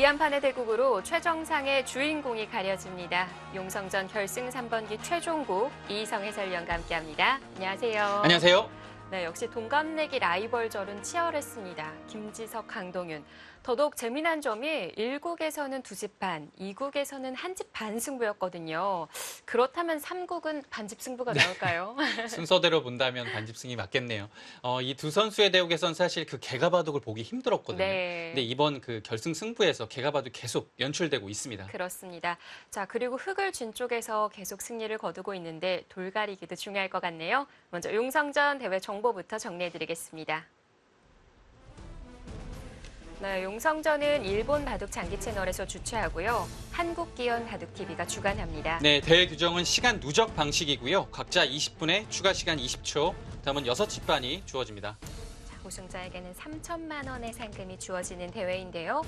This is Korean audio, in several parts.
기안판의 대국으로 최정상의 주인공이 가려집니다. 용성전 결승 3번기 최종국 이희성 해설위원과 함께합니다. 안녕하세요. 안녕하세요. 네, 역시 동갑내기 라이벌전은 치열했습니다. 김지석, 강동윤. 더더욱 재미난 점이 1국에서는 2집 반, 2국에서는 1집 반 승부였거든요. 그렇다면 3국은 반집 승부가 나올까요? 순서대로 본다면 반집승이 맞겠네요. 이 두 선수의 대국에선 사실 그 개가바둑을 보기 힘들었거든요. 네. 근데 이번 그 결승 승부에서 개가바둑 계속 연출되고 있습니다. 그렇습니다. 자, 그리고 흙을 쥔 쪽에서 계속 승리를 거두고 있는데 돌가리기도 중요할 것 같네요. 먼저 용성전 대회 정보부터 정리해드리겠습니다. 네, 용성전은 일본 바둑 장기 채널에서 주최하고요. 한국기원 바둑TV가 주관합니다. 네, 대회 규정은 시간 누적 방식이고요. 각자 20분에 추가 시간 20초, 다음은 6집 반이 주어집니다. 자, 우승자에게는 3천만 원의 상금이 주어지는 대회인데요.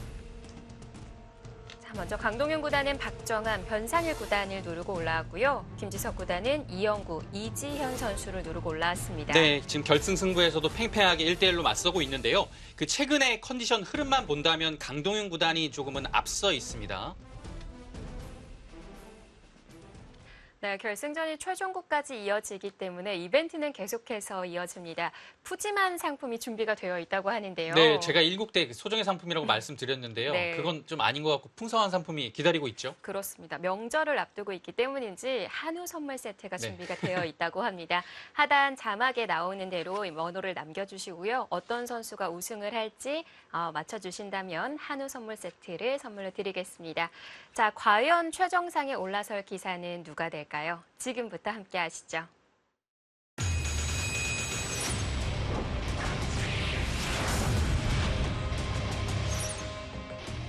자, 먼저 강동윤 구단은 박정한, 변상일 구단을 누르고 올라왔고요. 김지석 구단은 이영구, 이지현 선수를 누르고 올라왔습니다. 네, 지금 결승 승부에서도 팽팽하게 1대1로 맞서고 있는데요. 그 최근의 컨디션 흐름만 본다면 강동윤 구단이 조금은 앞서 있습니다. 네, 결승전이 최종국까지 이어지기 때문에 이벤트는 계속해서 이어집니다. 푸짐한 상품이 준비가 되어 있다고 하는데요. 네, 제가 1국 때 소정의 상품이라고 말씀드렸는데요. 네. 그건 좀 아닌 것 같고 풍성한 상품이 기다리고 있죠. 그렇습니다. 명절을 앞두고 있기 때문인지 한우 선물 세트가 네. 준비가 되어 있다고 합니다. 하단 자막에 나오는 대로 번호를 남겨주시고요. 어떤 선수가 우승을 할지 맞춰주신다면 한우 선물 세트를 선물로 드리겠습니다. 자, 과연 최정상에 올라설 기사는 누가 될까요? 지금부터 함께 하시죠.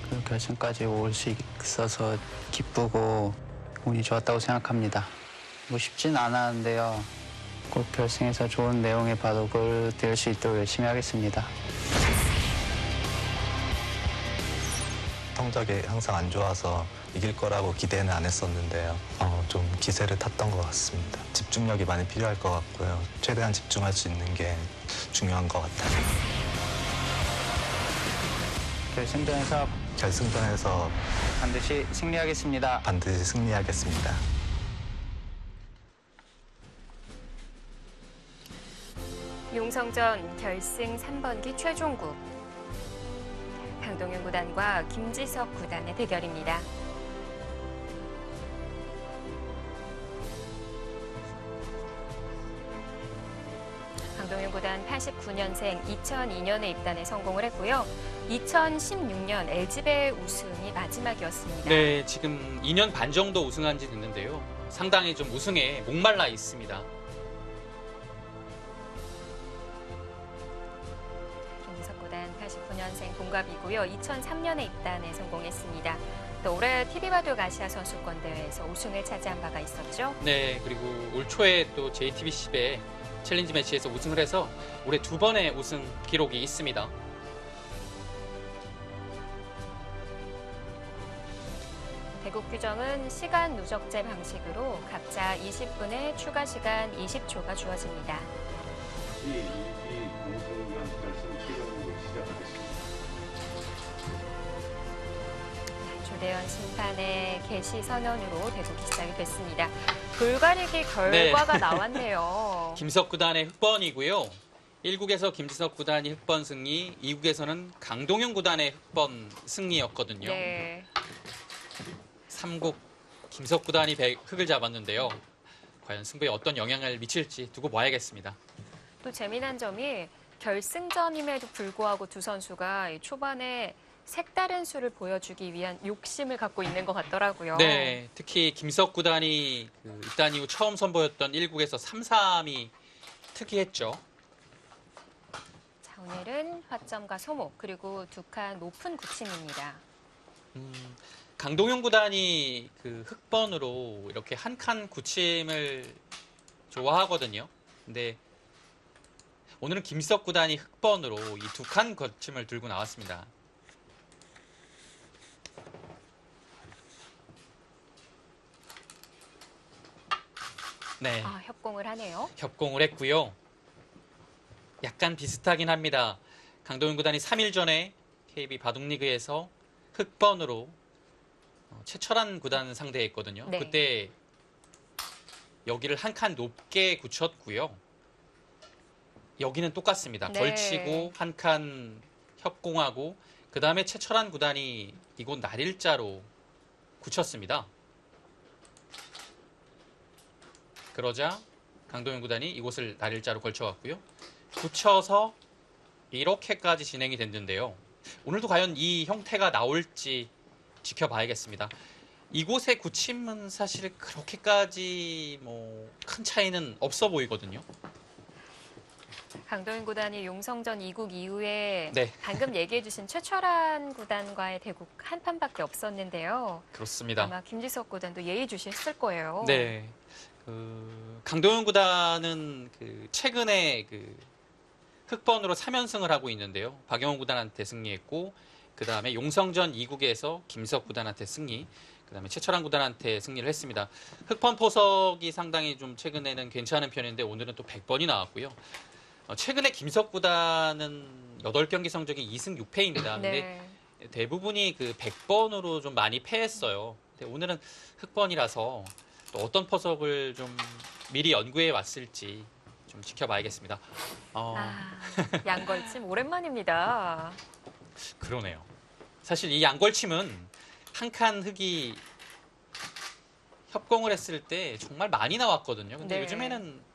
그 결승까지 올 수 있어서 기쁘고 운이 좋았다고 생각합니다. 뭐 쉽진 않았는데요. 꼭 결승에서 좋은 내용의 바둑을 될 수 있도록 열심히 하겠습니다. 성적이 항상 안 좋아서 이길 거라고 기대는 안 했었는데요. 좀 기세를 탔던 것 같습니다. 집중력이 많이 필요할 것 같고요. 최대한 집중할 수 있는 게 중요한 것 같아요. 결승전에서 반드시 승리하겠습니다. 반드시 승리하겠습니다. 용성전 결승 3번기 최종국. 강동윤 구단과 김지석 구단의 대결입니다. 강동윤 구단 89년생 2002년에 입단에 성공을 했고요. 2016년 LG배 우승이 마지막이었습니다. 네, 지금 2년 반 정도 우승한 지 됐는데요. 상당히 좀 우승에 목말라 있습니다. 김지석 구단 89년생 동갑이고요. 2003년에 입단에 성공했습니다. 또 올해 TV바둑 아시아 선수권 대회에서 우승을 차지한 바가 있었죠. 네, 그리고 올 초에 또 JTBC배 챌린지 매치에서 우승을 해서 올해 2번의 우승 기록이 있습니다. 대국 규정은 시간 누적제 방식으로 각자 20분에 추가 시간 20초가 주어집니다. 공승전 결승 최종국을 시작하겠습니다. 조대현 심판의 개시 선언으로 대국이 시작이 됐습니다. 돌가리기 결과가 나왔네요. 김석 구단의 흑번이고요. 1국에서 김지석 구단이 흑번 승리, 2국에서는 강동윤 구단의 흑번 승리였거든요. 네. 3국 김석 구단이 흑을 잡았는데요. 과연 승부에 어떤 영향을 미칠지 두고 봐야겠습니다. 또 재미난 점이 결승전임에도 불구하고 두 선수가 초반에 색다른 수를 보여주기 위한 욕심을 갖고 있는 것 같더라고요. 네, 특히 김석 구단이 입단 이후 처음 선보였던 1국에서 3-3이 특이했죠. 자, 오늘은 화점과 소목 그리고 두 칸 높은 구침입니다. 강동윤 구단이 그 흑번으로 이렇게 한 칸 구침을 좋아하거든요. 근데 오늘은 김석 구단이 흑번으로 이 두 칸 구침을 들고 나왔습니다. 네, 협공을 하네요. 협공을 했고요. 약간 비슷하긴 합니다. 강동윤 구단이 3일 전에 KB 바둑리그에서 흑번으로 최철한 구단 상대했거든요. 네. 그때 여기를 한 칸 높게 굳혔고요. 여기는 똑같습니다. 네. 걸치고 한 칸 협공하고 그 다음에 최철한 구단이 이곳 날일자로 굳혔습니다. 그러자 강동현 구단이 이곳을 날일자로 걸쳐왔고요. 굳혀서 이렇게까지 진행이 됐는데요. 오늘도 과연 이 형태가 나올지 지켜봐야겠습니다. 이곳의 굳힘은 사실 그렇게까지 뭐 큰 차이는 없어 보이거든요. 강동윤 구단이 용성전 2국 이후에 네. 방금 얘기해 주신 최철한 구단과의 대국 한 판밖에 없었는데요. 그렇습니다. 아마 김지석 구단도 예의주시했을 거예요. 네. 강동현 구단은 최근에 흑번으로 3연승을 하고 있는데요. 박영호 구단한테 승리했고 그 다음에 용성전 2국에서 김석 구단한테 승리, 그 다음에 최철한 구단한테 승리를 했습니다. 흑번 포석이 상당히 좀 최근에는 괜찮은 편인데 오늘은 또 100번이 나왔고요. 최근에 김석 구단은 8경기 성적이 2승 6패입니다. 근데 네. 대부분이 100번으로 좀 많이 패했어요. 근데 오늘은 흑번이라서 또 어떤 포석을 좀 미리 연구해 왔을지 좀 지켜봐야겠습니다. 양걸침 오랜만입니다. 그러네요. 사실 이 양걸침은 한 칸 흙이 협공을 했을 때 정말 많이 나왔거든요. 근데 네. 요즘에는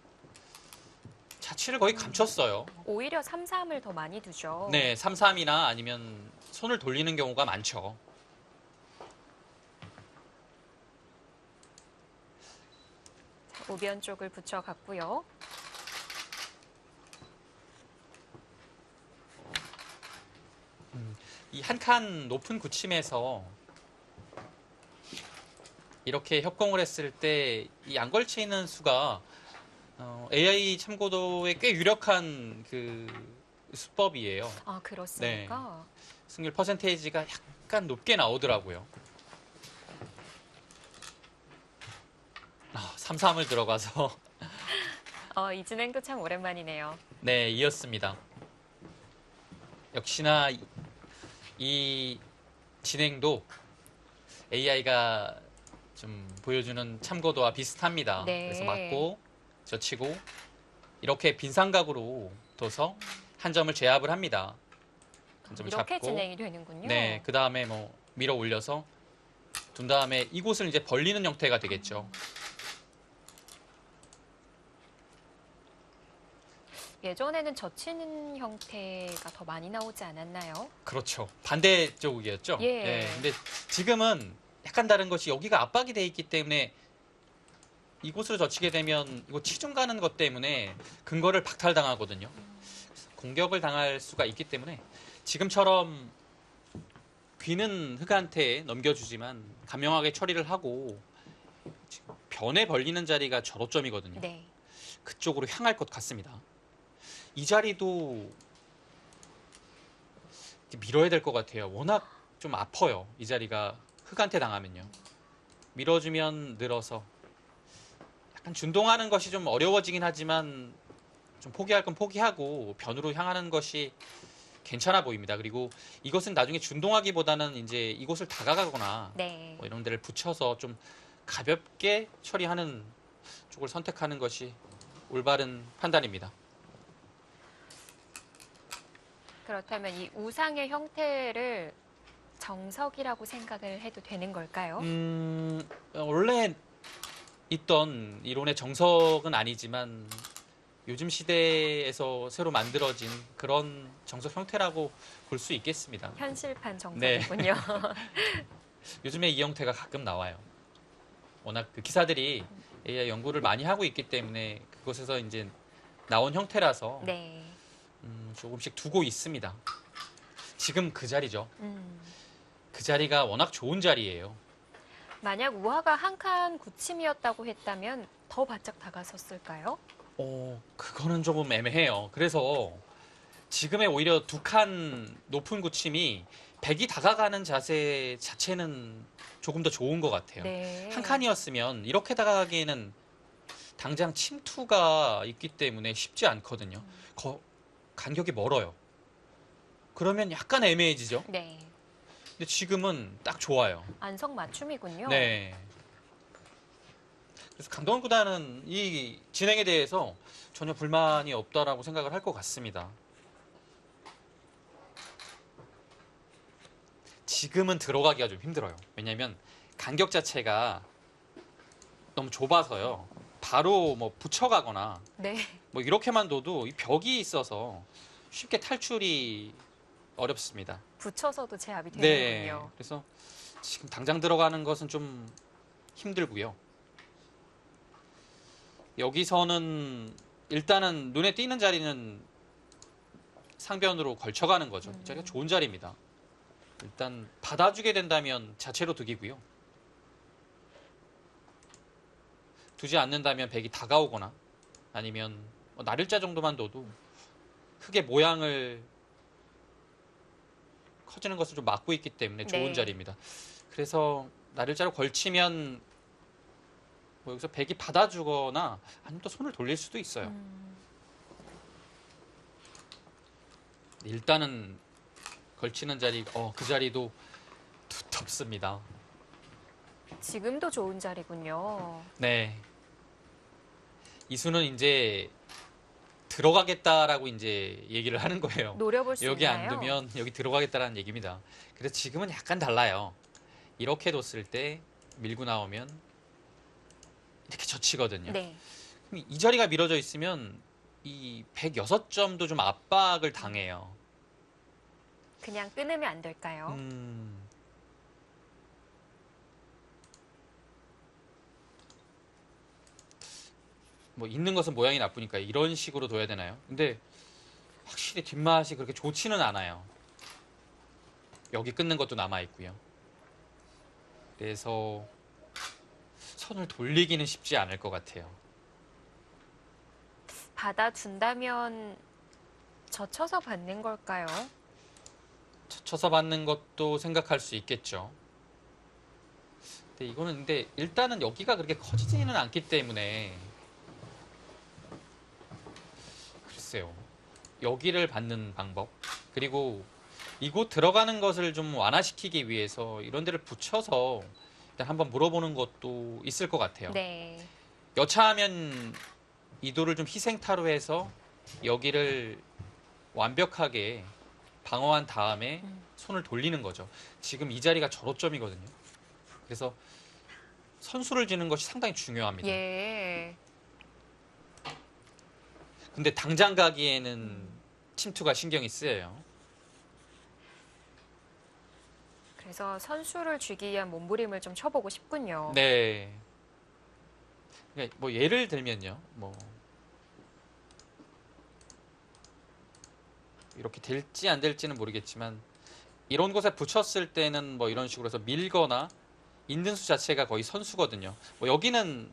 자취를 거의 감췄어요. 오히려 3-3을 더 많이 두죠. 네, 3-3이나 아니면 손을 돌리는 경우가 많죠. 우변 쪽을 붙여갔고요. 이 한 칸 높은 굳힘에서 이렇게 협공을 했을 때 이 양걸치는 수가 AI 참고도에 꽤 유력한 수법이에요. 아, 그렇습니까? 승률 퍼센테이지가 약간 높게 나오더라고요. 3-3을 들어가서 이 진행도 참 오랜만이네요. 네, 이었습니다. 역시나 이 진행도 AI가 좀 보여주는 참고도와 비슷합니다. 네. 그래서 맞고 젖히고 이렇게 빈삼각으로 둬서 한 점을 제압을 합니다. 한 점을 이렇게 잡고 진행이 되는군요. 네, 그 다음에 밀어 올려서 둔 다음에 이곳을 이제 벌리는 형태가 되겠죠. 예전에는 젖히는 형태가 더 많이 나오지 않았나요? 그렇죠. 반대쪽이었죠. 예. 근데 지금은 약간 다른 것이 여기가 압박이 돼 있기 때문에 이곳으로 젖히게 되면 이거 치중 가는 것 때문에 근거를 박탈당하거든요. 공격을 당할 수가 있기 때문에 지금처럼 귀는 흑한테 넘겨주지만 간명하게 처리를 하고 지금 변에 벌리는 자리가 절호점이거든요. 네. 그쪽으로 향할 것 같습니다. 이 자리도 밀어야 될 것 같아요. 워낙 좀 아파요. 이 자리가 흑한테 당하면요. 밀어주면 늘어서 약간 준동하는 것이 좀 어려워지긴 하지만 좀 포기할 건 포기하고 변으로 향하는 것이 괜찮아 보입니다. 그리고 이것은 나중에 준동하기보다는 이제 이곳을 다가가거나 네. 이런 데를 붙여서 좀 가볍게 처리하는 쪽을 선택하는 것이 올바른 판단입니다. 그렇다면 이 우상의 형태를 정석이라고 생각을 해도 되는 걸까요? 원래 있던 이론의 정석은 아니지만 요즘 시대에서 새로 만들어진 그런 정석 형태라고 볼 수 있겠습니다. 현실판 네. 정석이군요. 요즘에 이 형태가 가끔 나와요. 워낙 기사들이 AI 연구를 많이 하고 있기 때문에 그곳에서 이제 나온 형태라서 네. 조금씩 두고 있습니다. 지금 그 자리죠. 음. 그 자리가 워낙 좋은 자리예요. 만약 우하가 한 칸 굳힘이었다고 했다면 더 바짝 다가섰을까요? 그거는 조금 애매해요. 그래서 지금의 오히려 두 칸 높은 굳힘이 100이 다가가는 자세 자체는 조금 더 좋은 것 같아요. 네. 한 칸이었으면 이렇게 다가가기에는 당장 침투가 있기 때문에 쉽지 않거든요. 간격이 멀어요. 그러면 약간 애매해지죠. 네. 근데 지금은 딱 좋아요. 안성 맞춤이군요. 네. 그래서 강동원 구단은 이 진행에 대해서 전혀 불만이 없다라고 생각을 할 것 같습니다. 지금은 들어가기가 좀 힘들어요. 왜냐하면 간격 자체가 너무 좁아서요. 바로 뭐 붙여가거나 네. 뭐 이렇게만 둬도 이 벽이 있어서 쉽게 탈출이 어렵습니다. 붙여서도 제압이 네. 되는군요. 그래서 지금 당장 들어가는 것은 좀 힘들고요. 여기서는 일단은 눈에 띄는 자리는 상변으로 걸쳐가는 거죠. 이 자리가 좋은 자리입니다. 일단 받아주게 된다면 자체로 득이고요. 두지 않는다면 백이 다가오거나 아니면 뭐 나를자 정도만 둬도 흙의 모양을 커지는 것을 좀 막고 있기 때문에 좋은 네. 자리입니다. 그래서 나를자로 걸치면 뭐 여기서 백이 받아주거나 아니면 또 손을 돌릴 수도 있어요. 일단은 걸치는 자리, 그 자리도 두텁습니다. 지금도 좋은 자리군요. 네. 이수는 이제 들어가겠다라고 이제 얘기를 하는 거예요. 노려볼 수 여기 있나요? 안 두면 여기 들어가겠다라는 얘기입니다. 그래서 지금은 약간 달라요. 이렇게 뒀을 때 밀고 나오면 이렇게 젖히거든요. 네. 그럼 이 자리가 밀어져 있으면 이 106점도 좀 압박을 당해요. 그냥 끊으면 안 될까요? 뭐 있는 것은 모양이 나쁘니까 이런 식으로 둬야 되나요? 근데 확실히 뒷맛이 그렇게 좋지는 않아요. 여기 끊는 것도 남아 있고요. 그래서 손을 돌리기는 쉽지 않을 것 같아요. 받아준다면 젖혀서 받는 걸까요? 쳐서 받는 것도 생각할 수 있겠죠. 근데 일단은 여기가 그렇게 커지지는 않기 때문에 글쎄요. 여기를 받는 방법 그리고 이곳 들어가는 것을 좀 완화시키기 위해서 이런 데를 붙여서 일단 한번 물어보는 것도 있을 것 같아요. 네. 여차하면 이도를 좀 희생타로 해서 여기를 완벽하게 방어한 다음에 손을 돌리는 거죠. 지금 이 자리가 절호점이거든요. 그래서 선수를 지는 것이 상당히 중요합니다. 예. 근데 당장 가기에는 침투가 신경이 쓰여요. 그래서 선수를 쥐기 위한 몸부림을 좀 쳐보고 싶군요. 네. 그러니까 뭐 예를 들면요. 뭐 이렇게 될지 안 될지는 모르겠지만 이런 곳에 붙였을 때는 뭐 이런 식으로 해서 밀거나 있는 수 자체가 거의 선수거든요. 뭐 여기는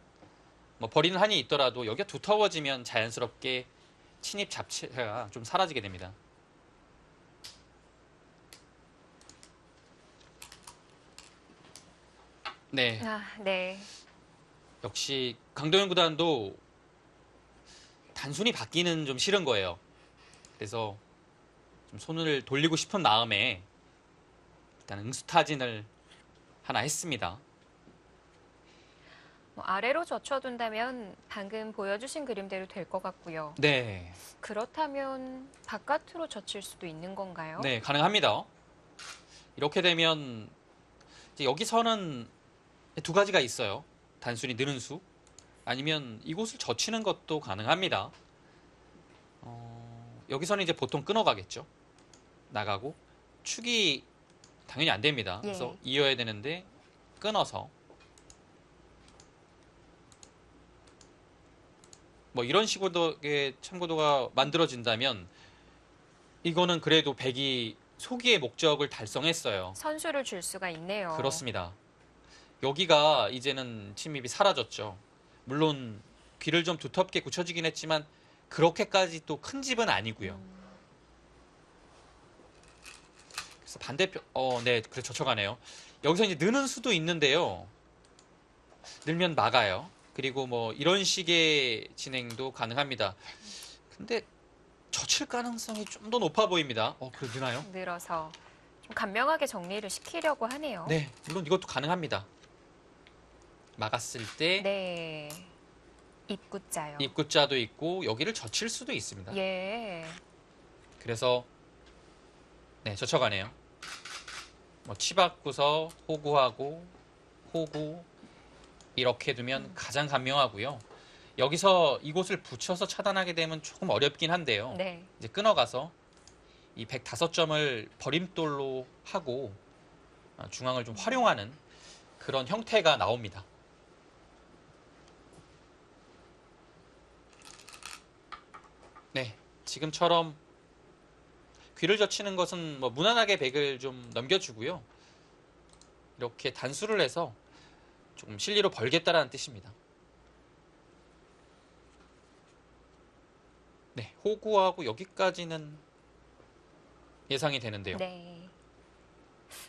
뭐 버리는 한이 있더라도 여기가 두터워지면 자연스럽게 침입 자체가 좀 사라지게 됩니다. 네. 네. 역시 강동현 구단도 단순히 받기는 좀 싫은 거예요. 그래서 좀 손을 돌리고 싶은 마음에 일단 응수타진을 하나 했습니다. 뭐 아래로 젖혀둔다면 방금 보여주신 그림대로 될 것 같고요. 네. 그렇다면 바깥으로 젖힐 수도 있는 건가요? 네, 가능합니다. 이렇게 되면 이제 여기서는 두 가지가 있어요. 단순히 느는 수 아니면 이곳을 젖히는 것도 가능합니다. 여기서는 이제 보통 끊어가겠죠. 나가고 축이 당연히 안 됩니다. 예. 그래서 이어야 되는데 끊어서 뭐 이런 식으로의 참고도가 만들어진다면 이거는 그래도 백이 소기의 목적을 달성했어요. 선수를 줄 수가 있네요. 그렇습니다. 여기가 이제는 침입이 사라졌죠. 물론 귀를 좀 두텁게 굳혀지긴 했지만 그렇게까지 또 큰 집은 아니고요. 그래서 반대편, 네, 그래 젖혀가네요. 여기서 이제 느는 수도 있는데요. 늘면 막아요. 그리고 뭐 이런 식의 진행도 가능합니다. 근데 젖힐 가능성이 좀 더 높아 보입니다. 그래 느나요? 늘어서 간명하게 정리를 시키려고 하네요. 네, 물론 이것도 가능합니다. 막았을 때 네. 입구자요. 입구자도 있고 여기를 젖힐 수도 있습니다. 예. 그래서 네, 젖혀가네요. 뭐 치바꾸서 호구하고 호구 이렇게 두면 가장 간명하고요. 여기서 이곳을 붙여서 차단하게 되면 조금 어렵긴 한데요. 네. 이제 끊어가서 이 105점을 버림돌로 하고 중앙을 좀 활용하는 그런 형태가 나옵니다. 네, 지금처럼 귀를 젖히는 것은 뭐 무난하게 백을 좀 넘겨주고요. 이렇게 단수를 해서 조금 실리로 벌겠다라는 뜻입니다. 네, 호구하고 여기까지는 예상이 되는데요. 네.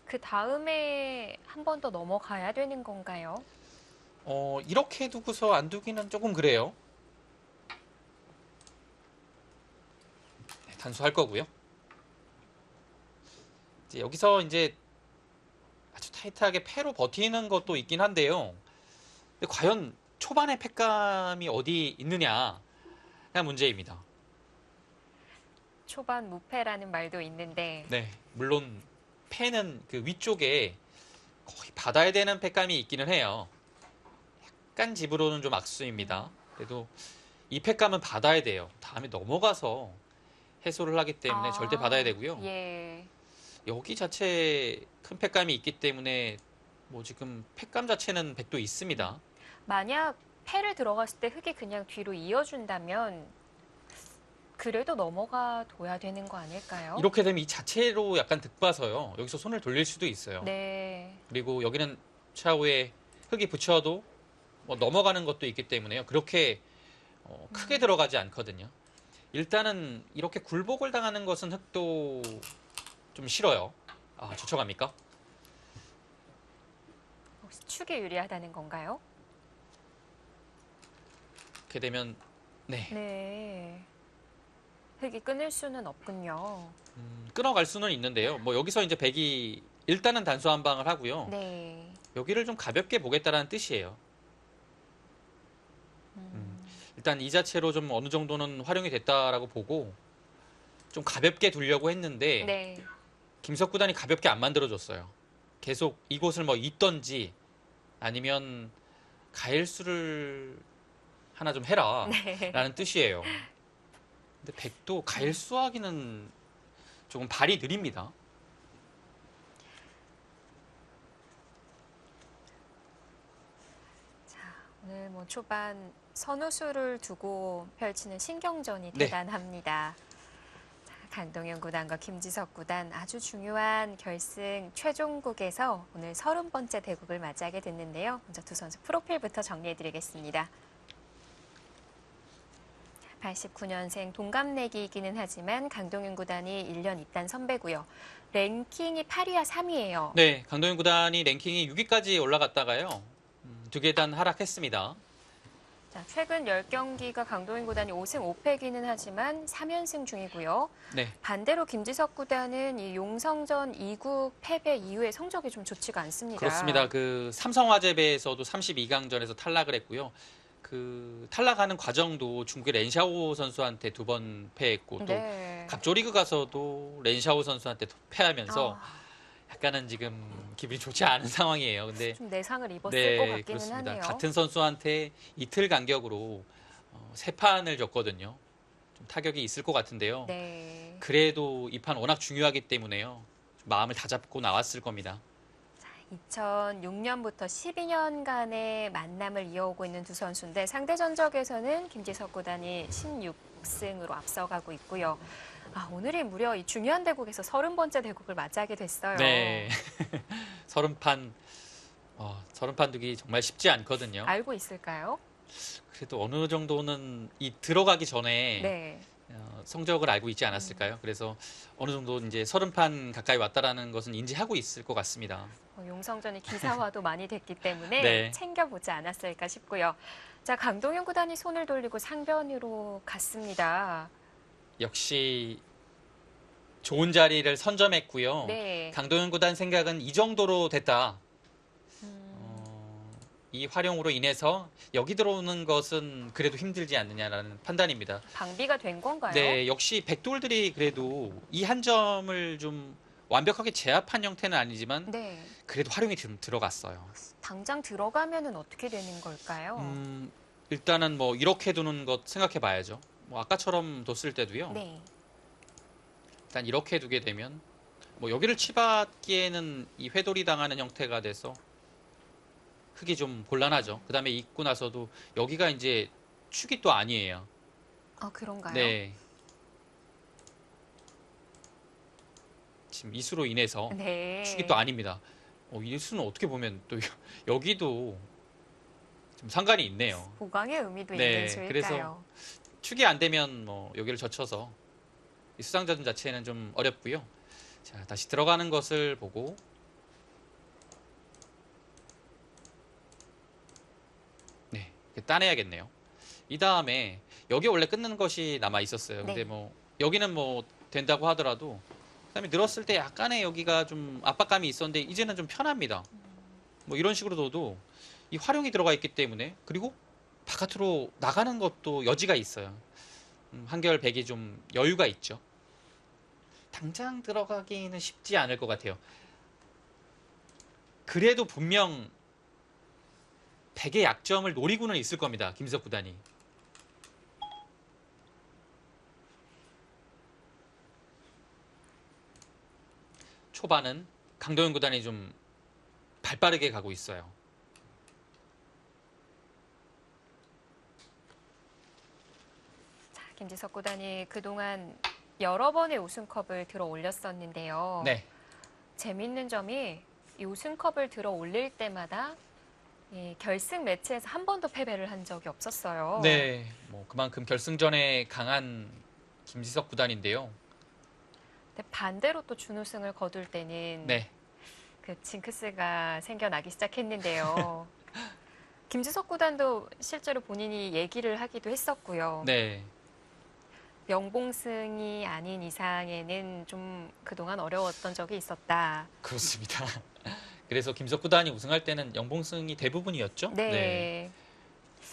그 다음에 한 번 더 넘어가야 되는 건가요? 이렇게 두고서 안 두기는 조금 그래요. 네, 단수할 거고요. 이제 여기서 이제 아주 타이트하게 패로 버티는 것도 있긴 한데요. 근데 과연 초반에 패감이 어디 있느냐 가 문제입니다. 초반 무패라는 말도 있는데 네, 물론 패는 그 위쪽에 거의 받아야 되는 패감이 있기는 해요. 약간 집으로는 좀 악수입니다. 그래도 이 패감은 받아야 돼요. 다음에 넘어가서 해소를 하기 때문에 절대 받아야 되고요. 예. 여기 자체에 큰 패감이 있기 때문에 뭐 지금 패감 자체는 100도 있습니다. 만약 패를 들어갔을 때 흙이 그냥 뒤로 이어준다면 그래도 넘어가 둬야 되는 거 아닐까요? 이렇게 되면 이 자체로 약간 득봐서요. 여기서 손을 돌릴 수도 있어요. 네. 그리고 여기는 차후에 흙이 붙여도 뭐 넘어가는 것도 있기 때문에요. 그렇게 크게 들어가지 않거든요. 일단은 이렇게 굴복을 당하는 것은 흙도 좀 싫어요. 아, 젖혀갑니까? 혹시 축에 유리하다는 건가요? 이렇게 되면 네, 네. 흙이 끊을 수는 없군요. 끊어갈 수는 있는데요. 뭐 여기서 이제 백이 일단은 단수 한 방을 하고요. 네. 여기를 좀 가볍게 보겠다라는 뜻이에요. 일단 이 자체로 좀 어느 정도는 활용이 됐다라고 보고 좀 가볍게 두려고 했는데 네. 김석 구단이 가볍게 안 만들어줬어요. 계속 이곳을 뭐 잇던지 아니면 가일수를 하나 좀 해라 네. 라는 뜻이에요. 근데 백도 가일수 하기는 조금 발이 느립니다. 자, 오늘 뭐 초반 선우수를 두고 펼치는 신경전이 네. 대단합니다. 자, 강동현 구단과 김지석 구단 아주 중요한 결승 최종국에서 오늘 30번째 대국을 맞이하게 됐는데요. 먼저 두 선수 프로필부터 정리해드리겠습니다. 89년생 동갑내기이기는 하지만 강동윤 구단이 1년 입단 선배고요. 랭킹이 8위와 3위예요. 네, 강동현 구단이 랭킹이 6위까지 올라갔다가요. 2계단 하락했습니다. 자, 최근 10경기가 강동윤 구단이 5승 5패기는 하지만 3연승 중이고요. 네, 반대로 김지석 구단은 이 용성전 2국 패배 이후에 성적이 좀 좋지가 않습니다. 그렇습니다. 그 삼성화재배에서도 32강전에서 탈락을 했고요. 그 탈락하는 과정도 중국의 렌샤오 선수한테 2번 패했고 또 네. 갑조리그 가서도 렌샤오 선수한테 패하면서 약간은 지금 기분이 좋지 않은 상황이에요. 근데 좀 내상을 입었을 것 같기는 그렇습니다. 하네요. 같은 선수한테 이틀 간격으로 3판을 줬거든요. 좀 타격이 있을 것 같은데요. 네. 그래도 이 판 워낙 중요하기 때문에요. 좀 마음을 다잡고 나왔을 겁니다. 2006년부터 12년간의 만남을 이어오고 있는 두 선수인데 상대 전적에서는 김지석 구단이 16승으로 앞서가고 있고요. 오늘이 무려 이 중요한 대국에서 30번째 대국을 맞이하게 됐어요. 네. 30판, 30판 두기 정말 쉽지 않거든요. 알고 있을까요? 그래도 어느 정도는 이 들어가기 전에 네. 성적을 알고 있지 않았을까요? 그래서 어느 정도 이제 30판 가까이 왔다라는 것은 인지하고 있을 것 같습니다. 용성전이 기사화도 많이 됐기 때문에 네. 챙겨보지 않았을까 싶고요. 자, 강동현 구단이 손을 돌리고 상변으로 갔습니다. 역시 좋은 자리를 선점했고요. 네. 강동현 구단 생각은 이 정도로 됐다. 이 활용으로 인해서 여기 들어오는 것은 그래도 힘들지 않느냐라는 판단입니다. 방비가 된 건가요? 네, 역시 백돌들이 그래도 이 한 점을 좀 완벽하게 제압한 형태는 아니지만 네. 그래도 활용이 들어갔어요. 당장 들어가면은 어떻게 되는 걸까요? 일단은 뭐 이렇게 두는 것 생각해 봐야죠. 뭐 아까처럼 뒀을 때도요. 네. 일단 이렇게 두게 되면 뭐 여기를 치받기에는 이 회돌이 당하는 형태가 돼서 흙이 좀 곤란하죠. 그 다음에 입고 나서도 여기가 이제 축이 또 아니에요. 그런가요? 네. 지금 이 수로 인해서 네. 축이 또 아닙니다. 이 수는 어떻게 보면 또 여기도 좀 상관이 있네요. 보강의 의미도 네, 있는 수일까요? 그래서 축이 안 되면 뭐 여기를 젖혀서 이 수상자전 자체는 좀 어렵고요. 자, 다시 들어가는 것을 보고 네, 이렇게 따내야겠네요. 이 다음에 여기 원래 끊는 것이 남아 있었어요. 근데 네. 뭐 여기는 뭐 된다고 하더라도 그다음에 늘었을 때 약간의 여기가 좀 압박감이 있었는데 이제는 좀 편합니다. 뭐 이런 식으로 둬도 이 활용이 들어가 있기 때문에 그리고 바깥으로 나가는 것도 여지가 있어요. 한결 백이 좀 여유가 있죠. 당장 들어가기는 쉽지 않을 것 같아요. 그래도 분명 백의 약점을 노리고는 있을 겁니다. 김석 구단이. 초반은 강도현 구단이 좀 발빠르게 가고 있어요. 자, 김지석 구단이 그동안 여러 번의 우승컵을 들어 올렸었는데요. 네. 재미있는 점이 이 우승컵을 들어 올릴 때마다 이 결승 매치에서 한 번도 패배를 한 적이 없었어요. 네. 뭐 그만큼 결승전에 강한 김지석 구단인데요. 근데 반대로 또 준우승을 거둘 때는 네. 그 징크스가 생겨나기 시작했는데요. 김지석 구단도 실제로 본인이 얘기를 하기도 했었고요. 네. 명봉승이 아닌 이상에는 좀 그동안 어려웠던 적이 있었다. 그렇습니다. 그래서 김석 구단이 우승할 때는 영봉승이 대부분이었죠? 네.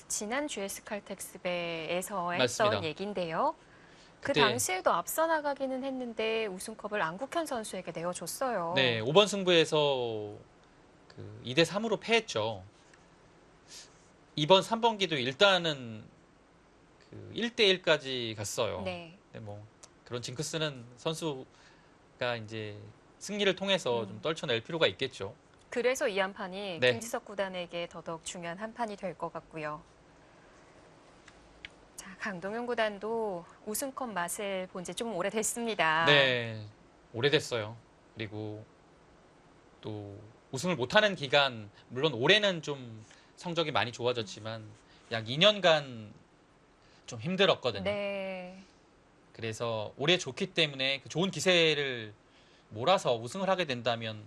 지난 GS 칼텍스배에서 했던 맞습니다. 얘기인데요. 그 그때- 당시에도 앞서 나가기는 했는데 우승컵을 안국현 선수에게 내어줬어요. 네, 5번 승부에서 그 2대 3으로 패했죠. 이번 3번기도 일단은 그 1대 1까지 갔어요. 네. 근데 뭐 그런 징크스는 선수가 이제 승리를 통해서 좀 떨쳐낼 필요가 있겠죠. 그래서 이 한 판이 네. 김지석 구단에게 더더욱 중요한 한 판이 될 것 같고요. 자, 강동현 구단도 우승컵 맛을 본 지 좀 오래됐습니다. 네, 오래됐어요. 그리고 또 우승을 못하는 기간, 물론 올해는 좀 성적이 많이 좋아졌지만 약 2년간 좀 힘들었거든요. 네. 그래서 올해 좋기 때문에 그 좋은 기세를 몰아서 우승을 하게 된다면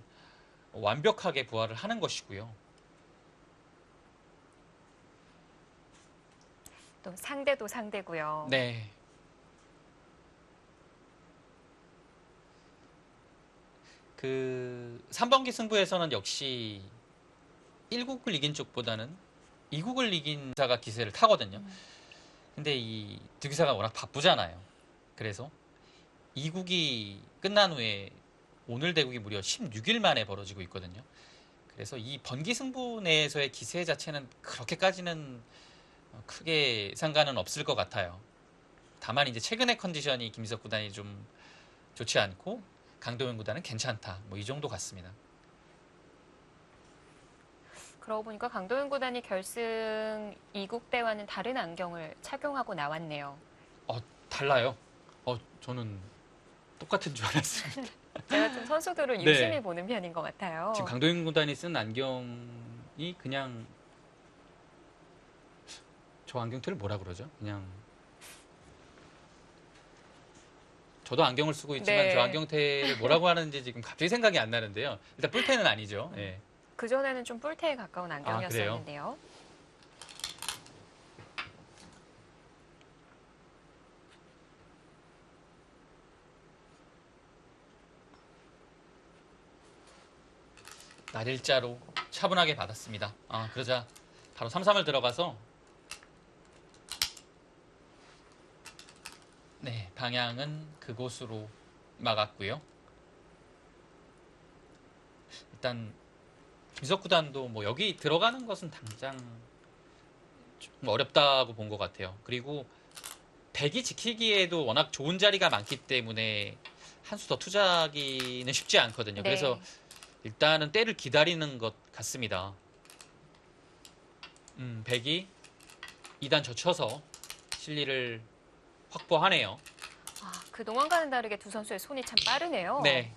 완벽하게 부활을 하는 것이고요. 또 상대도 상대고요. 네. 그 3번기 승부에서는 역시 1국을 이긴 쪽보다는 2국을 이긴 자가 기세를 타거든요. 근데 이 득기사가 워낙 바쁘잖아요. 그래서 2국이 끝난 후에 오늘 대국이 무려 16일 만에 벌어지고 있거든요. 그래서 이 번기 승부 내에서의 기세 자체는 그렇게까지는 크게 상관은 없을 것 같아요. 다만 이제 최근의 컨디션이 김지석 구단이 좀 좋지 않고 강도현 구단은 괜찮다. 뭐 이 정도 같습니다. 그러고 보니까 강도현 구단이 결승 2국 때와는 다른 안경을 착용하고 나왔네요. 달라요. 저는 똑같은 줄 알았어요. 제가 좀 선수들을 네. 유심히 보는 편인 것 같아요. 지금 강도현 구단이 쓴 안경이 그냥 저 안경테를 뭐라 그러죠? 그냥 저도 안경을 쓰고 있지만 네. 저 안경테를 뭐라고 하는지 지금 갑자기 생각이 안 나는데요. 일단 뿔테는 아니죠. 예. 그전에는 좀 뿔테에 가까운 안경이었었는데요. 날일자로 차분하게 받았습니다. 그러자 바로 3-3을 들어가서 네, 방향은 그곳으로 막았고요. 일단 김석 구단도 뭐 여기 들어가는 것은 당장 좀 어렵다고 본 것 같아요. 그리고 백이 지키기에도 워낙 좋은 자리가 많기 때문에 한 수 더 투자하기는 쉽지 않거든요. 네. 그래서 일단은 때를 기다리는 것 같습니다. 백이 2단 젖혀서 실리를 확보하네요. 그동안과는 다르게 두 선수의 손이 참 빠르네요. 네,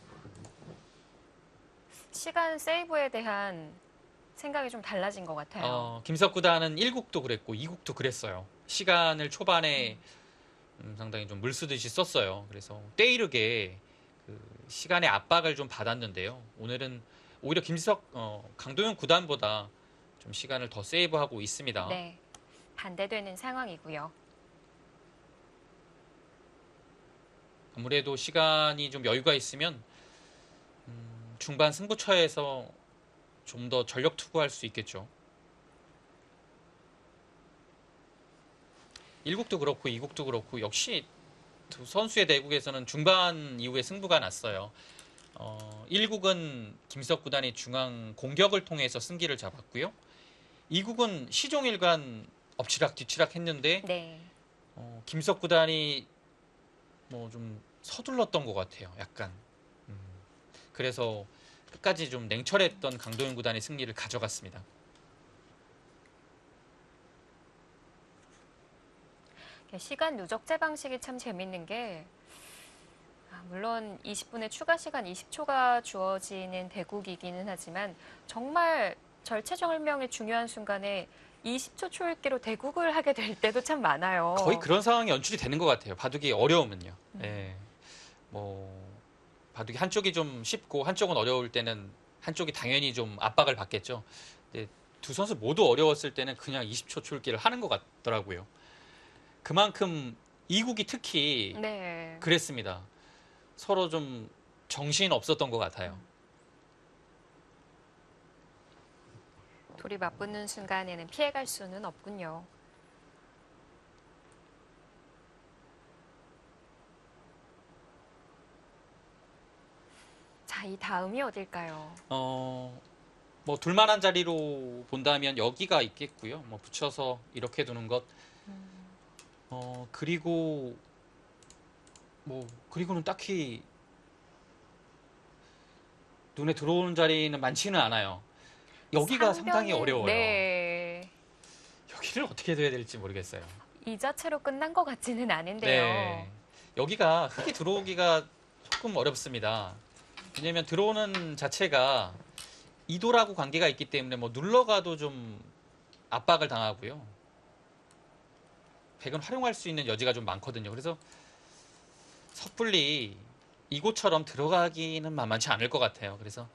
시간 세이브에 대한 생각이 좀 달라진 것 같아요. 김석 구단은 1국도 그랬고 2국도 그랬어요. 시간을 초반에 상당히 좀 물쓰듯이 썼어요. 그래서 때이르게 그 시간의 압박을 좀 받았는데요. 오늘은 오히려 강도현 구단보다 좀 시간을 더 세이브하고 있습니다. 네, 반대되는 상황이고요. 아무래도 시간이 좀 여유가 있으면 중반 승부처에서 좀 더 전력 투구할 수 있겠죠. 1국도 그렇고 2국도 그렇고 역시 두 선수의 대국에서는 중반 이후에 승부가 났어요. 1국은 김석 구단이 중앙 공격을 통해서 승기를 잡았고요. 2국은 시종일관 엎치락 뒤치락 했는데 네, 김석 구단이 뭐 좀 서둘렀던 것 같아요. 약간. 그래서 끝까지 좀 냉철했던 강도현 구단이 승리를 가져갔습니다. 시간 누적제 방식이 참 재밌는 게 물론 20분의 추가 시간 20초가 주어지는 대국이기는 하지만 정말 절체절명의 중요한 순간에 20초 초읽기로 대국을 하게 될 때도 참 많아요. 거의 그런 상황이 연출이 되는 것 같아요. 바둑이 어려우면요. 예. 뭐 바둑이 한쪽이 좀 쉽고 한쪽은 어려울 때는 한쪽이 당연히 좀 압박을 받겠죠. 근데 두 선수 모두 어려웠을 때는 그냥 20초 초읽기를 하는 것 같더라고요. 그만큼 이국이 특히 네. 그랬습니다. 서로 좀 정신 없었던 것 같아요. 둘이 맞붙는 순간에는 피해갈 수는 없군요. 자, 이 다음이 어딜까요? 뭐 둘만한 자리로 본다면 여기가 있겠고요. 뭐 붙여서 이렇게 두는 것. 그리고는 딱히 눈에 들어오는 자리는 많지는 않아요. 여기가 상당히 어려워요. 네. 여기를 어떻게 해야 될지 모르겠어요. 이 자체로 끝난 것 같지는 않은데요. 네. 여기가 흙이 들어오기가 조금 어렵습니다. 왜냐면 들어오는 자체가 이도라고 관계가 있기 때문에 뭐 눌러가도 좀 압박을 당하고요. 백은 활용할 수 있는 여지가 좀 많거든요. 그래서 섣불리 이곳처럼 들어가기는 만만치 않을 것 같아요. 그래서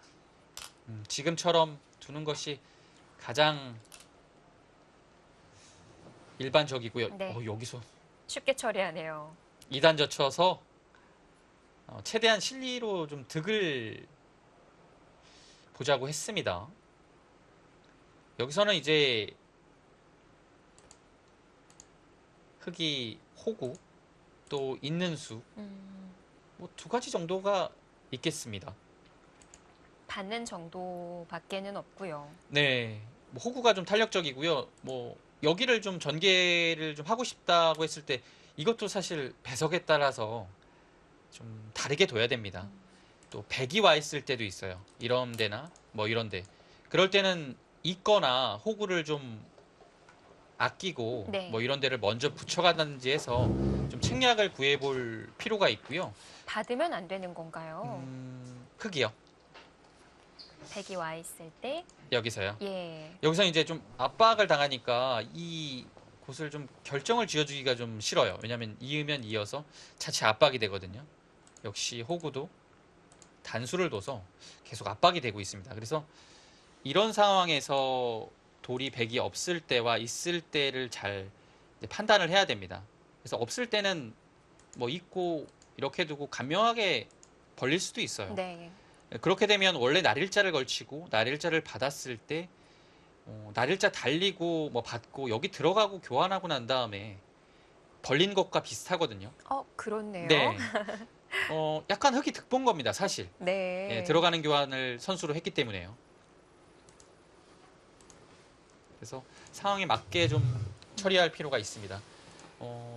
지금처럼 두는 것이 가장 일반적이고요. 네. 여기서 쉽게 처리하네요. 2단 젖혀서 최대한 실리로 좀 득을 보자고 했습니다. 여기서는 이제 흑이 호구 또 있는 수 뭐 두 가지 정도가 있겠습니다. 받는 정도밖에는 없고요. 네, 뭐 호구가 좀 탄력적이고요. 뭐 여기를 좀 전개를 좀 하고 싶다고 했을 때 이것도 사실 배석에 따라서 좀 다르게 둬야 됩니다. 또 백이 와 있을 때도 있어요. 이런 데나 뭐 이런 데. 그럴 때는 있거나 호구를 좀 아끼고 네. 뭐 이런 데를 먼저 붙여가든지 해서 좀 책략을 구해볼 필요가 있고요. 받으면 안 되는 건가요? 흑이요. 백이 와 있을 때, 여기서요. 예. 여기서 이제 좀 압박을 당하니까 이 곳을 좀 결정을 지어주기가 좀 싫어요. 왜냐하면 이으면 이어서 자체 압박이 되거든요. 역시 호구도 단수를 둬서 계속 압박이 되고 있습니다. 그래서 이런 상황에서 돌이 백이 없을 때와 있을 때를 잘 이제 판단을 해야 됩니다. 그래서 없을 때는 뭐 있고 이렇게 두고 간명하게 벌릴 수도 있어요. 네. 그렇게 되면 원래 날일자를 걸치고 날일자를 받았을 때 날일자 달리고 뭐 받고 여기 들어가고 교환하고 난 다음에 벌린 것과 비슷하거든요. 그렇네요. 네. 약간 흙이 득본 겁니다, 사실. 네. 예, 들어가는 교환을 선수로 했기 때문에요. 그래서 상황에 맞게 좀 처리할 필요가 있습니다.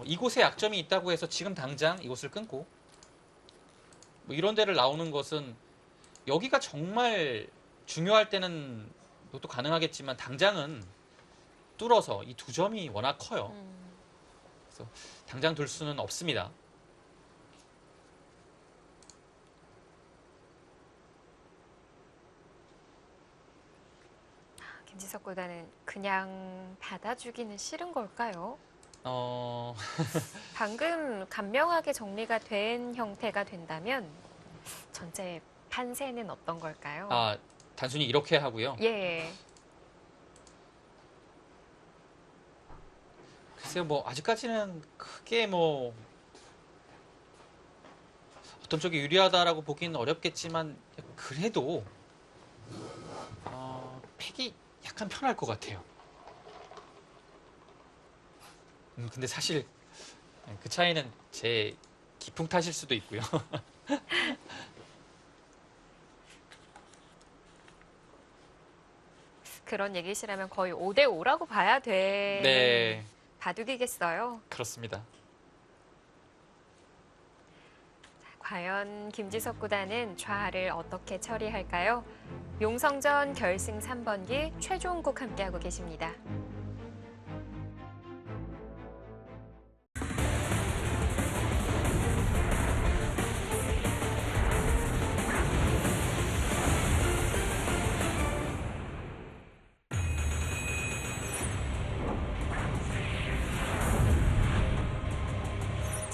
이곳에 약점이 있다고 해서 지금 당장 이곳을 끊고 뭐 이런 데를 나오는 것은 여기가 정말 중요할 때는 또 가능하겠지만 당장은 뚫어서 이 두 점이 워낙 커요. 그래서 당장 둘 수는 없습니다. 김지석 구단은 그냥 받아주기는 싫은 걸까요? 방금 간명하게 정리가 된 형태가 된다면 전체 판세는 어떤 걸까요? 단순히 이렇게 하고요. 예. 글쎄요, 뭐 아직까지는 크게 뭐 어떤 쪽이 유리하다라고 보기는 어렵겠지만 그래도 팩이 약간 편할 것 같아요. 근데 사실 그 차이는 제 기풍 탓일 수도 있고요. 그런 얘기시라면 거의 5대5라고 봐야 되는 네, 바둑이겠어요. 그렇습니다. 과연 김지석 구단은 좌를 어떻게 처리할까요? 용성전 결승 3번기 최종국 함께하고 계십니다.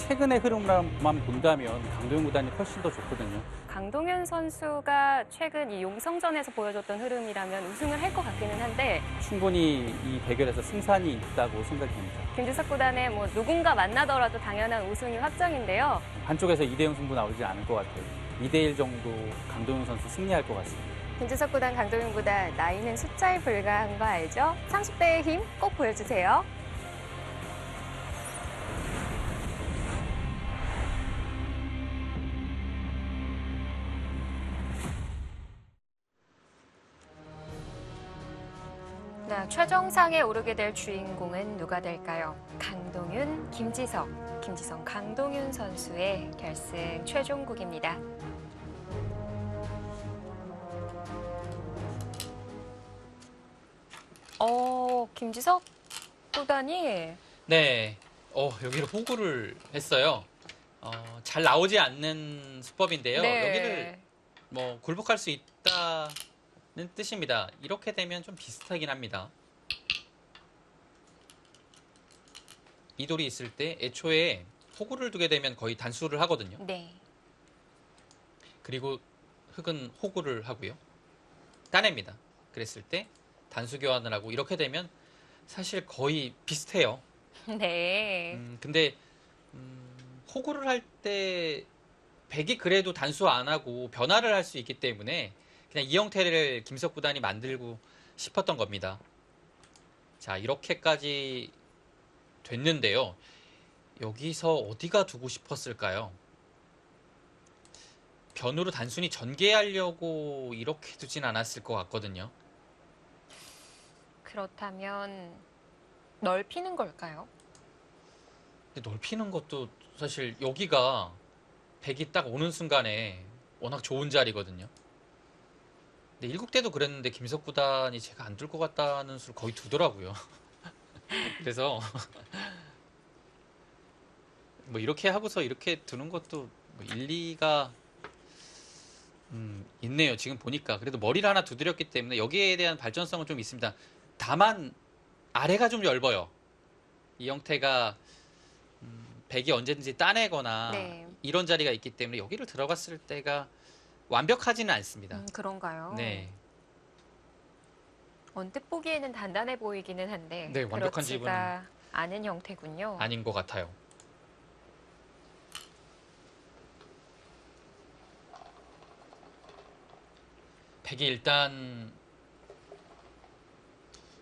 최근의 흐름만 본다면 강도영 구단이 훨씬 더 좋거든요. 강동윤 선수가 최근 이 용성전에서 보여줬던 흐름이라면 우승을 할 것 같기는 한데 충분히 이 대결에서 승산이 있다고 생각이 됩니다. 김지석 구단의 뭐 누군가 만나더라도 당연한 우승이 확정인데요. 한쪽에서 2대0 승부 나오지 않을 것 같아요. 2대1 정도 강도영 선수 승리할 것 같습니다. 김지석 구단, 강동윤 구단 나이는 숫자에 불과한 거 알죠? 30대의 힘 꼭 보여주세요. 네, 최정상에 오르게 될 주인공은 누가 될까요? 강동윤, 김지석, 김지성, 강동윤 선수의 결승 최종국입니다. 김지석 구단이 네, 여기를 호구를 했어요. 잘 나오지 않는 수법인데요. 네. 여기를 뭐 굴복할 수 있다는 뜻입니다. 이렇게 되면 좀 비슷하긴 합니다. 이 돌이 있을 때 애초에 호구를 두게 되면 거의 단수를 하거든요. 네. 그리고 흑은 호구를 하고요. 따냅니다. 그랬을 때 단수 교환을 하고 이렇게 되면 사실 거의 비슷해요. 네. 근데 호구를 할 때 백이 그래도 단수 안 하고 변화를 할 수 있기 때문에 그냥 이 형태를 김석 구단이 만들고 싶었던 겁니다. 자, 이렇게까지 됐는데요. 여기서 어디가 두고 싶었을까요? 변으로 단순히 전개하려고 이렇게 두진 않았을 것 같거든요. 그렇다면 넓히는 걸까요? 근데 넓히는 것도 사실 여기가 백이 딱 오는 순간에 워낙 좋은 자리거든요. 근데 일국 때도 그랬는데 김석 구단이 제가 안 둘 것 같다는 수를 거의 두더라고요. 그래서 뭐 이렇게 하고서 이렇게 두는 것도 뭐 일리가 있네요. 지금 보니까 그래도 머리를 하나 두드렸기 때문에 여기에 대한 발전성은 좀 있습니다. 다만 아래가 좀 얇아요. 이 형태가 백이 언제든지 따내거나 네. 이런 자리가 있기 때문에 여기를 들어갔을 때가 완벽하지는 않습니다. 그런가요? 네, 언뜻 보기에는 단단해 보이기는 한데 네, 완벽한 그렇지가 않은 형태군요. 아닌 것 같아요. 백이 일단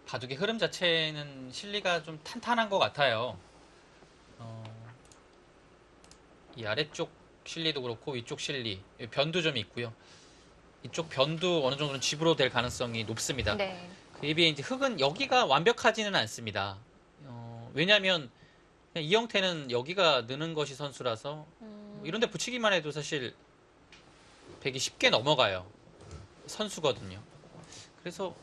바둑의 흐름 자체는 실리가 좀 탄탄한 것 같아요. 이 아래쪽 실리도 그렇고 위쪽 실리 변도 좀 있고요. 이쪽 변도 어느 정도는 집으로 될 가능성이 높습니다. 네. 그에 비해 이제 흙은 여기가 완벽하지는 않습니다. 왜냐하면 그냥 이 형태는 여기가 느는 것이 선수라서 이런데 붙이기만 해도 사실 백이 쉽게 넘어가요. 선수거든요. 그래서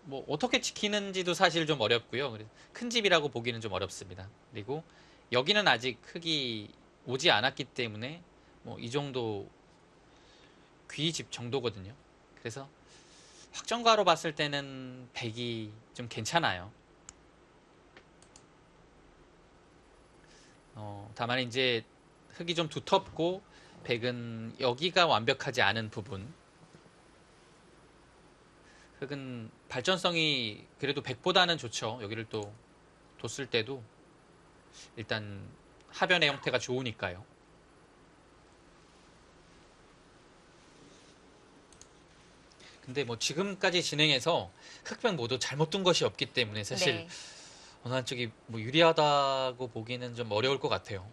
뭐 어떻게 지키는지도 사실 좀 어렵고요. 그래서 큰 집이라고 보기는 좀 어렵습니다. 그리고 여기는 아직 흙이 오지 않았기 때문에 뭐 이 정도 귀집 정도거든요. 그래서 확정가로 봤을 때는 백이 좀 괜찮아요. 다만 이제 흙이 좀 두텁고 백은 여기가 완벽하지 않은 부분. 흙은 발전성이 그래도 백보다는 좋죠. 여기를 또 뒀을 때도 일단 하변의 형태가 좋으니까요. 근데 뭐 지금까지 진행해서 흑백 모두 잘못 둔 것이 없기 때문에 사실 네. 어느 한쪽이 뭐 유리하다고 보기는 좀 어려울 것 같아요.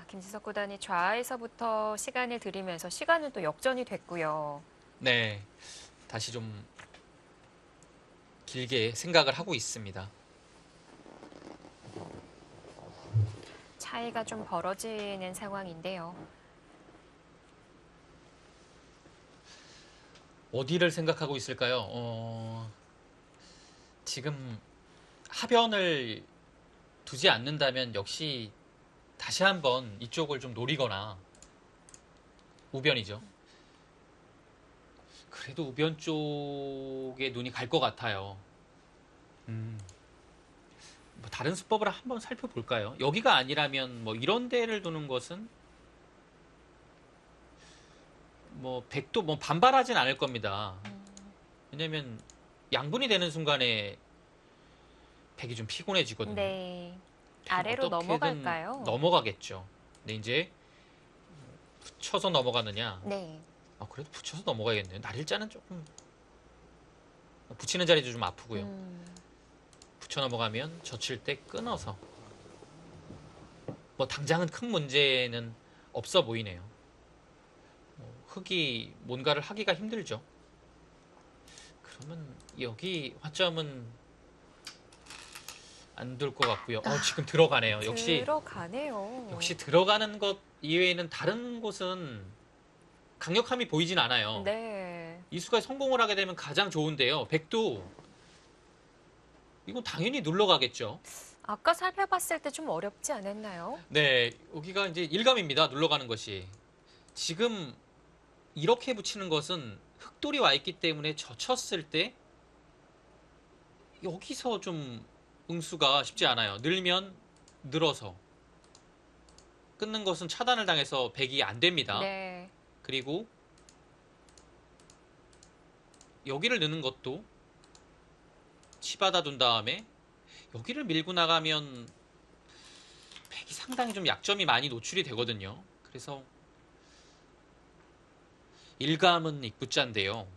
김지석 구단이 좌에서부터 시간을 들이면서 시간은 또 역전이 됐고요. 네, 다시 좀 길게 생각을 하고 있습니다. 차이가 좀 벌어지는 상황인데요. 어디를 생각하고 있을까요? 지금 하변을 두지 않는다면 역시 다시 한번 이쪽을 좀 노리거나 우변이죠. 그래도 우변 쪽에 눈이 갈 것 같아요. 뭐 다른 수법을 한번 살펴볼까요? 여기가 아니라면 뭐 이런 데를 두는 것은 뭐 백도 뭐 반발하진 않을 겁니다. 왜냐면 양분이 되는 순간에 백이 좀 피곤해지거든요. 네. 백은 아래로 어떻게든 넘어갈까요? 넘어가겠죠. 근데 이제 붙여서 넘어가느냐? 네. 그래도 붙여서 넘어가야겠네요. 날일자는 조금 붙이는 자리도 좀 아프고요. 붙여 넘어가면 젖힐 때 끊어서 뭐 당장은 큰 문제는 없어 보이네요. 흙이 뭔가를 하기가 힘들죠. 그러면 여기 화점은 안 둘 것 같고요. 지금 들어가네요. 들어가네요. 역시 들어가는 것 이외에는 다른 곳은 강력함이 보이진 않아요. 네. 이수가 성공을 하게 되면 가장 좋은데요. 백도 이건 당연히 눌러가겠죠. 아까 살펴봤을 때 좀 어렵지 않았나요? 네, 여기가 이제 일감입니다. 눌러가는 것이. 지금 이렇게 붙이는 것은 흑돌이 와 있기 때문에 젖혔을 때 여기서 좀 응수가 쉽지 않아요. 늘면 늘어서 끊는 것은 차단을 당해서 백이 안 됩니다. 네. 그리고 여기를 넣는 것도 치받아 둔 다음에 여기를 밀고 나가면 백이 상당히 좀 약점이 많이 노출이 되거든요. 그래서 일감은 입구자인데요.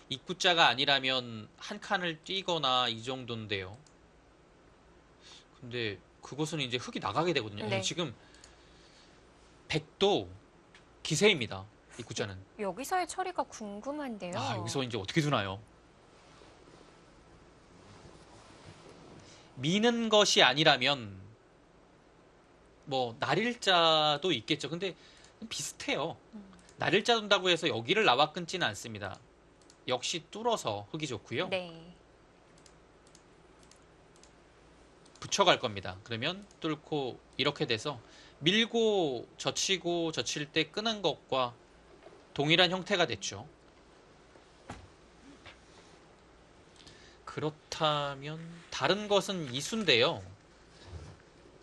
입구자가 아니라면 한 칸을 뛰거나 이 정도인데요. 근데 그곳은 이제 흙이 나가게 되거든요. 네. 지금 백도 기세입니다. 입구자는. 여기서의 처리가 궁금한데요. 여기서 이제 어떻게 두나요? 미는 것이 아니라면 뭐 날일자도 있겠죠. 근데 비슷해요. 날일자 둔다고 해서 여기를 나와 끊지는 않습니다. 역시 뚫어서 흙이 좋고요. 네. 붙여갈 겁니다. 그러면 뚫고 이렇게 돼서 밀고 젖히고 젖힐 때 끄는 것과 동일한 형태가 됐죠. 그렇다면 다른 것은 이수인데요.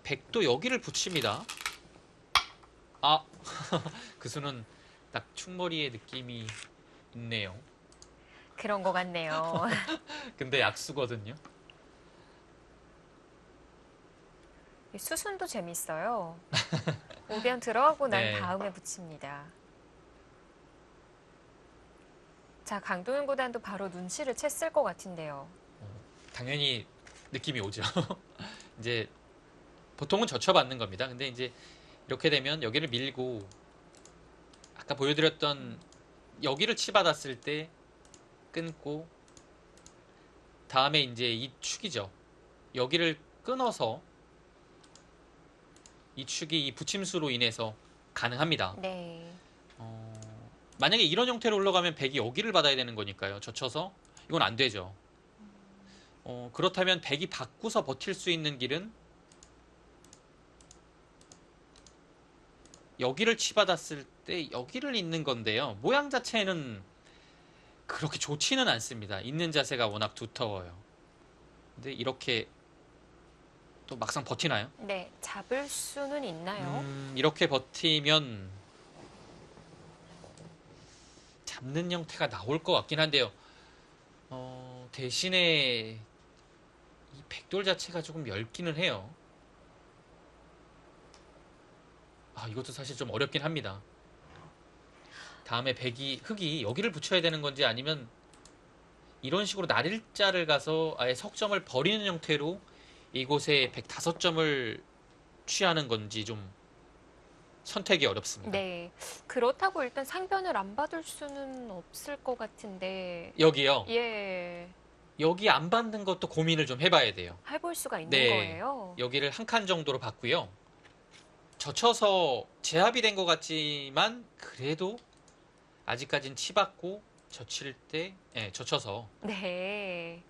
백도 여기를 붙입니다. 그 수는 딱 충머리의 느낌이 있네요. 그런 것 같네요. 근데 약수거든요. 이 수순도 재밌어요. 우변 들어가고 난 네. 다음에 붙입니다. 자, 강동윤 구단도 바로 눈치를 챘을 것 같은데요. 당연히 느낌이 오죠. 이제 보통은 젖혀받는 겁니다. 근데 이제 이렇게 되면 여기를 밀고 아까 보여드렸던 여기를 치받았을 때 끊고 다음에 이제 이 축이죠. 여기를 끊어서 이 축이 이 붙임수로 인해서 가능합니다. 네. 만약에 이런 형태로 올라가면 백이 여기를 받아야 되는 거니까요. 젖혀서 이건 안 되죠. 그렇다면 백이 바꾸서 버틸 수 있는 길은 여기를 치받았을 때 여기를 잇는 건데요. 모양 자체는 그렇게 좋지는 않습니다. 있는 자세가 워낙 두터워요. 근데 이렇게 또 막상 버티나요? 네, 잡을 수는 있나요? 이렇게 버티면 잡는 형태가 나올 것 같긴 한데요. 대신에 이 백돌 자체가 조금 얇기는 해요. 이것도 사실 좀 어렵긴 합니다. 다음에 흙이 여기를 붙여야 되는 건지 아니면 이런 식으로 날일자를 가서 아예 석점을 버리는 형태로 이곳에 105점을 취하는 건지 좀 선택이 어렵습니다. 네. 그렇다고 일단 상변을 안 받을 수는 없을 것 같은데. 여기요. 예. 여기 안 받는 것도 고민을 좀 해봐야 돼요. 해볼 수가 있는 네. 거예요. 여기를 한 칸 정도로 받고요. 젖혀서 제압이 된 것 같지만 그래도 아직까진 치받고 젖힐 때 젖혀서 네.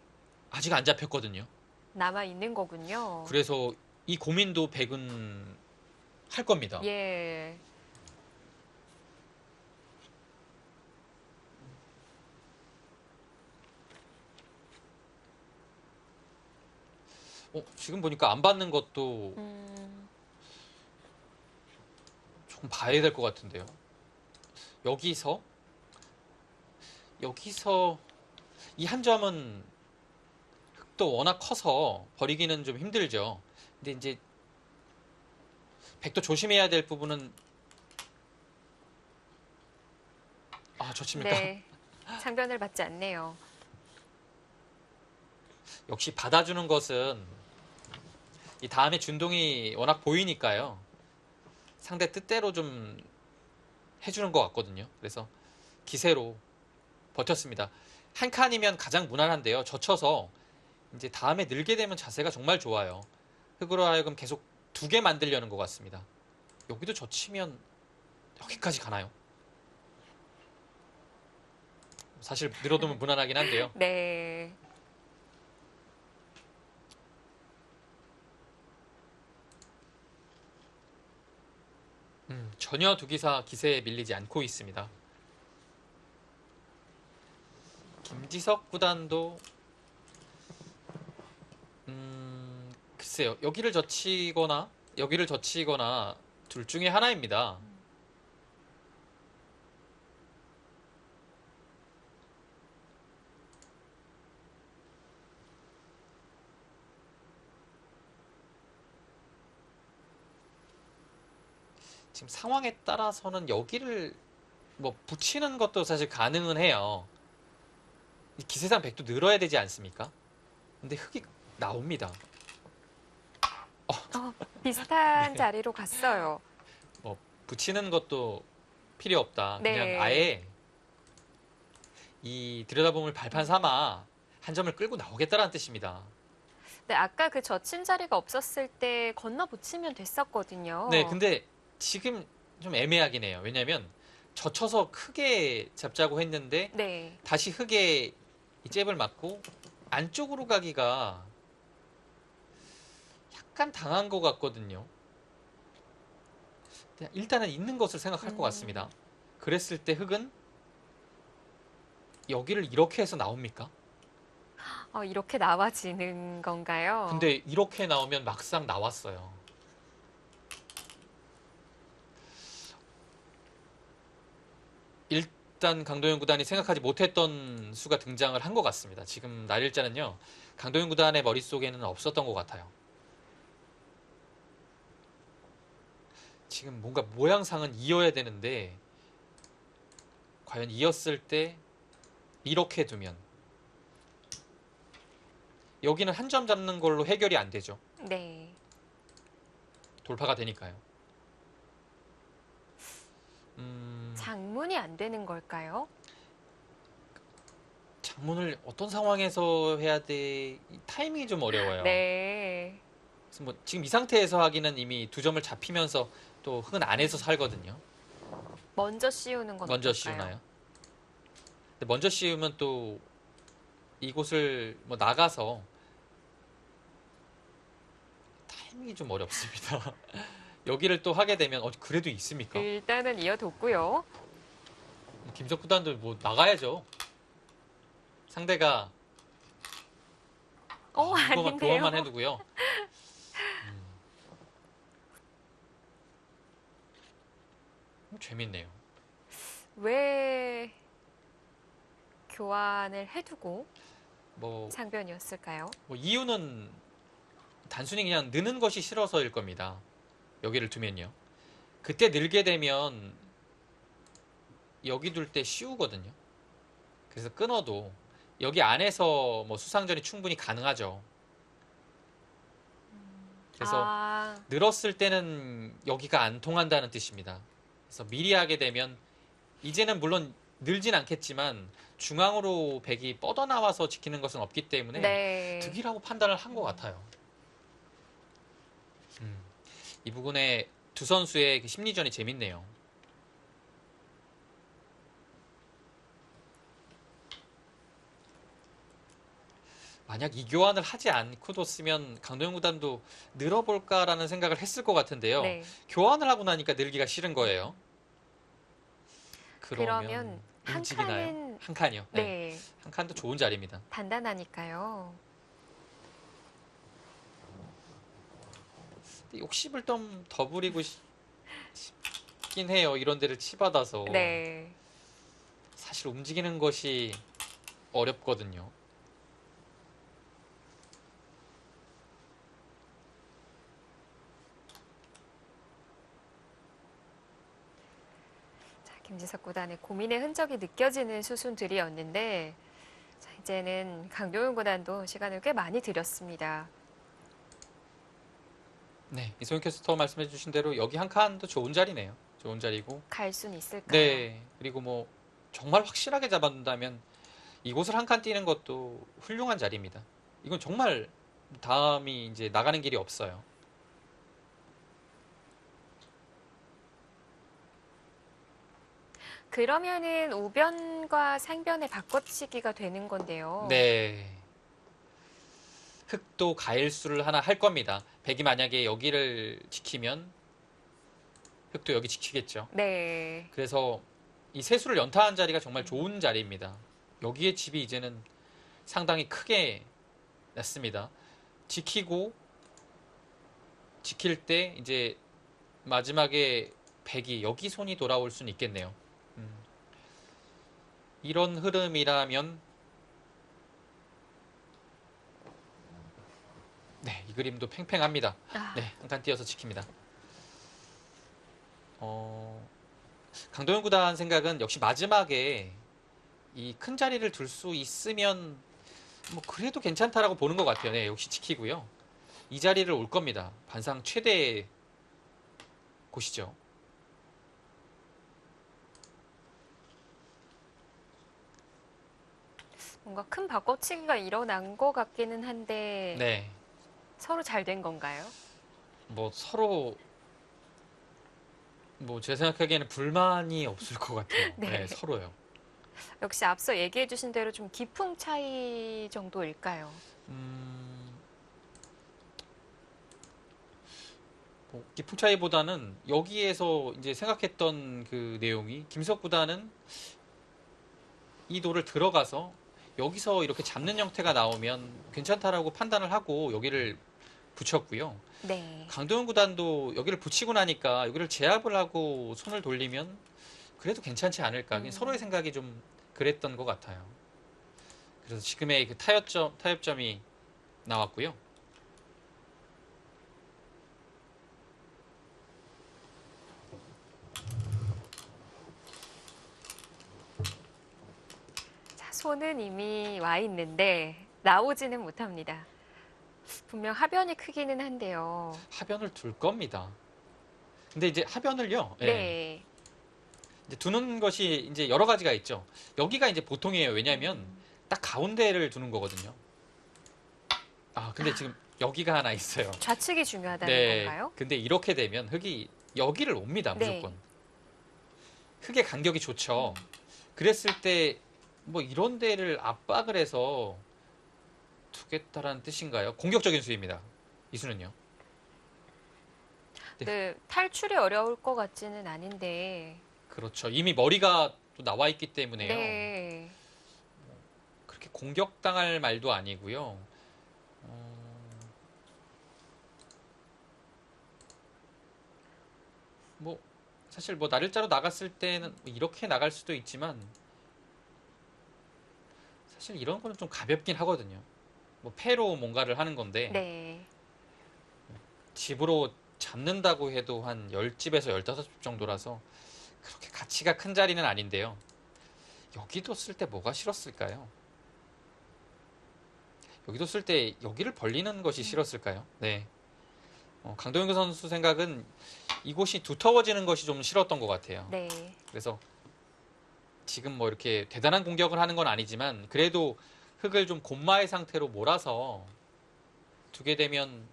아직 안 잡혔거든요. 남아 있는 거군요. 그래서 이 고민도 백은 할 겁니다. 예. 지금 보니까 안 받는 것도 조금 봐야 될 것 같은데요. 여기서 이 한 점은 흙도 워낙 커서 버리기는 좀 힘들죠. 근데 이제 백도 조심해야 될 부분은 좋습니까? 네. 상변을 받지 않네요. 역시 받아주는 것은 이 다음에 준동이 워낙 보이니까요. 상대 뜻대로 좀 해주는 것 같거든요. 그래서 기세로 버텼습니다. 한 칸이면 가장 무난한데요. 젖혀서 이제 다음에 늘게 되면 자세가 정말 좋아요. 흙으로 하여금 계속 두 개 만들려는 것 같습니다. 여기도 젖히면 여기까지 가나요? 사실 늘어두면 무난하긴 한데요. 네. 전혀 두기사 기세에 밀리지 않고 있습니다. 김지석 구단도 글쎄요. 여기를 젖히거나 둘 중에 하나입니다. 지금 상황에 따라서는 여기를 뭐 붙이는 것도 사실 가능은 해요. 기세상 백도 늘어야 되지 않습니까? 근데 흙이 나옵니다. 비슷한 네. 자리로 갔어요. 뭐 붙이는 것도 필요 없다. 네. 그냥 아예 이 들여다봄을 발판 삼아 한 점을 끌고 나오겠다라는 뜻입니다. 네, 아까 그 젖힌 자리가 없었을 때 건너 붙이면 됐었거든요. 네, 근데 지금 좀 애매하긴 해요. 왜냐면 젖혀서 크게 잡자고 했는데 네. 다시 흙에 이 잽을 맞고 안쪽으로 가기가 약간 당한 것 같거든요. 일단은 있는 것을 생각할 것 같습니다. 그랬을 때 흙은 여기를 이렇게 해서 나옵니까? 이렇게 나와지는 건가요? 근데 이렇게 나오면 막상 나왔어요. 일단 강도현 구단이 생각하지 못했던 수가 등장을 한 것 같습니다. 지금 날일자는요. 강도현 구단의 머릿속에는 없었던 것 같아요. 지금 뭔가 모양상은 이어야 되는데 과연 이었을 때 이렇게 두면 여기는 한 점 잡는 걸로 해결이 안 되죠. 네. 돌파가 되니까요. 장문이 안 되는 걸까요? 장문을 어떤 상황에서 해야 돼? 이 타이밍이 좀 어려워요. 네. 그래서 뭐 지금 이 상태에서 하기는 이미 두 점을 잡히면서 또 흑은 안에서 살거든요. 먼저 씌우는 건 먼저 어떨까요? 씌우나요? 근데 먼저 씌우면 또 이곳을 뭐 나가서 타이밍이 좀 어렵습니다. 여기를 또 하게 되면 그래도 있습니까? 일단은 이어뒀고요. 김석 구단도 뭐 나가야죠. 상대가 이거만 아닌데요. 교환만 해두고요. 재밌네요. 왜 교환을 해두고 뭐 상변이었을까요? 이유는 단순히 그냥 느는 것이 싫어서일 겁니다. 여기를 두면요. 그때 늘게 되면 여기 둘 때 쉬우거든요. 그래서 끊어도 여기 안에서 뭐 수상전이 충분히 가능하죠. 그래서 아, 늘었을 때는 여기가 안 통한다는 뜻입니다. 그래서 미리 하게 되면 이제는 물론 늘진 않겠지만 중앙으로 백이 뻗어나와서 지키는 것은 없기 때문에 네. 득이라고 판단을 한 것 같아요. 이 부분에 두 선수의 그 심리전이 재밌네요. 만약 이 교환을 하지 않고도 쓰면 강동현 구단도 늘어볼까라는 생각을 했을 것 같은데요. 네. 교환을 하고 나니까 늘기가 싫은 거예요. 그러면 한 움직이나요? 칸은 한 칸이요. 네. 네. 한 칸도 좋은 자리입니다. 단단하니까요. 욕심을 좀 더 부리고 싶긴 해요. 이런 데를 치받아서. 네. 사실 움직이는 것이 어렵거든요. 자, 김지석 구단의 고민의 흔적이 느껴지는 수순들이었는데 자, 이제는 강동윤 구단도 시간을 꽤 많이 들였습니다. 네, 이소영 캐스터 말씀해 주신 대로 여기 한 칸도 좋은 자리네요. 좋은 자리고. 갈 수는 있을까요? 네, 그리고 뭐 정말 확실하게 잡아둔다면 이곳을 한 칸 뛰는 것도 훌륭한 자리입니다. 이건 정말 다음이 이제 나가는 길이 없어요. 그러면은 우변과 상변의 바꿔치기가 되는 건데요. 네. 흑도 가일수를 하나 할 겁니다. 백이 만약에 여기를 지키면 흑도 여기 지키겠죠. 네. 그래서 이 세수를 연타한 자리가 정말 좋은 자리입니다. 여기에 집이 이제는 상당히 크게 났습니다. 지키고 지킬 때 이제 마지막에 백이 여기 손이 돌아올 수는 있겠네요. 이런 흐름이라면 네, 이 그림도 팽팽합니다. 아, 네, 한 칸 띄어서 지킵니다. 강동현 구단 생각은 역시 마지막에 이 큰 자리를 둘 수 있으면 뭐 그래도 괜찮다라고 보는 것 같아요. 네, 역시 지키고요. 이 자리를 올 겁니다. 반상 최대의 곳이죠. 뭔가 큰 바꿔치기가 일어난 것 같기는 한데 네, 서로 잘 된 건가요? 뭐 서로 뭐 제 생각하기에는 불만이 없을 것 같아요. 네. 네, 서로요. 역시 앞서 얘기해 주신 대로 좀 기풍 차이 정도일까요? 뭐 깊은 차이보다는 여기에서 이제 생각했던 그 내용이 김석 구단은 이 돌을 들어가서 여기서 이렇게 잡는 형태가 나오면 괜찮다라고 판단을 하고 여기를 붙였고요. 네. 강동현 구단도 여기를 붙이고 나니까 여기를 제압을 하고 손을 돌리면 그래도 괜찮지 않을까. 서로의 생각이 좀 그랬던 것 같아요. 그래서 지금의 그 타협점이 나왔고요. 손은 이미 와 있는데 나오지는 못합니다. 분명 하변이 크기는 한데요. 하변을 둘 겁니다. 근데 이제 하변을요. 예, 네. 이제 두는 것이 이제 여러 가지가 있죠. 여기가 이제 보통이에요. 왜냐하면 딱 가운데를 두는 거거든요. 아, 근데 지금 여기가 하나 있어요. 좌측이 중요하다는 네. 건가요? 근데 이렇게 되면 흙이 여기를 옵니다. 네. 무조건. 흙의 간격이 좋죠. 그랬을 때 뭐 이런 데를 압박을 해서 두겠다라는 뜻인가요? 공격적인 수입니다. 이 수는요. 네, 탈출이 어려울 것 같지는 않은데. 그렇죠. 이미 머리가 또 나와 있기 때문에요. 네. 그렇게 공격당할 말도 아니고요. 뭐 사실 뭐 나를자로 나갔을 때는 이렇게 나갈 수도 있지만 사실 이런 거는 좀 가볍긴 하거든요. 뭐 패로 뭔가를 하는 건데 네. 집으로 잡는다고 해도 한 10집에서 15집 정도라서 그렇게 가치가 큰 자리는 아닌데요. 여기도 쓸 때 뭐가 싫었을까요? 여기도 쓸 때 여기를 벌리는 것이 싫었을까요? 네. 강도영 선수 생각은 이곳이 두터워지는 것이 좀 싫었던 것 같아요. 네. 그래서 지금 뭐 이렇게 대단한 공격을 하는 건 아니지만 그래도 흙을 좀 곤마의 상태로 몰아서 두게 되면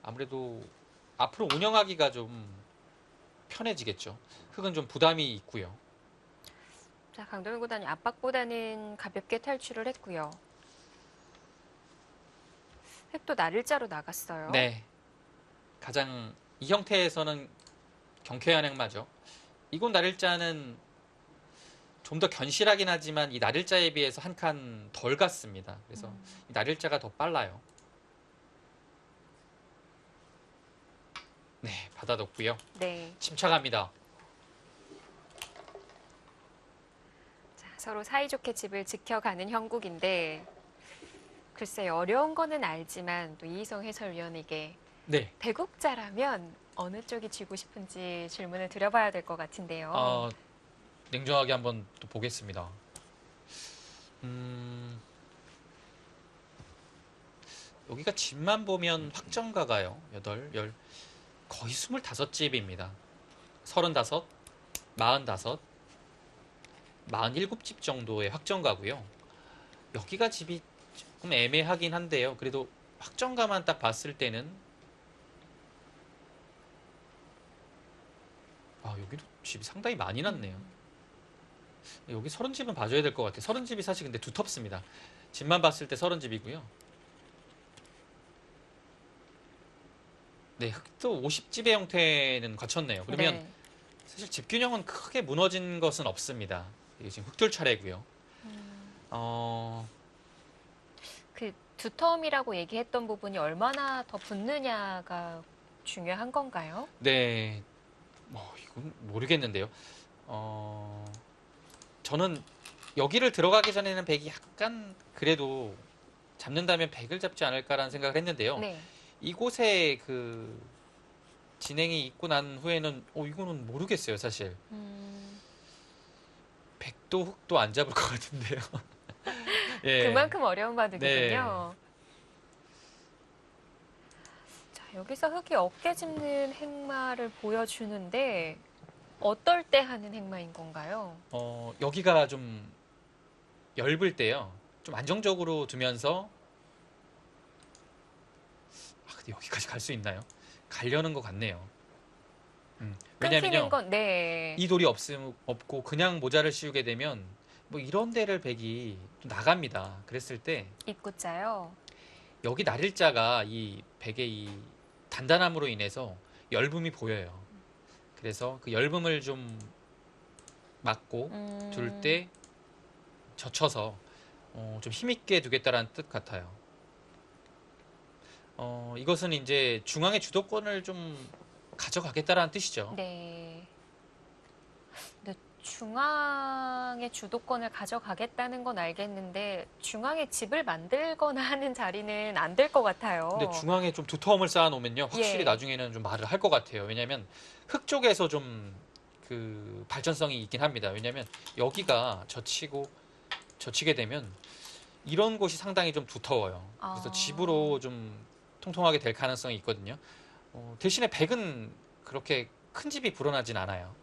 아무래도 앞으로 운영하기가 좀 편해지겠죠. 흙은 좀 부담이 있고요. 자, 강동현 구단이 압박보다는 가볍게 탈출을 했고요. 획도 나를자로 나갔어요. 네. 가장 이 형태에서는 경쾌한 행마죠. 이곳 나를자는 좀 더 견실하긴 하지만 이 나를자에 비해서 한 칸 덜 갔습니다. 그래서 이 나를자가 더 빨라요. 네, 받아뒀고요. 네. 침착합니다. 자, 서로 사이좋게 집을 지켜가는 형국인데 글쎄 어려운 거는 알지만 또 이희성 해설위원에게 네. 대국자라면 어느 쪽이 쥐고 싶은지 질문을 드려봐야 될 것 같은데요. 냉정하게 한번 또 보겠습니다. 여기가 집만 보면 확정가가요. 8, 10, 거의 25집입니다. 35, 45, 47집 정도의 확정가고요. 여기가 집이 조금 애매하긴 한데요. 그래도 확정가만 딱 봤을 때는 여기도 집이 상당히 많이 났네요. 여기 30집은 봐줘야 될 것 같아요. 30집이 사실 근데 두텁습니다. 집만 봤을 때 30집이고요. 네, 흙도 50집의 형태는 갖췄네요. 그러면 네. 사실 집 균형은 크게 무너진 것은 없습니다. 이게 지금 흙돌 차례고요. 그 두텀이라고 얘기했던 부분이 얼마나 더 붙느냐가 중요한 건가요? 네, 이건 모르겠는데요. 저는 여기를 들어가기 전에는 백이 약간 그래도 잡는다면 백을 잡지 않을까라는 생각을 했는데요. 네. 이곳에 그 진행이 있고 난 후에는 이거는 모르겠어요, 사실. 백도 흙도 안 잡을 것 같은데요. 예. 그만큼 어려운 바둑이군요. 네. 자, 여기서 흙이 어깨 짚는 행마를 보여주는데 어떨 때 하는 행마인 건가요? 여기가 좀 엷을 때요. 좀 안정적으로 두면서 근데 여기까지 갈 수 있나요? 가려는 것 같네요. 끊기는 왜냐면요. 건 네. 이 돌이 없고 그냥 모자를 씌우게 되면 뭐 이런 데를 백이 또 나갑니다. 그랬을 때 입구자요. 여기 나릴자가 이 백의 이 단단함으로 인해서 엷음이 보여요. 그래서 그 엷음을 좀 막고 둘 때 젖혀서 좀 힘있게 두겠다라는 뜻 같아요. 이것은 이제 중앙의 주도권을 좀 가져가겠다라는 뜻이죠. 네. 근데 중앙의 주도권을 가져가겠다는 건 알겠는데 중앙에 집을 만들거나 하는 자리는 안 될 것 같아요. 근데 중앙에 좀 두터움을 쌓아놓으면요, 확실히 예. 나중에는 좀 말을 할 것 같아요. 왜냐하면 흙 쪽에서 좀 그 발전성이 있긴 합니다. 왜냐하면 여기가 젖히게 되면 이런 곳이 상당히 좀 두터워요. 그래서 아. 집으로 좀 통통하게 될 가능성이 있거든요. 대신에 백은 그렇게 큰 집이 불어나진 않아요.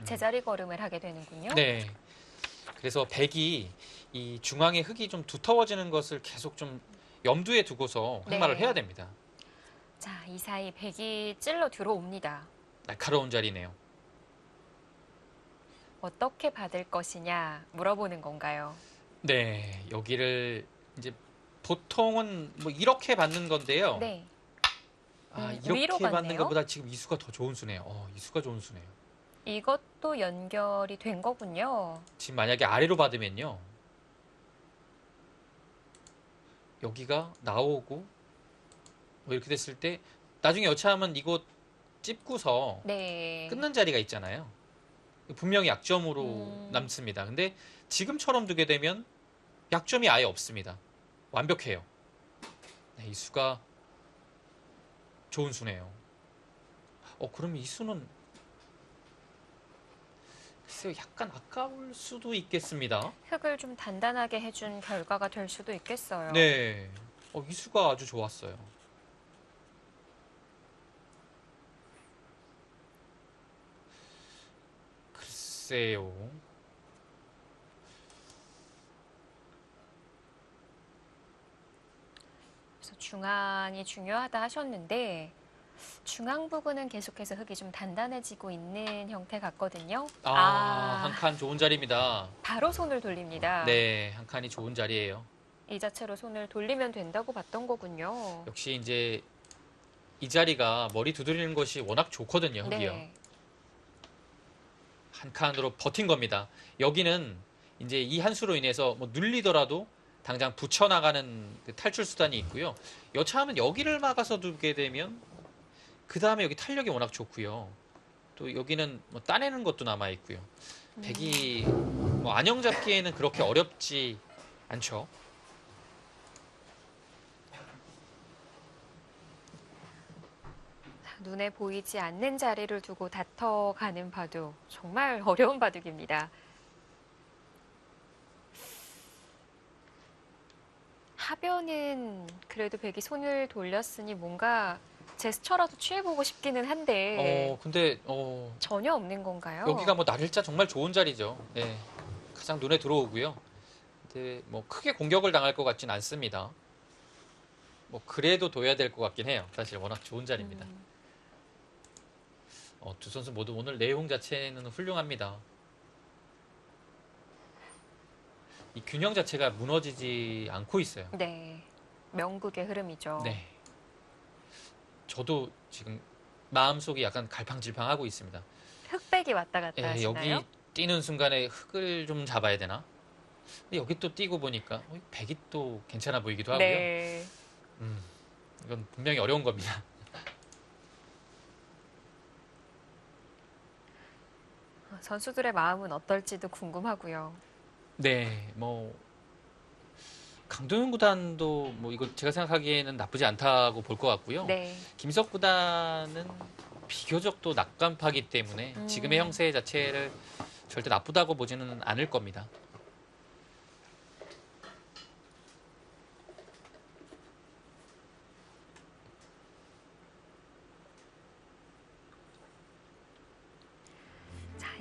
제자리 걸음을 하게 되는군요. 네. 그래서 백이 이 중앙의 흙이 좀 두터워지는 것을 계속 좀 염두에 두고서 흑마를 네. 해야 됩니다. 자, 이 사이 백이 찔러 들어옵니다. 날카로운 자리네요. 어떻게 받을 것이냐 물어보는 건가요? 네, 여기를 이제 보통은 뭐 이렇게 받는 건데요. 네. 이렇게 위로 받는 받네요. 것보다 지금 이 수가 더 좋은 수네요. 이 수가 좋은 수네요. 이것도 연결이 된 거군요. 지금 만약에 아래로 받으면요. 여기가 나오고 뭐 이렇게 됐을 때 나중에 여차하면 이거 찝고서 네. 끊는 자리가 있잖아요. 분명히 약점으로 남습니다. 근데 지금처럼 두게 되면 약점이 아예 없습니다. 완벽해요. 네, 이 수가 좋은 수네요. 그럼 이 수는 글쎄요, 약간 아까울 수도 있겠습니다. 흙을 좀 단단하게 해준 결과가 될 수도 있겠어요. 네, 이 수가 아주 좋았어요. 글쎄요. 그래서 중앙이 중요하다 하셨는데 중앙 부분은 계속해서 흙이 좀 단단해지고 있는 형태 같거든요. 한 칸 좋은 자리입니다. 바로 손을 돌립니다. 네, 한 칸이 좋은 자리예요. 이 자체로 손을 돌리면 된다고 봤던 거군요. 역시 이제 이 자리가 머리 두드리는 것이 워낙 좋거든요, 흙이요. 네. 한 칸으로 버틴 겁니다. 여기는 이제 이 한 수로 인해서 뭐 눌리더라도 당장 붙여나가는 그 탈출 수단이 있고요. 여차하면 여기를 막아서 두게 되면 그 다음에 여기 탄력이 워낙 좋고요. 또 여기는 뭐 따내는 것도 남아 있고요. 백이 뭐 안형 잡기에는 그렇게 어렵지 않죠. 눈에 보이지 않는 자리를 두고 다퉈가는 바둑. 정말 어려운 바둑입니다. 하변은 그래도 백이 손을 돌렸으니 뭔가 제스처라도 취해보고 싶기는 한데 근데 전혀 없는 건가요? 여기가 뭐 날일자 정말 좋은 자리죠. 네, 가장 눈에 들어오고요. 근데 뭐 크게 공격을 당할 것 같진 않습니다. 뭐 그래도 둬야 될 것 같긴 해요. 사실 워낙 좋은 자리입니다. 두 선수 모두 오늘 내용 자체는 훌륭합니다. 이 균형 자체가 무너지지 않고 있어요. 네, 명국의 흐름이죠. 네. 저도 지금 마음속이 약간 갈팡질팡하고 있습니다. 흑백이 왔다 갔다 하시나요? 여기 뛰는 순간에 흙을 좀 잡아야 되나? 근데 여기 또 뛰고 보니까 백이 또 괜찮아 보이기도 하고요. 네. 이건 분명히 어려운 겁니다. 선수들의 마음은 어떨지도 궁금하고요. 네, 뭐 강도현 구단도 뭐 이거 제가 생각하기에는 나쁘지 않다고 볼 것 같고요. 네. 김석 구단은 비교적 또 낙관파기 때문에 지금의 형세 자체를 절대 나쁘다고 보지는 않을 겁니다.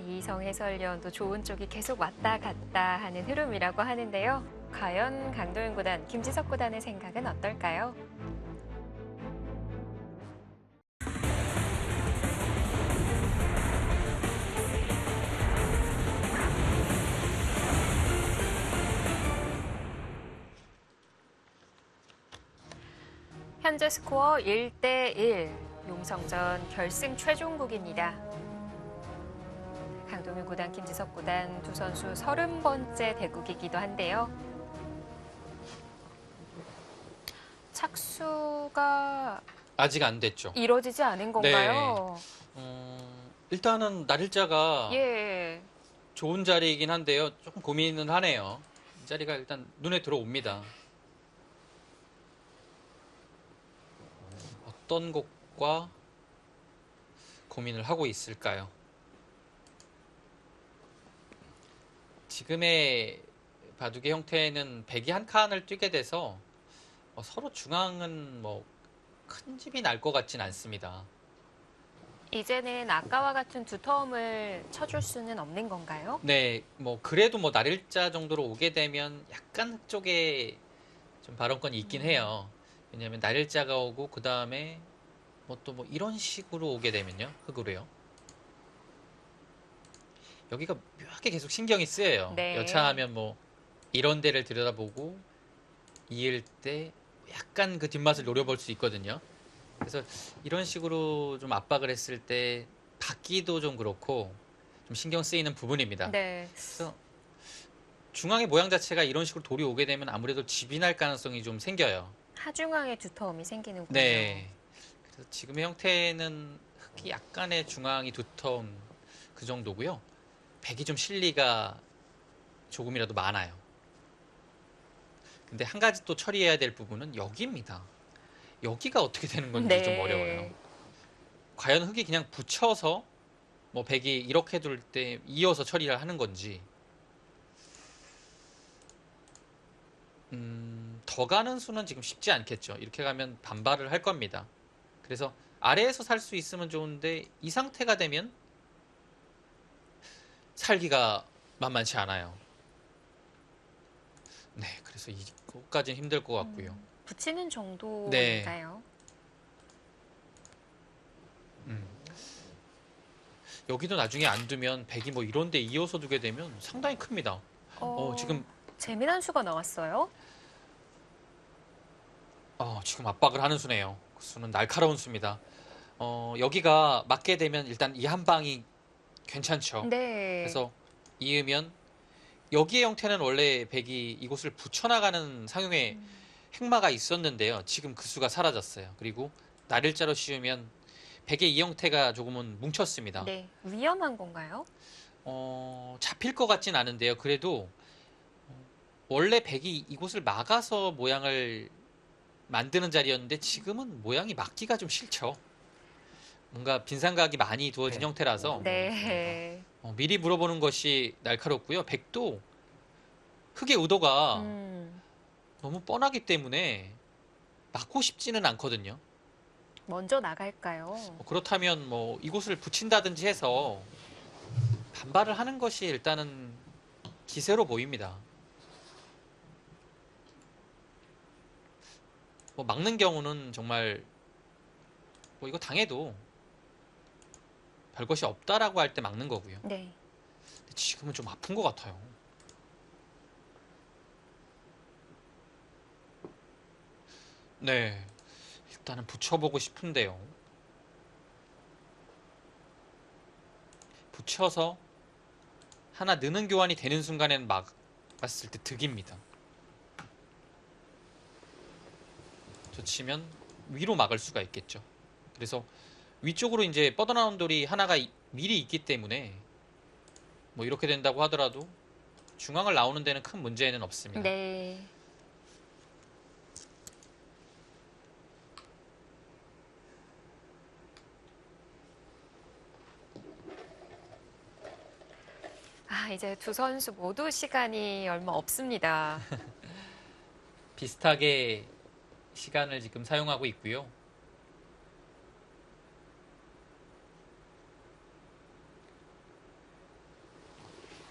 이성 해설위원도 좋은 쪽이 계속 왔다 갔다 하는 흐름이라고 하는데요. 과연 강도현 구단, 김지석 구단의 생각은 어떨까요? 현재 스코어 1대1, 용성전 결승 최종국입니다. 강동윤 구단, 김지석 구단 두 선수 30번째 대국이기도 한데요. 착수가 아직 안 됐죠. 이루어지지 않은 건가요? 일단은 날일자가 예. 좋은 자리이긴 한데요. 조금 고민은 하네요. 이 자리가 일단 눈에 들어옵니다. 어떤 곳과 고민을 하고 있을까요? 지금의 바둑의 형태는 백이 한 칸을 뛰게 돼서 서로 중앙은 뭐 큰 집이 날 것 같진 않습니다. 이제는 아까와 같은 두터움을 쳐줄 수는 없는 건가요? 네, 뭐 그래도 뭐 날일자 정도로 오게 되면 약간 흙 쪽에 좀 발언권이 있긴 해요. 왜냐하면 날일자가 오고 그 다음에 뭐 또 뭐 이런 식으로 오게 되면요, 흙으로요. 여기가 묘하게 계속 신경이 쓰여요. 네. 여차하면 뭐 이런 데를 들여다보고 이을 때 약간 그 뒷맛을 노려볼 수 있거든요. 그래서 이런 식으로 좀 압박을 했을 때 받기도 좀 그렇고 좀 신경 쓰이는 부분입니다. 네. 그래서 중앙의 모양 자체가 이런 식으로 돌이 오게 되면 아무래도 집이 날 가능성이 좀 생겨요. 하중앙에 두터움이 생기는군요. 네. 그래서 지금의 형태는 흙이 약간의 중앙이 두터운 그 정도고요. 백이 좀 실리가 조금이라도 많아요. 근데 한 가지 또 처리해야 될 부분은 여기입니다. 여기가 어떻게 되는 건지 네. 좀 어려워요. 과연 흙이 그냥 붙여서 뭐 백이 이렇게 둘 때 이어서 처리를 하는 건지 더 가는 수는 지금 쉽지 않겠죠. 이렇게 가면 반발을 할 겁니다. 그래서 아래에서 살 수 있으면 좋은데 이 상태가 되면 살기가 만만치 않아요. 네, 그래서 이거까지는 힘들 것 같고요. 붙이는 정도인가요? 여기도 나중에 안 두면 백이 뭐 이런 데 이어서 두게 되면 상당히 큽니다. 지금 재미난 수가 나왔어요. 지금 압박을 하는 수네요. 그 수는 날카로운 수입니다. 여기가 맞게 되면 일단 이 한 방이 괜찮죠. 네. 그래서 이으면 여기의 형태는 원래 백이 이곳을 붙여나가는 상용의 행마가 있었는데요. 지금 그 수가 사라졌어요. 그리고 날일자로 씌우면 백의 이 형태가 조금은 뭉쳤습니다. 네. 위험한 건가요? 잡힐 것 같진 않은데요. 그래도 원래 백이 이곳을 막아서 모양을 만드는 자리였는데 지금은 모양이 막기가 좀 싫죠. 뭔가 빈상각이 많이 두어진 네. 형태라서 네. 미리 물어보는 것이 날카롭고요. 백도 흙의 의도가 너무 뻔하기 때문에 막고 싶지는 않거든요. 먼저 나갈까요? 그렇다면 뭐 이곳을 붙인다든지 해서 반발을 하는 것이 일단은 기세로 보입니다. 뭐 막는 경우는 정말 뭐 이거 당해도 별것이 없다라고 할 때 막는 거고요. 네. 근데 지금은 좀 아픈 것 같아요. 네, 일단은 붙여보고 싶은데요. 붙여서 하나 느는 교환이 되는 순간에는 막았을 때 득입니다. 좋치면 위로 막을 수가 있겠죠. 그래서 위쪽으로 이제 뻗어나온 돌이 하나가 미리 있기 때문에 뭐 이렇게 된다고 하더라도 중앙을 나오는 데는 큰 문제는 없습니다. 네. 이제 두 선수 모두 시간이 얼마 없습니다. 비슷하게 시간을 지금 사용하고 있고요.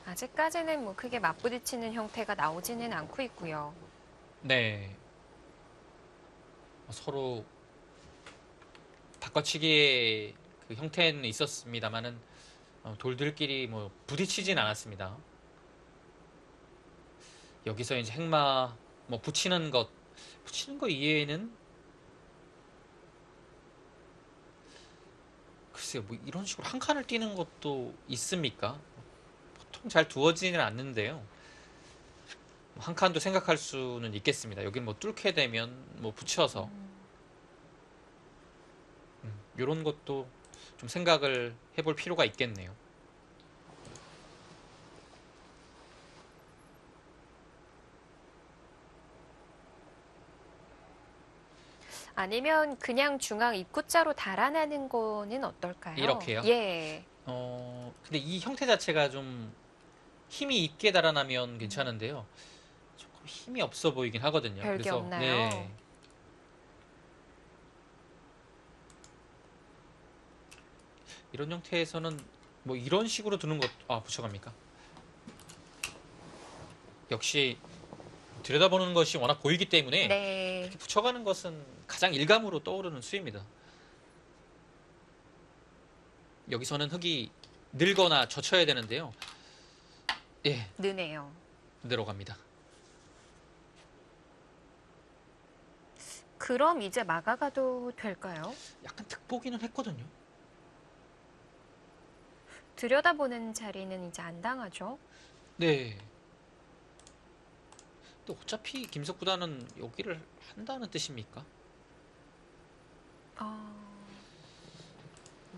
아직까지는 뭐 크게 맞부딪히는 형태가 나오지는 않고 있고요. 네. 서로 바꿔치기의 그 형태는 있었습니다만은 돌들끼리 뭐 부딪히진 않았습니다. 여기서 이제 행마 뭐 붙이는 거 이외에는 글쎄요, 뭐 이런 식으로 한 칸을 띄는 것도 있습니까? 보통 잘 두어지는 않는데요. 한 칸도 생각할 수는 있겠습니다. 여긴 뭐 뚫게 되면 뭐 붙여서 이런 것도 좀 생각을 해볼 필요가 있겠네요. 아니면 그냥 중앙 입구자로 달아나는 거는 어떨까요? 이렇게요? 예. 근데 이 형태 자체가 좀 힘이 있게 달아나면 괜찮은데요. 힘이 없어 보이긴 하거든요. 별게 그래서 없나요? 네. 이런 형태에서는 뭐 이런 식으로 두는 것, 붙여갑니까? 역시 들여다보는 것이 워낙 보이기 때문에 네. 이렇게 붙여가는 것은 가장 일감으로 떠오르는 수입니다. 여기서는 흙이 늘거나 젖혀야 되는데요. 예, 느네요. 그대로 갑니다. 그럼 이제 막아가도 될까요? 약간 득보기는 했거든요. 들여다보는 자리는 이제 안 당하죠. 네. 근데 어차피 김석 구단은 여기를 한다는 뜻입니까?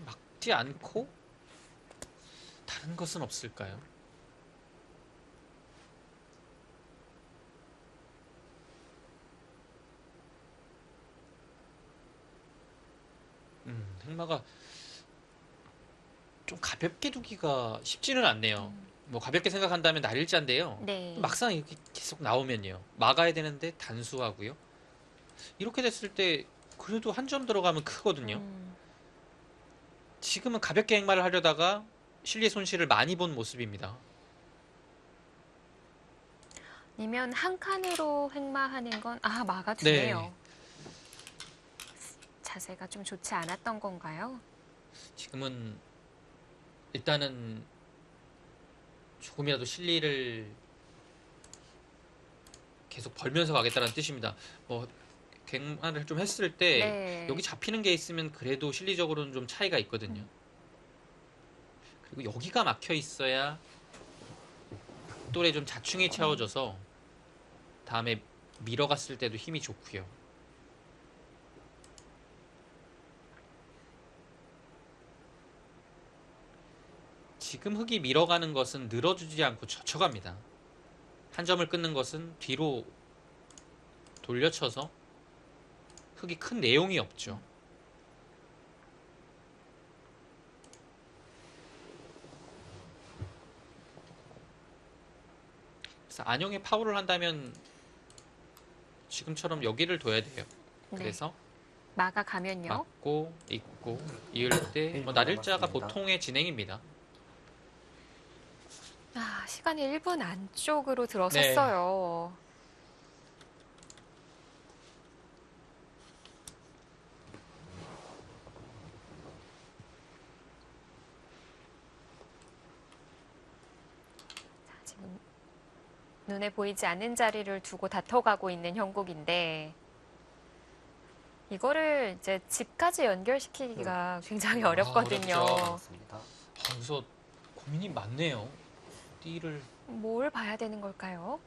막지 않고 다른 것은 없을까요? 흑마가 좀 가볍게 두기가 쉽지는 않네요. 뭐 가볍게 생각한다면 날일자인데요. 네. 막상 이렇게 계속 나오면요. 막아야 되는데 단수하고요. 이렇게 됐을 때 그래도 한 점 들어가면 크거든요. 지금은 가볍게 행마를 하려다가 실리의 손실을 많이 본 모습입니다. 아니면 한 칸으로 횡마하는 건 막아두네요. 네. 자세가 좀 좋지 않았던 건가요? 지금은 일단은 조금이라도 실리를 계속 벌면서 가겠다는 뜻입니다. 뭐 갱마를 좀 했을 때 네. 여기 잡히는 게 있으면 그래도 실리적으로는 좀 차이가 있거든요. 그리고 여기가 막혀 있어야 또래 좀 자충이 채워져서 다음에 밀어갔을 때도 힘이 좋고요. 지금 흙이 밀어가는 것은 늘어주지 않고 젖혀갑니다. 한 점을 끊는 것은 뒤로 돌려쳐서 흙이 큰 내용이 없죠. 그래서 안영의 파워를 한다면 지금처럼 여기를 둬야 돼요. 네. 그래서 막아가면요. 막고 있고 이을 때 날일자가 보통의 진행입니다. 시간이 1분 안쪽으로 네. 들어섰어요. 자, 지금 눈에 보이지 않는 자리를 두고 다퉈가고 있는 형국인데 이거를 이제 집까지 연결시키기가 굉장히 어렵거든요. 어렵죠. 그래서 고민이 많네요. 띠를 뭘 봐야 되는 걸까요?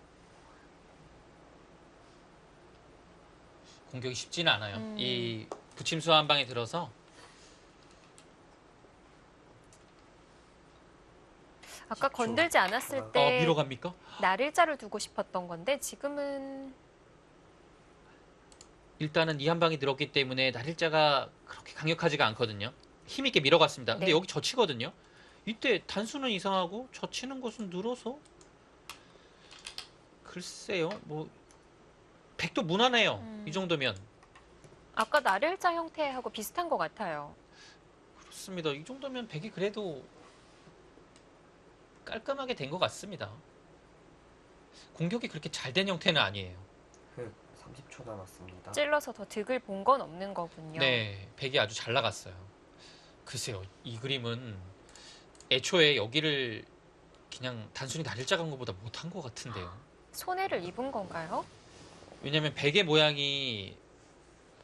공격이 쉽지는 않아요. 이 부침수 한 방에 들어서 아까 건들지 않았을 때 밀어갑니까? 날일자를 두고 싶었던 건데 지금은 일단은 이 한 방이 들었기 때문에 날일자가 그렇게 강력하지가 않거든요. 힘있게 밀어갔습니다. 근데 네. 여기 젖히거든요. 이때 단수는 이상하고 젖히는 것은 늘어서 글쎄요. 뭐 백도 무난해요. 이 정도면. 아까 날일자 형태하고 비슷한 것 같아요. 그렇습니다. 이 정도면 백이 그래도 깔끔하게 된 것 같습니다. 공격이 그렇게 잘 된 형태는 아니에요. 30초 남았습니다. 찔러서 더 득을 본 건 없는 거군요. 네, 백이 아주 잘 나갔어요. 글쎄요, 이 그림은 애초에 여기를 그냥 단순히 날일자 간 것보다 못한 것 같은데요. 손해를 입은 건가요? 왜냐면 백의 모양이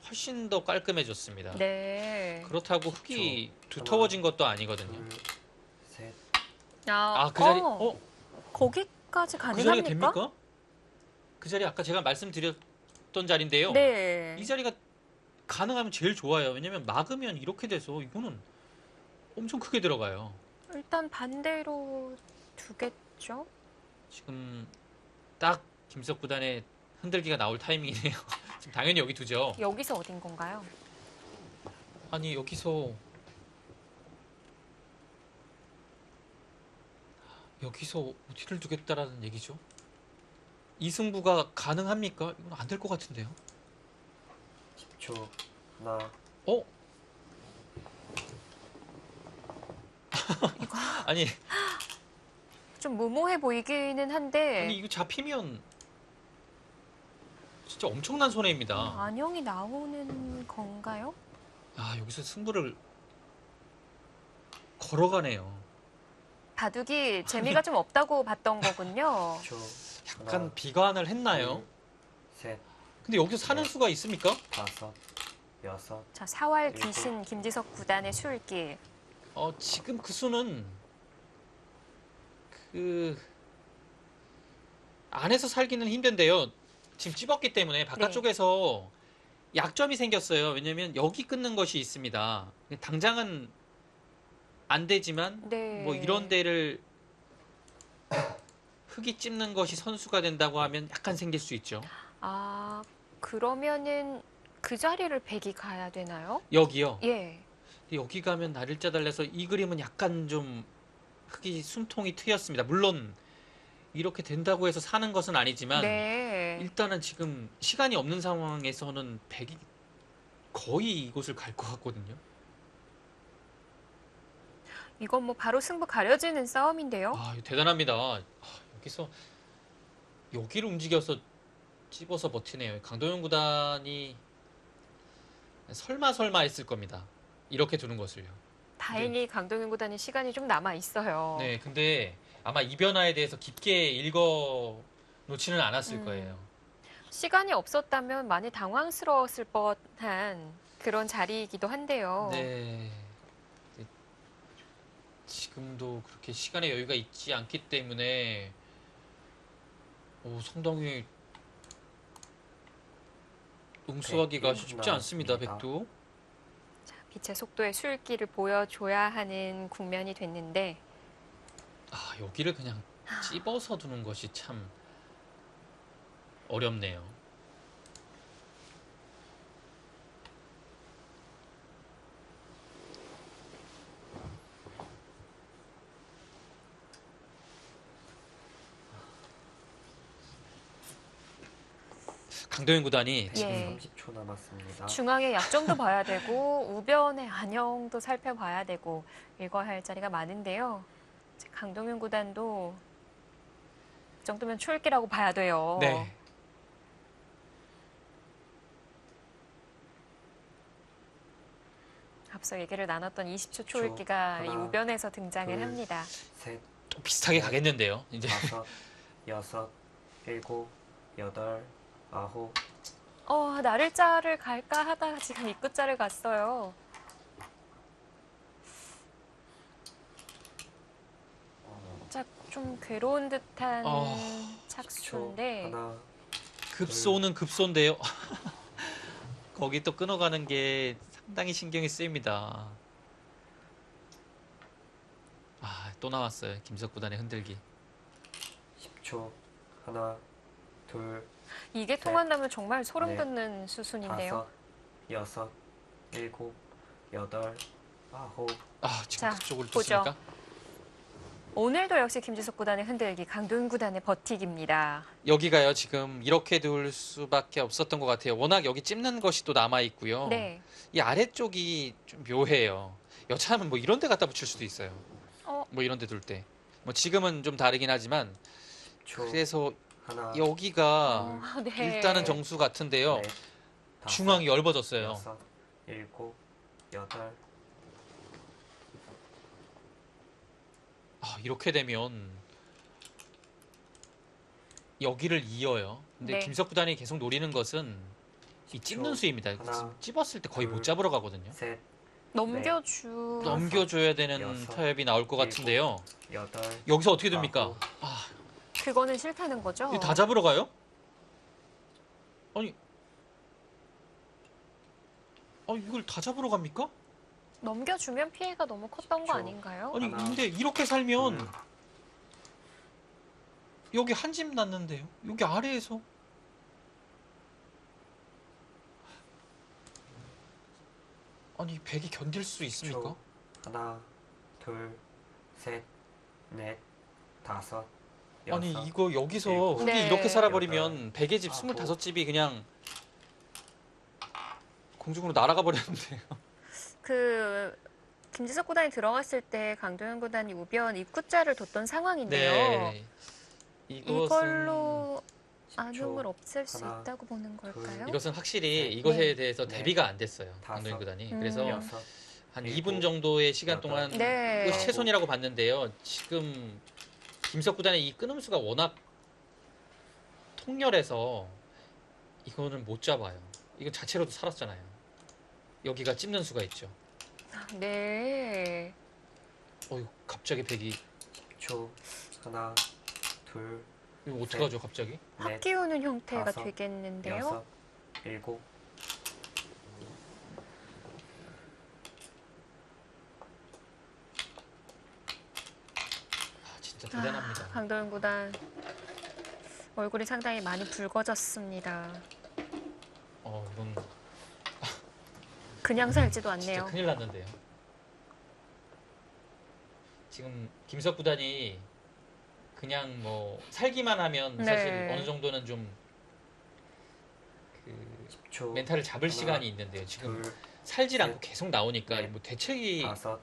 훨씬 더 깔끔해졌습니다. 네. 그렇다고 흙이 두터워진 것도 아니거든요. 둘, 셋. 그 자리, 거기까지 그 자리가 가능합니까? 됩니까? 그 자리 아까 제가 말씀드렸던 자리인데요. 네. 이 자리가 가능하면 제일 좋아요. 왜냐면 막으면 이렇게 돼서 이거는 엄청 크게 들어가요. 일단 반대로 두겠죠? 지금 딱 김석 구단의 흔들기가 나올 타이밍이네요. 지금 당연히 여기 두죠. 여기서 어딘 건가요? 아니 여기서 어디를 두겠다라는 얘기죠? 이 승부가 가능합니까? 이건 안 될 것 같은데요. 10초. 하나, 어? 아니, 좀 무모해 보이기는 한데 아니 이거 잡히면 진짜 엄청난 손해입니다. 안녕이 나오는 건가요? 아, 여기서 승부를 걸어가네요. 바둑이 재미가 좀 없다고 봤던 거군요. 10초. 약간 하나, 비관을 했나요? 둘, 셋, 근데 여기서 사는 네. 수가 있습니까? 다섯, 여섯, 자, 사활 일곱. 귀신 김지석 구단의 술길. 지금 그 수는 그 안에서 살기는 힘든데요. 지금 찝었기 때문에 바깥쪽에서 약점이 생겼어요. 왜냐면 여기 끊는 것이 있습니다. 당장은 안 되지만 네. 뭐 이런 데를 흙이 찝는 것이 선수가 된다고 하면 약간 생길 수 있죠. 아, 그러면은 그 자리를 백이 가야 되나요? 여기요. 예. 여기 가면 날일자 달래서 이 그림은 약간 좀 흙이 숨통이 트였습니다. 물론 이렇게 된다고 해서 사는 것은 아니지만 네. 일단은 지금 시간이 없는 상황에서는 백이 거의 이곳을 갈 것 같거든요. 이건 뭐 바로 승부 가려지는 싸움인데요. 아, 이거 대단합니다. 여기서 여기를 움직여서 찝어서 버티네요. 강도영 구단이 설마 했을 겁니다. 이렇게 두는 것을요. 다행히 강동윤 구단이 시간이 좀 남아 있어요. 네, 근데 아마 이 변화에 대해서 깊게 읽어 놓지는 않았을 음. 거예요. 시간이 없었다면 많이 당황스러웠을 뻔한 그런 자리이기도 한데요. 네. 지금도 그렇게 시간의 여유가 있지 않기 때문에 상당히 응수하기가 백두 쉽지 않습니다. 나왔습니다. 백두. 자, 빛의 속도의 술길을 보여줘야 하는 국면이 됐는데 여기를 그냥 찝어서 두는 것이 참 어렵네요. 강도현 구단이 지금 예. 30초 남았습니다. 중앙의 약점도 봐야 되고 우변의 안형도 살펴봐야 되고 읽어야 할 자리가 많은데요. 이제 강동윤 구단도 그 정도면 초읽기라고 봐야 돼요. 네. 앞서 얘기를 나눴던 20초 초읽기가 이 하나, 우변에서 등장을 둘. 합니다. 셋, 또 비슷하게 가겠는데요. 이제 다섯, 여섯, 일곱, 여덟, 아홉, 나를자를 갈까 하다가 지금 입구자를 갔어요. 자, 좀 괴로운 듯한 착수인데 하나, 급소는 급소인데요. 거기 또 끊어가는 게 상당히 신경이 쓰입니다. 또 나왔어요. 김석 구단의 흔들기. 10초. 하나, 둘, 이게 통한다면 정말 소름 네. 돋는 수순인데요. 다섯, 여섯, 일곱, 여덟, 아홉, 지금 자, 그쪽을 보죠. tus습니까? 오늘도 역시 김지석 구단의 흔들기, 강도윤 구단의 버티기입니다. 여기가요. 지금 이렇게 둘 수밖에 없었던 것 같아요. 워낙 여기 찝는 것이 또 남아 있고요. 네. 이 아래쪽이 좀 묘해요. 여차하면 뭐 이런 데 갖다 붙일 수도 있어요. 뭐 이런 데 둘 때. 뭐 지금은 좀 다르긴 하지만 10초. 그래서 하나, 여기가 네. 일단은 정수 같은데요. 넷, 다섯, 중앙이 넓어졌어요. 여섯, 일곱, 여덟, 이렇게 되면 여기를 이어요. 근데 네. 김석 구단이 계속 노리는 것은 이 찝는 수입니다. 하나, 찝었을 때 거의 못 둘, 잡으러 가거든요. 셋, 넘겨주. 다섯, 넘겨줘야 되는 여섯, 타협이 나올 것 같은데요. 여덟, 여기서 어떻게 됩니까? 아홉. 그거는 싫다는 거죠? 이거 다 잡으러 가요? 아니, 이걸 다 잡으러 갑니까? 넘겨주면 피해가 너무 컸던 거 그렇죠. 아닌가요? 아니, 하나, 근데 이렇게 살면 둘. 여기 한 집 났는데요. 여기 아래에서 아니, 백이 견딜 수 있습니까? 10초. 하나, 둘, 셋, 넷, 다섯, 아니 여섯, 이거 여기서 일곱, 흙이 네. 이렇게 살아버리면 백의 집 아홉. 25집이 그냥 공중으로 날아가 버렸는데요. 그 김지석 구단이 들어갔을 때 강도현 구단이 우변 입구자를 뒀던 상황인데요. 네. 이걸로 10초, 안음을 없앨 수 하나, 있다고 보는 걸까요? 이것은 확실히 네. 이것에 대해서 네. 대비가 안 됐어요. 다섯. 강도현 구단이. 음. 그래서 여섯, 한 일곱, 2분 정도의 시간 여덟, 동안 네. 이것이 최선이라고 봤는데요. 지금 김석 구단의 이 끊음수가 워낙 통렬해서 이거는 못 잡아요. 이건 자체로도 살았잖아요. 여기가 찝는 수가 있죠. 네. 어휴, 갑자기 백이 10초, 하나, 둘, 이거 어떡하죠, 갑자기? 넷, 확 끼우는 형태가 다섯, 되겠는데요. 여섯, 일곱, 아, 진짜 대단합니다. 강도현 구단 얼굴이 상당히 많이 붉어졌습니다. 이건 그냥 살지도 진짜 않네요. 큰일 났는데요. 지금 김석 구단이 그냥 뭐 살기만 하면 네. 사실 어느 정도는 좀 그 10초, 멘탈을 잡을 하나, 시간이 있는데요. 지금 둘, 살질 않고 셋, 계속 나오니까 넷, 뭐 대책이 다섯,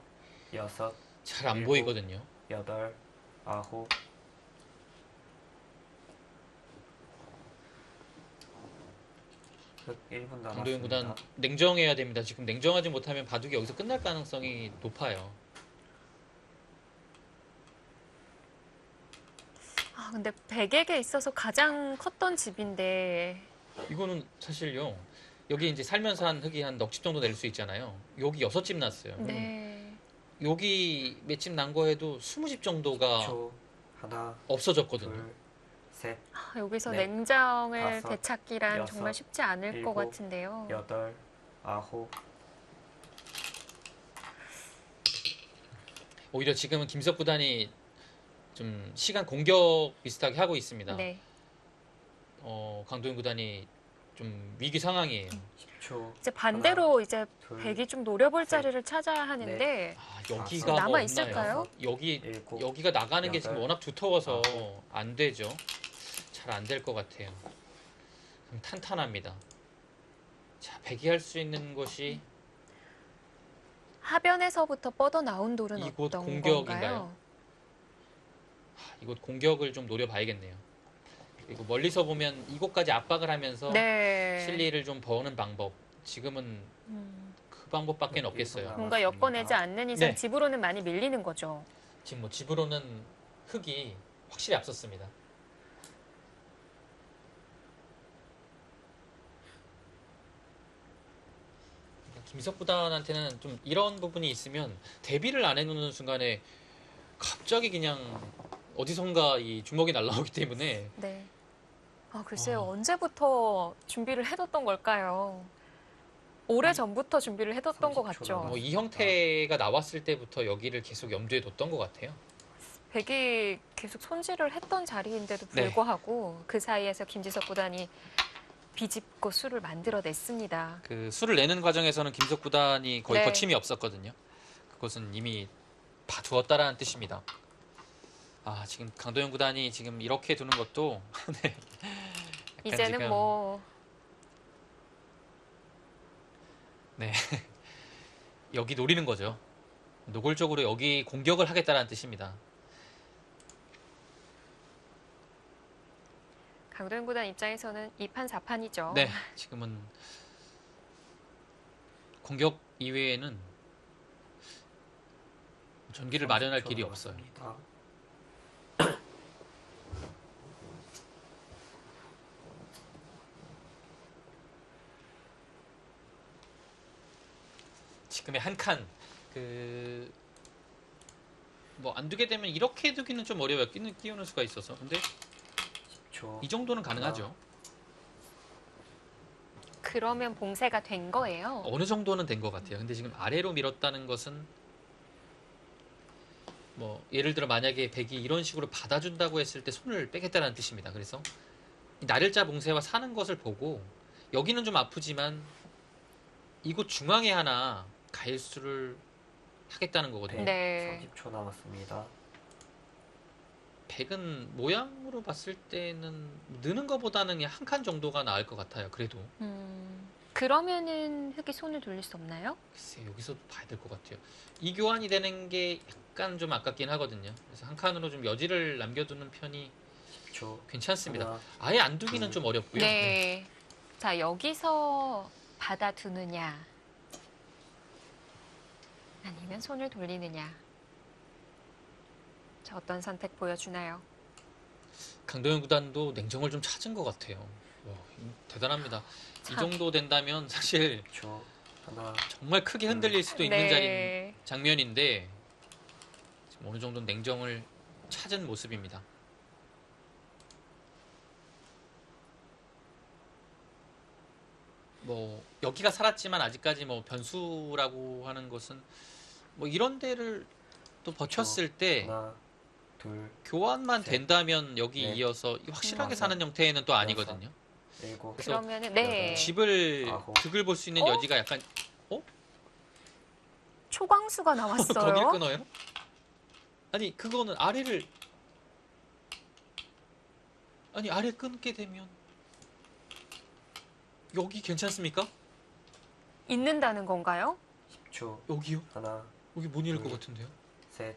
여섯, 잘 안 일곱, 보이거든요. 여덟, 아홉, 흑 1분 강도현 남았습니다. 구단 냉정해야 됩니다. 지금 냉정하지 못하면 바둑이 여기서 끝날 가능성이 높아요. 아, 근데 백에게 있어서 가장 컸던 집인데 이거는 사실요. 여기 이제 살면서 한 흙이 한 넉 집 정도 낼 수 있잖아요. 여기 6집 났어요. 네. 여기 몇 집 난 거 해도 20집 정도가 10초, 하나, 없어졌거든요. 둘, 셋, 아, 여기서 넷, 냉정을 다섯, 되찾기란 여섯, 정말 쉽지 않을 것 일곱, 같은데요. 여덟, 아홉, 오히려 지금은 김석 구단이 좀 시간 공격 비슷하게 하고 있습니다. 네. 강도현 구단이 좀 위기 상황이에요. 10초, 이제 반대로 이제 둘, 백이 좀 노려볼 셋, 자리를 찾아야 하는데 아, 여기가 남아 뭐 있을까요? 없나요? 일곱, 여기가 나가는 게 지금 여덟, 워낙 두터워서 아홉. 안 되죠. 잘 안 될 것 같아요. 그럼 탄탄합니다. 자, 백이 할 수 있는 것이 하변에서부터 뻗어 나온 돌은 이곳 어떤 공격인가요? 건가요? 이곳 공격을 좀 노려봐야겠네요. 그리고 멀리서 보면 이곳까지 압박을 하면서 네. 실리를 좀 버는 방법. 지금은 음, 그 방법밖에 네, 없겠어요. 일본 뭔가 남았습니다. 엮어내지 않는 이상 네. 집으로는 많이 밀리는 거죠. 지금 뭐 집으로는 흙이 확실히 앞섰습니다. 김석 구단한테는 좀 이런 부분이 있으면 대비를 안 해놓는 순간에 갑자기 그냥 어디선가 이 주먹이 날라오기 때문에 네. 아, 글쎄요. 아. 언제부터 준비를 해뒀던 걸까요? 오래 전부터 준비를 해뒀던 것 30초 같죠. 남았습니다. 뭐 이 형태가 나왔을 때부터 여기를 계속 염두에 뒀던 것 같아요. 백이 계속 손질을 했던 자리인데도 네. 불구하고 그 사이에서 김지석 구단이 비집고 수를 만들어냈습니다. 그 수를 내는 과정에서는 김석 구단이 거의 네. 거침이 없었거든요. 그것은 이미 봐두었다라는 뜻입니다. 아, 지금 강도현 구단이 지금 이렇게 두는 것도 네. 약간 이제는 지금, 뭐 네. 여기 노리는 거죠. 노골적으로 여기 공격을 하겠다라는 뜻입니다. 강도현 구단 입장에서는 2판 4판이죠. 네, 지금은 공격 이외에는 전기를 마련할 30초 길이 없어요. 남았습니다. 지금의 한 칸, 뭐 안 두게 되면 이렇게 두기는 좀 어려워요. 끼우는 수가 있어서. 근데 10초, 이 정도는 가능하죠. 그러면 봉쇄가 된 거예요. 어느 정도는 된 것 같아요. 근데 지금 아래로 밀었다는 것은 뭐 예를 들어 만약에 백이 이런 식으로 받아준다고 했을 때 손을 빼겠다는 뜻입니다. 그래서 이 나를자 봉쇄와 사는 것을 보고 여기는 좀 아프지만 이곳 중앙에 하나 가일수를 하겠다는 거거든요. 네. 30초 남았습니다. 백은 모양으로 봤을 때는 느는 것보다는 그냥 한 칸 정도가 나을 것 같아요. 그래도 그러면은 흙이 손을 돌릴 수 없나요? 글쎄 여기서 봐야 될 것 같아요. 이 교환이 되는 게 약간 좀 아깝긴 하거든요. 그래서 한 칸으로 좀 여지를 남겨두는 편이 10초. 괜찮습니다. 하나, 아예 안 두기는 좀 어렵고요. 네. 자, 여기서 받아두느냐, 아니면 손을 돌리느냐. 자, 어떤 선택 보여주나요? 강도현 구단도 냉정을 좀 찾은 것 같아요. 와, 대단합니다. 이 참. 정도 된다면 사실 10초. 하나, 정말 크게 흔들릴 수도 있는 네. 장면인데 지금 어느 정도 냉정을 찾은 모습입니다. 뭐 여기가 살았지만 아직까지 뭐 변수라고 하는 것은 뭐 이런 데를 또 버텼을 때 하나, 둘, 교환만 셋, 된다면 여기 넷, 이어서 확실하게 다섯, 사는 형태는 또 아니거든요. 일곱, 그래서 그러면은 네. 집을 아홉. 득을 볼 수 있는 어? 여지가 약간 초광수가 거길 나왔어요. 끊어요? 아니 그거는 아래를 아니 아래 끊게 되면 여기 괜찮습니까? 있는다는 건가요? 10초. 여기요? 하나, 여기 못 이을 것 둘. 같은데요? 셋,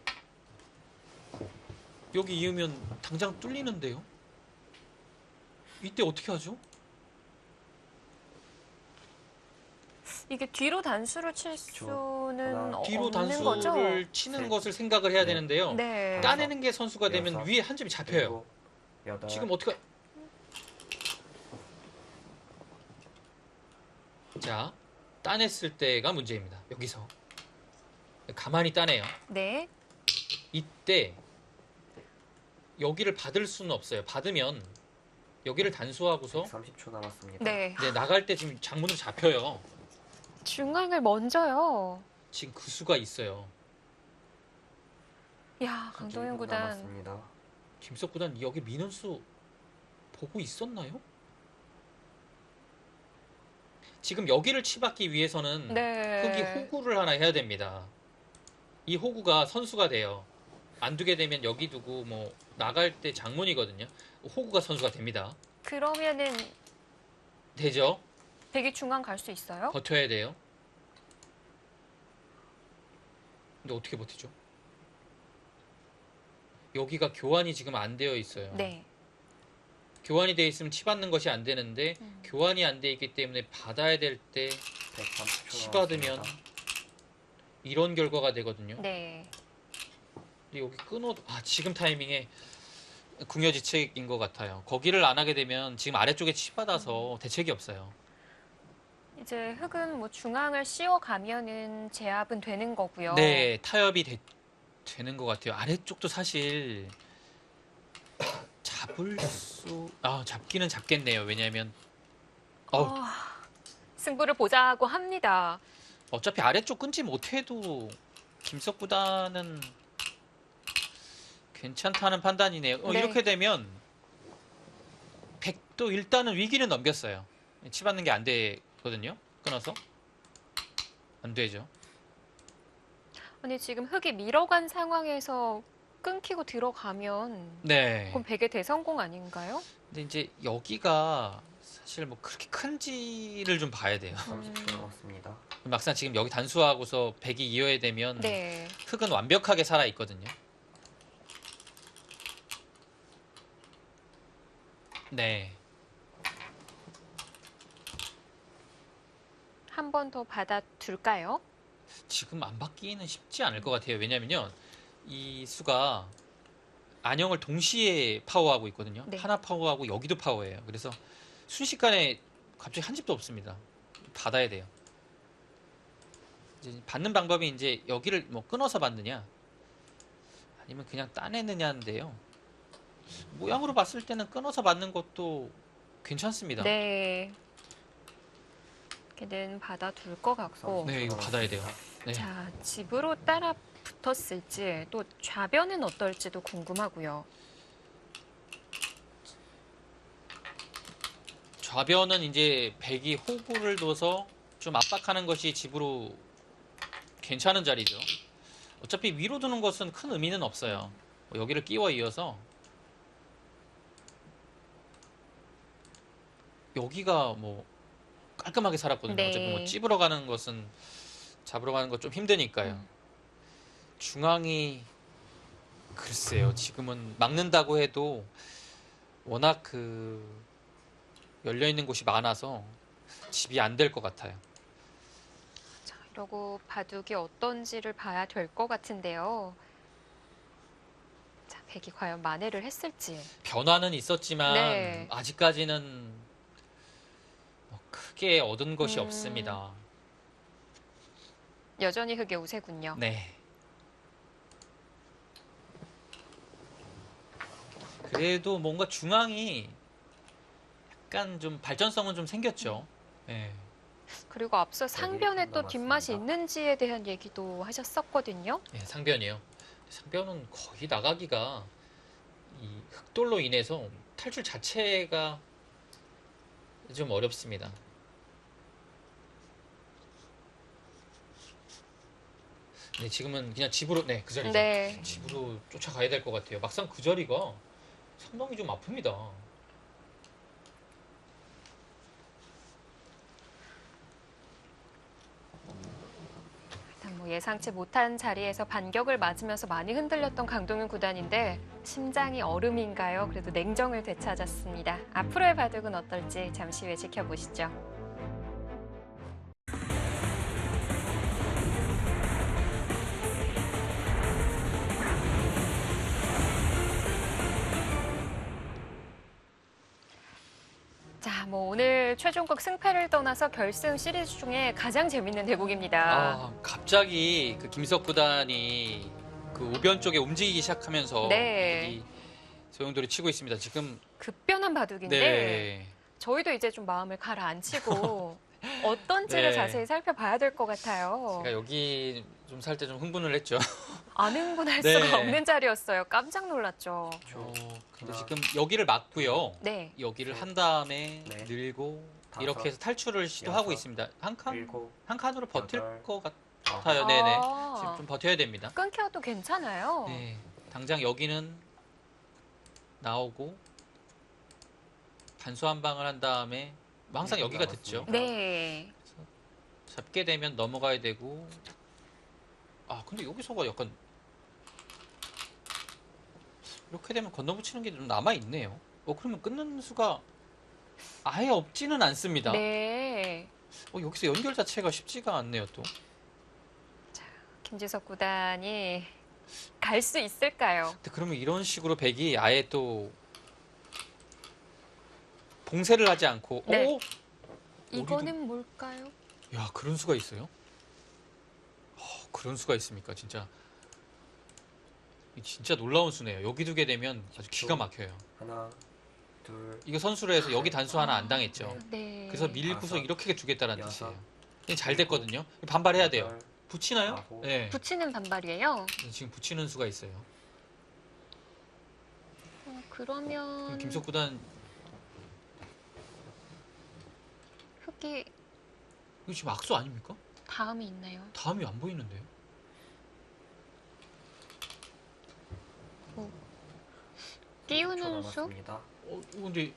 여기 이으면 당장 뚫리는데요? 이때 어떻게 하죠? 이게 뒤로 단수를 칠 수는 하나. 뒤로 없는 거죠? 단수를 치는 셋. 것을 생각을 해야 네. 되는데요. 네. 따내는 게 선수가 되면 여섯. 위에 한 점이 잡혀요. 일곱, 여덟, 지금 어떻게 자 따냈을 때가 문제입니다. 여기서 가만히 따내요. 네. 이때 여기를 받을 수는 없어요. 받으면 여기를 단수하고서 30초 남았습니다. 네. 이제 나갈 때 지금 장문으로 잡혀요. 중앙을 먼저요. 지금 그 수가 있어요. 야, 강도현 1분 구단. 남았습니다. 김석 구단 여기 미는 수 보고 있었나요? 지금 여기를 치받기 위해서는 네. 흙이 호구를 하나 해야 됩니다. 이 호구가 선수가 돼요. 안 두게 되면 여기 두고 뭐 나갈 때 장문이거든요. 호구가 선수가 됩니다. 그러면은 되죠? 백이 중앙 갈 수 있어요? 버텨야 돼요. 근데 어떻게 버티죠? 여기가 교환이 지금 안 되어 있어요. 네. 교환이 되어 있으면 치받는 것이 안 되는데 음. 교환이 안 되어 있기 때문에 받아야 될 때 130초 치받으면 남았습니다. 이런 결과가 되거든요. 네. 근데 여기 지금 타이밍에 궁여지책인 것 같아요. 거기를 안 하게 되면 지금 아래쪽에 치받아서 대책이 없어요. 이제 흙은 뭐 중앙을 씌워 가면은 제압은 되는 거고요. 네, 타협이 되는 것 같아요. 아래쪽도 사실 잡기는 잡겠네요. 왜냐하면 승부를 보자고 합니다. 어차피 아래쪽 끊지 못해도 김석 구단은 괜찮다는 판단이네요. 네. 이렇게 되면 백도 일단은 위기는 넘겼어요. 치받는 게 안 되거든요. 끊어서 안 되죠. 아니 지금 흙이 밀어간 상황에서 끊기고 들어가면 네. 그럼 백의 대성공 아닌가요? 근데 이제 여기가 사실 뭐 그렇게 큰지를 좀 봐야 돼요. 30초 남았습니다. 막상 지금 여기 단수하고서 백이 이어야 되면 네. 흙은 완벽하게 살아 있거든요. 네. 한 번 더 받아둘까요? 지금 안 바뀌기는 쉽지 않을 것 같아요. 왜냐면요. 이 수가 안형을 동시에 파워하고 있거든요. 네. 하나 파워하고 여기도 파워예요. 그래서 순식간에 갑자기 한 집도 없습니다. 받아야 돼요. 이제 받는 방법이 이제 여기를 뭐 끊어서 받느냐 아니면 그냥 따내느냐인데요. 모양으로 봤을 때는 끊어서 받는 것도 괜찮습니다. 네. 이렇게는 받아둘 것 같고. 네, 이거 받아야 돼요. 네. 자, 집으로 따라 붙었을지 또 좌변은 어떨지도 궁금하고요. 좌변은 이제 백이 호구를 둬서 좀 압박하는 것이 집으로 괜찮은 자리죠. 어차피 위로 두는 것은 큰 의미는 없어요. 뭐 여기를 끼워 이어서 여기가 뭐 깔끔하게 살았거든요. 네. 어차피 뭐 찝으러 가는 것은 잡으러 가는 것 좀 힘드니까요. 중앙이 글쎄요. 지금은 막는다고 해도 워낙 그 열려 있는 곳이 많아서 집이 안 될 것 같아요. 자, 이러고 바둑이 어떤지를 봐야 될 것 같은데요. 자, 백이 과연 만회를 했을지. 변화는 있었지만 네. 아직까지는 뭐 크게 얻은 것이 음. 없습니다. 여전히 흑의 우세군요. 네. 그래도 뭔가 중앙이 약간 좀 발전성은 좀 생겼죠. 네. 그리고 앞서 상변에 또 남았습니다. 뒷맛이 있는지에 대한 얘기도 하셨었거든요. 네, 상변이요. 상변은 거의 나가기가 이 흑돌로 인해서 탈출 자체가 좀 어렵습니다. 네, 지금은 그냥 집으로, 네, 그 자리죠. 네. 집으로 쫓아가야 될 것 같아요. 막상 그 자리가 상당히 좀 아픕니다. 일단 뭐 예상치 못한 자리에서 반격을 맞으면서 많이 흔들렸던 강동윤 구단인데 심장이 얼음인가요? 그래도 냉정을 되찾았습니다. 앞으로의 바둑은 어떨지 잠시 후에 지켜보시죠. 자, 뭐 오늘 최종국 승패를 떠나서 결승 시리즈 중에 가장 재밌는 대국입니다. 아, 갑자기 그 김석 구단이 그 우변 쪽에 움직이기 시작하면서 네. 이 소용돌이 치고 있습니다. 지금 급변한 바둑인데 네. 저희도 이제 좀 마음을 가라앉히고 어떤지를 네. 자세히 살펴봐야 될 것 같아요. 제가 여기 좀 살 때 좀 흥분을 했죠. 안 흥분할 네. 수가 없는 자리였어요. 깜짝 놀랐죠. 근데 하나, 지금 여기를 막고요. 네. 여기를 셋, 한 다음에 넷, 이렇게 다섯, 해서 탈출을 시도하고 여섯, 있습니다. 한 일곱, 칸으로 버틸 여덟, 것 아홉. 같아요. 네네. 아. 지금 좀 버텨야 됩니다. 끊겨도 괜찮아요. 네. 당장 여기는 나오고 반수 한 방을 한 다음에 뭐 항상 여기가 듣죠. 네. 잡게 되면 넘어가야 되고. 아, 근데 여기서가 약간 이렇게 되면 건너붙이는 게 좀 남아 있네요. 그러면 끊는 수가 아예 없지는 않습니다. 네. 여기서 연결 자체가 쉽지가 않네요, 또. 김지석 구단이 갈 수 있을까요? 근데 그러면 이런 식으로 백이 아예 또 봉쇄를 하지 않고, 네. 오! 이거는 뭘까요? 야, 그런 수가 있어요? 그런 수가 있습니까, 진짜. 진짜 놀라운 수네요. 여기 두게 되면 아주 기가 막혀요. 하나, 둘, 이거 선수로 해서 여기 단수 하나 안 당했죠. 네. 그래서 밀고서 다섯, 이렇게 두겠다는 여섯, 뜻이에요. 근데 잘 됐거든요. 반발해야 돼요. 여덟, 붙이나요? 아홉. 네. 붙이는 반발이에요. 지금 붙이는 수가 있어요. 그럼 그러면 김석 구단 흑이 이거 지금 악수 아닙니까? 다음이 있나요? 다음이 안 보이는데요. 띄우는 수? 남았습니다. 근데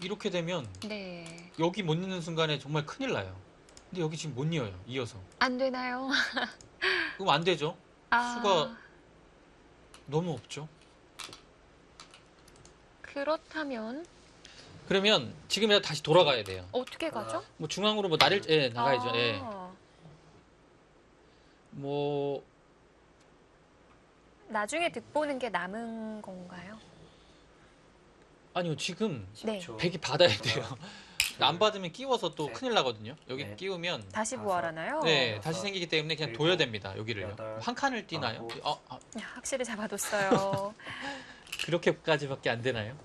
이렇게 되면 네. 여기 못 넣는 순간에 정말 큰일 나요. 근데 여기 지금 못 이어요. 이어서. 안 되나요? 그럼 안 되죠. 아, 수가 너무 없죠. 그렇다면 그러면 지금이라 다시 돌아가야 돼요. 어떻게 가죠? 뭐 중앙으로 뭐 나를 나가야죠. 예. 아, 뭐 나중에 득보는 게 남은 건가요? 아니요. 지금 네. 10초. 백이 받아야 돼요. 안 받으면 끼워서 또 셋, 큰일 나거든요. 여기 넷, 끼우면 다시 다섯. 부활하나요? 네, 여섯, 다시 생기기 때문에 그냥 일곱, 둬야 됩니다. 여기를요. 여덟, 한 칸을 뛰나요? 아홉. 야, 확실히 잡아뒀어요. 그렇게까지밖에 안 되나요?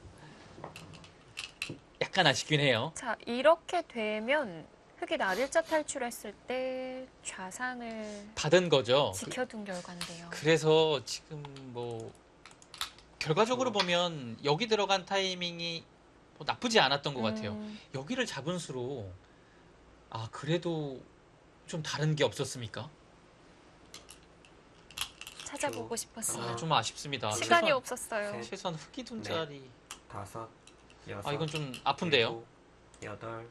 약간 아쉽긴 해요. 자, 이렇게 되면 흑이 나릴자 탈출했을 때 좌상을 받은 거죠. 지켜둔 결과인데요. 그래서 지금 뭐 결과적으로 보면 여기 들어간 타이밍이 뭐 나쁘지 않았던 것 같아요. 여기를 잡은 수로 그래도 좀 다른 게 없었습니까? 찾아보고 싶었어요. 좀 아쉽습니다. 시간이 최소한- 없었어요. 셋, 최소한 흑이 둔 네. 자리. 다섯, 여섯, 아, 이건 좀 아픈데요. 일곱, 여덟,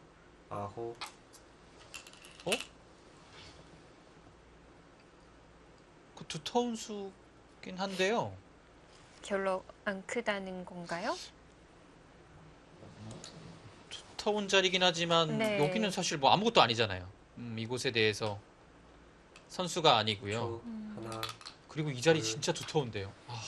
아홉, 그 두터운 수긴 한데요. 별로 안 크다는 건가요? 두터운 자리긴 하지만 네. 여기는 사실 뭐 아무것도 아니잖아요. 이곳에 대해서 선수가 아니고요. 초, 하나, 그리고 이 자리 둘. 진짜 두터운데요. 아,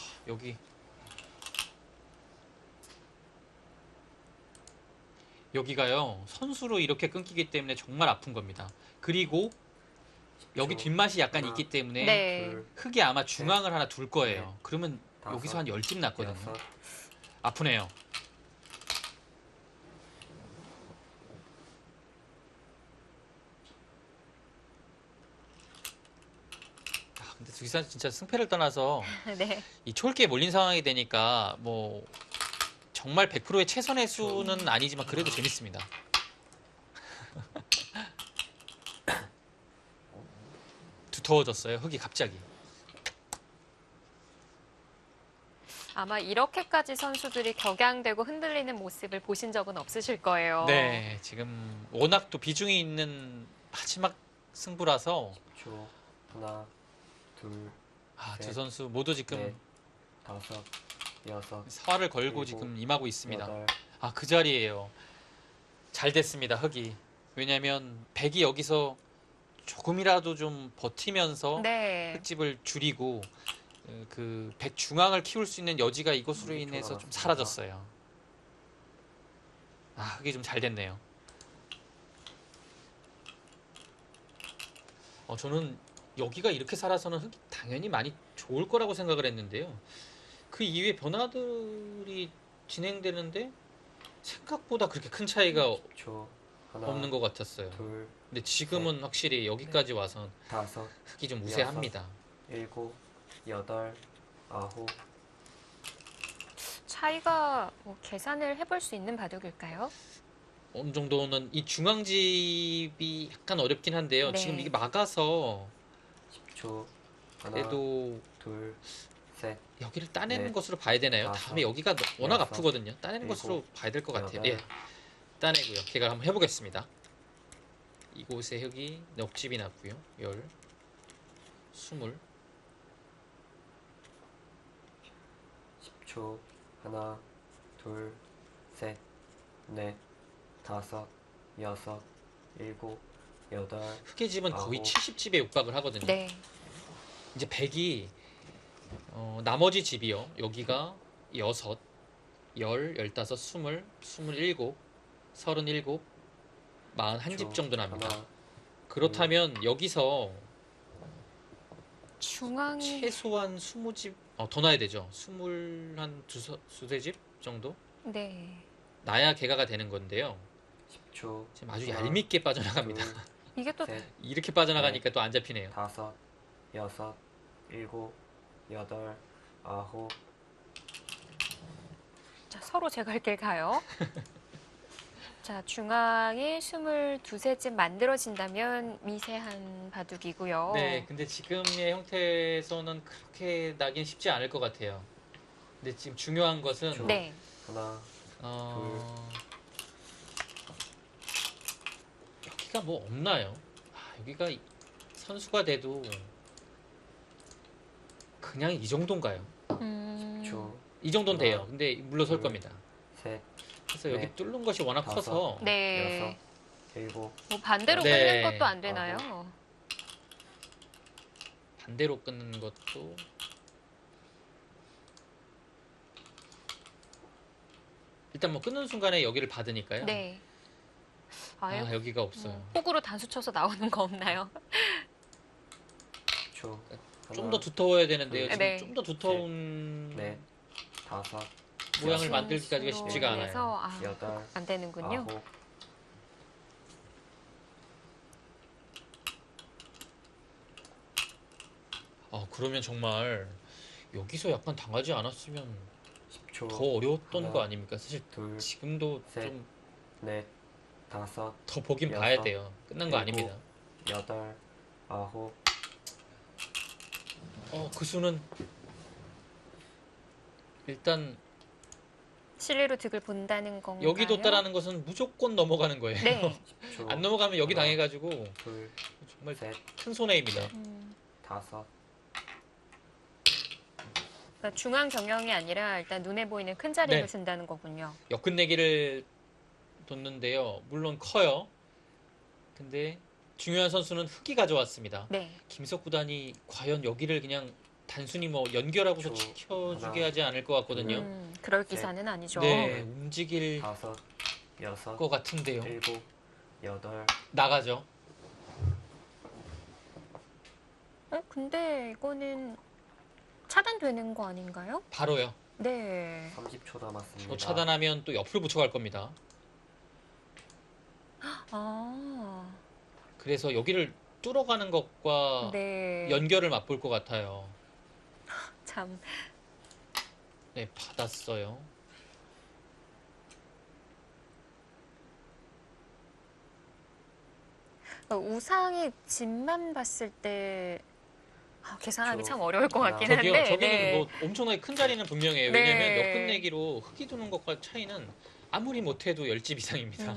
여기가요. 선수로 이렇게 끊기기 때문에 정말 아픈 겁니다. 그리고 여기 초, 뒷맛이 약간 하나, 있기 때문에 네. 둘, 흙이 아마 중앙을 하나 둘 거예요. 넷, 그러면 다섯, 여기서 한 10집 났거든요. 여섯, 아프네요. 아, 근데 두기사 진짜 승패를 떠나서 네. 이 초월기에 몰린 상황이 되니까 뭐 정말 100%의 최선의 수는 아니지만 그래도 재밌습니다. 두터워졌어요, 흙이 갑자기. 아마 이렇게까지 선수들이 격양되고 흔들리는 모습을 보신 적은 없으실 거예요. 네, 지금 워낙 또 비중이 있는 마지막 승부라서 초, 하나, 둘, 두 셋, 선수 모두 지금 넷, 다섯, 여섯, 사활을 걸고 일곱, 지금 임하고 있습니다. 여덟, 아, 그 자리예요. 잘 됐습니다, 흙이. 왜냐면 백이 여기서 조금이라도 좀 버티면서 네. 흙집을 줄이고 그 백 중앙을 키울 수 있는 여지가 이것으로 인해서 좀 남았습니다. 사라졌어요. 아, 흙이 좀 잘 됐네요. 저는 여기가 이렇게 살아서는 흙이 당연히 많이 좋을 거라고 생각을 했는데요. 그 이후에 변화들이 진행되는데 생각보다 그렇게 큰 차이가 초, 하나, 없는 것 같았어요. 둘, 근데 지금은 확실히 여기까지 와선 다섯, 흙이 좀 우세합니다. 일곱, 여덟, 아홉, 차이가 뭐 계산을 해볼 수 있는 바둑일까요? 어느 정도는 이 중앙집이 약간 어렵긴 한데요. 네. 지금 이게 막아서 10초, 하나, 그래도 둘, 셋, 여기를 따내는 네. 것으로 봐야 되나요? 다섯, 다음에 여기가 워낙 여섯, 아프거든요. 따내는 것으로 일곱, 봐야 될 것 같아요. 여덟. 예, 따내고요. 걔가 한번 해보겠습니다. 이곳에 흙이 넉집이 났고요. 20. 10초, 하나, 둘, 셋, 넷, 다섯, 여섯, 일곱, 여덟, 흙의 집은 거의 아홉. 70집에 육박을 하거든요. 네. 이제 100이 나머지 집이요. 여기가 6, 10, 15, 20, 27, 37, 41집 정도 납니다. 하나, 그렇다면 여기서 중앙이 최소한 20집 더 나야 되죠. du세 집 정도 네. 나야 개가가 되는 건데요. 10초, 지금 아주 하나, 얄밉게 빠져나갑니다. 둘, 이게 또 셋, 이렇게 빠져나가니까 또 안 잡히네요. 다섯, 여섯, 일곱, 여덟, 아홉, 자, 서로 제 갈 길 가요. 자, 중앙에 22집 만들어진다면 미세한 바둑이고요. 네, 근데 지금의 형태에서는 그렇게 나긴 쉽지 않을 것 같아요. 근데 지금 중요한 것은 네. 하나, 여기가 뭐 없나요? 여기가 선수가 돼도 그냥 이 정도인가요? 초, 이 정도는 돼요. 하나, 근데 물러설 둘, 겁니다. 셋, 그래서 여기 넷, 뚫는 것이 워낙 다섯. 커서 네. 여섯, 일곱, 뭐 반대로 네. 끊는 것도 안 되나요? 반대로 끊는 것도 일단 뭐 끊는 순간에 여기를 받으니까요. 네. 아유, 여기가 없어요. 폭으로 단수 쳐서 나오는 거 없나요? 초, 좀 더 두터워야 되는데요. 둘, 지금 네. 좀 더 두터운 넷, 다섯, 모양을 여섯, 만들기까지가 쉽지가 않아요. 그래서 여덟, 안 되는군요. 아홉, 그러면 정말 여기서 약간 당하지 않았으면 10초, 더 어려웠던 하나, 거 아닙니까? 사실 둘, 지금도 셋, 좀 넷, 다섯, 더 보긴 여섯, 봐야 돼요. 끝난 거 일곱. 아닙니다. 여덟, 아홉, 그 수는 일단 실리로 득을 본다는 건가요? 여기 뒀다라는 것은 무조건 넘어가는 거예요. 네. 10초. 안 넘어가면 여기 하나, 당해가지고 둘, 정말 셋, 큰 손해입니다. 음, 다섯. 그러니까 중앙 경영이 아니라 일단 눈에 보이는 큰 자리를 네. 준다는 거군요. 역끝내기를 뒀는데요. 물론 커요. 근데 중요한 선수는 흑이 가져왔습니다. 네. 김석 구단이 과연 여기를 그냥 단순히 뭐 연결하고서 초, 지켜주게 하나, 하지 않을 것 같거든요. 그럴 기사는 아니죠. 네, 움직일 다섯, 여섯, 것 같은데요. 일곱, 여덟. 나가죠. 근데 이거는 차단되는 거 아닌가요? 바로요. 네. 30초 남았습니다. 저 차단하면 또 옆으로 붙여갈 겁니다. 아, 그래서 여기를 뚫어가는 것과 네. 연결을 맛볼 것 같아요. 참. 네, 받았어요. 우상의 집만 봤을 때 계산하기 저- 참 어려울 것 같긴 저기요, 한데. 저기는 네. 뭐 엄청나게 큰 자리는 분명해요. 네. 왜냐면 역끝내기로 흑이 두는 것과 차이는 아무리 못해도 10집 이상입니다.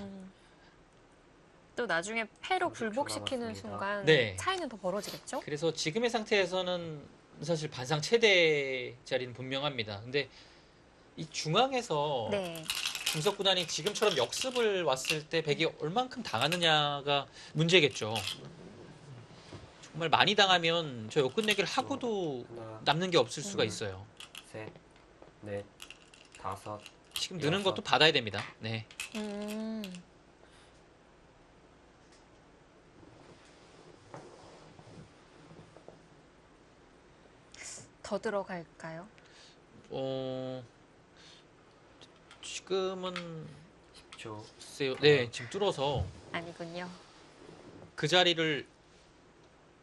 또 나중에 패로 30초 굴복시키는 남았습니다. 순간 네. 차이는 더 벌어지겠죠? 그래서 지금의 상태에서는 사실 반상 최대 자리는 분명합니다. 근데 이 중앙에서 네. 김석 구단이 지금처럼 역습을 왔을 때 백이 얼만큼 당하느냐가 문제겠죠. 정말 많이 당하면 저 역끝내기를 하고도 하나, 남는 게 없을 수가 음. 있어요. 셋, 넷, 다섯. 지금 느는 여섯. 것도 받아야 됩니다. 네. 음. 더 들어갈까요? 지금은 10초. 글쎄요. 네, 지금 뚫어서 아니군요. 그 자리를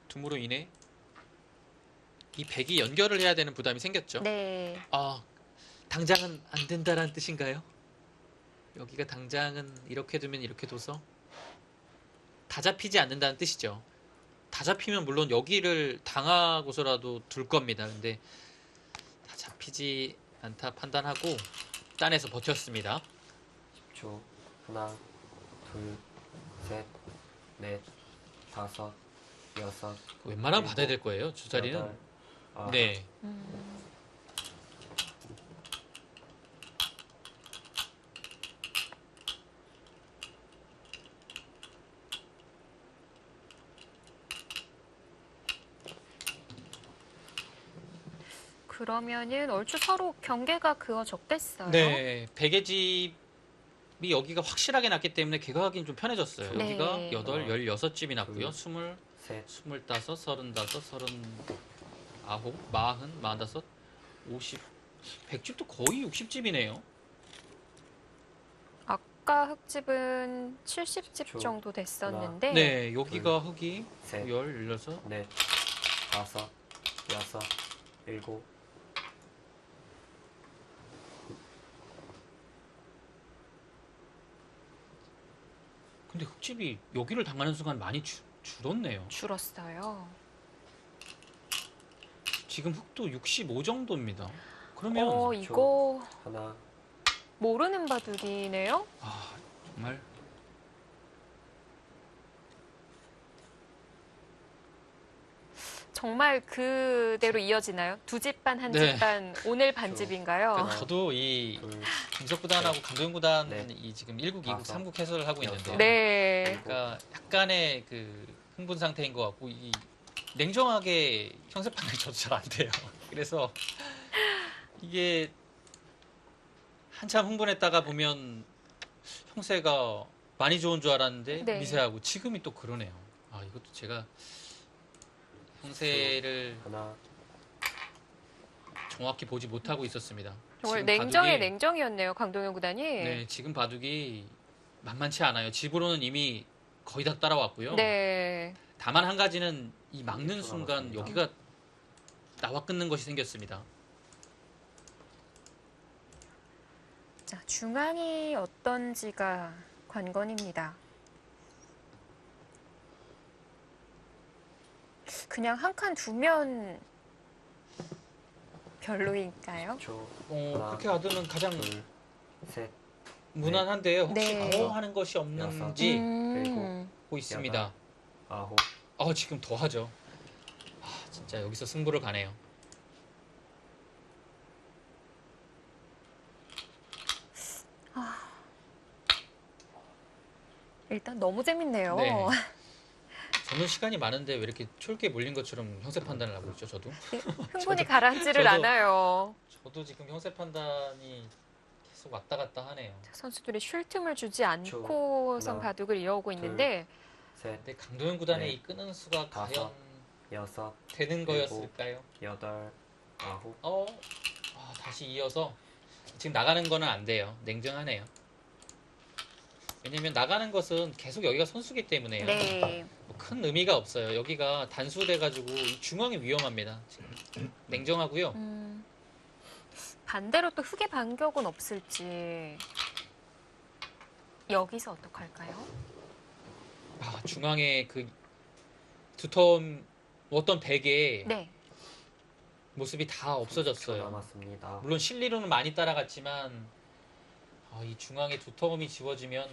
둠으로 인해 이 백이 연결을 해야 되는 부담이 생겼죠. 네. 아, 당장은 안 된다라는 뜻인가요? 여기가 당장은 이렇게 두면 이렇게 둬서 다 잡히지 않는다는 뜻이죠. 다 잡히면 물론 여기를 당하고서라도 둘 겁니다. 근데 다 잡히지 않다 판단하고 딴에서 버텼습니다. 10초. 하나, 둘, 셋, 넷, 다섯, 여섯. 웬만하면 일곱, 받아야 될 거예요. 저 자리는. 여덟, 아홉. 네. 그러면은 얼추 서로 경계가 그어졌겠어요. 네. 백의 집이 여기가 확실하게 났기 때문에 개각하기는 좀 편해졌어요. 네. 여기가 8, 16집이 났고요. 20, 셋, 25, 35, 39, 40, 45, 50, 100집도 거의 60집이네요. 아까 흑집은 70집 저- 정도 됐었는데 네, 여기가 흑이 셋, 10, 16, 넷, 다섯, 여섯, 일곱. 근데 흑집이 여기를 당하는 순간 많이 줄었네요. 줄었어요. 지금 흑도 65 정도입니다. 그러면 이거 하나, 모르는 바둑이네요. 아, 정말 정말 그대로 이어지나요? 두 집 반, 한 집 네. 반, 오늘 반집인가요? 그러니까 저도 이 둘, 김석 구단하고 강도현 구단 네. 이 지금 1국, 2국, 다섯, 3국 해설을 하고 있는데요. 네. 그러니까 약간의 그 흥분 상태인 것 같고 이 냉정하게 형세 판단이 저도 잘 안 돼요. 그래서 이게 한참 흥분했다가 보면 형세가 많이 좋은 줄 알았는데 네. 미세하고 지금이 또 그러네요. 아, 이것도 제가 형세를 하나, 정확히 보지 못하고 있었습니다. 정말 지금 냉정의 바둑이- 냉정이었네요, 강동현 구단이. 네, 지금 바둑이 만만치 않아요. 집으로는 이미 거의 다 따라왔고요. 네. 다만 한 가지는 이 막는 1초 순간 남았습니다. 여기가 나와 끊는 것이 생겼습니다. 자, 중앙이 어떤지가 관건입니다. 그냥 한 칸 두면 별로일까요? 10초. 그렇게 가두면 가장 둘, 셋, 무난한데요. 혹시 네. 더 하는 것이 없는지 보고 있습니다. 여덟, 아홉, 지금 더 하죠. 진짜 여기서 승부를 가네요. 일단 너무 재밌네요. 네. 저는 시간이 많은데 왜 이렇게 촐게 몰린 것처럼 형세 판단을 하고 있죠, 저도? 흥분이 가라앉지를 저도- 않아요. 저도 지금 형세 판단이 계속 왔다 갔다 하네요. 선수들이 쉴 틈을 주지 않고선 하나, 바둑을 이어오고 있는데 셋, 근데 강도현 구단의 네. 이 끄는 수가 과연 다섯, 여섯, 되는 거였을까요? 여덟, 아홉, 다시 이어서 지금 나가는 거는 안 돼요. 냉정하네요. 왜냐면 나가는 것은 계속 여기가 선수기 때문에요. 네. 뭐큰 의미가 없어요. 여기가 단수돼가지고 이 중앙이 위험합니다. 지금 냉정하고요. 반대로 또 흑의 반격은 없을지 여기서 어떡할까요? 중앙에 그 두터운 어떤 백의 네. 모습이 다 10초 없어졌어요. 남았습니다. 물론 실리로는 많이 따라갔지만 이 중앙의 두터움이 지워지면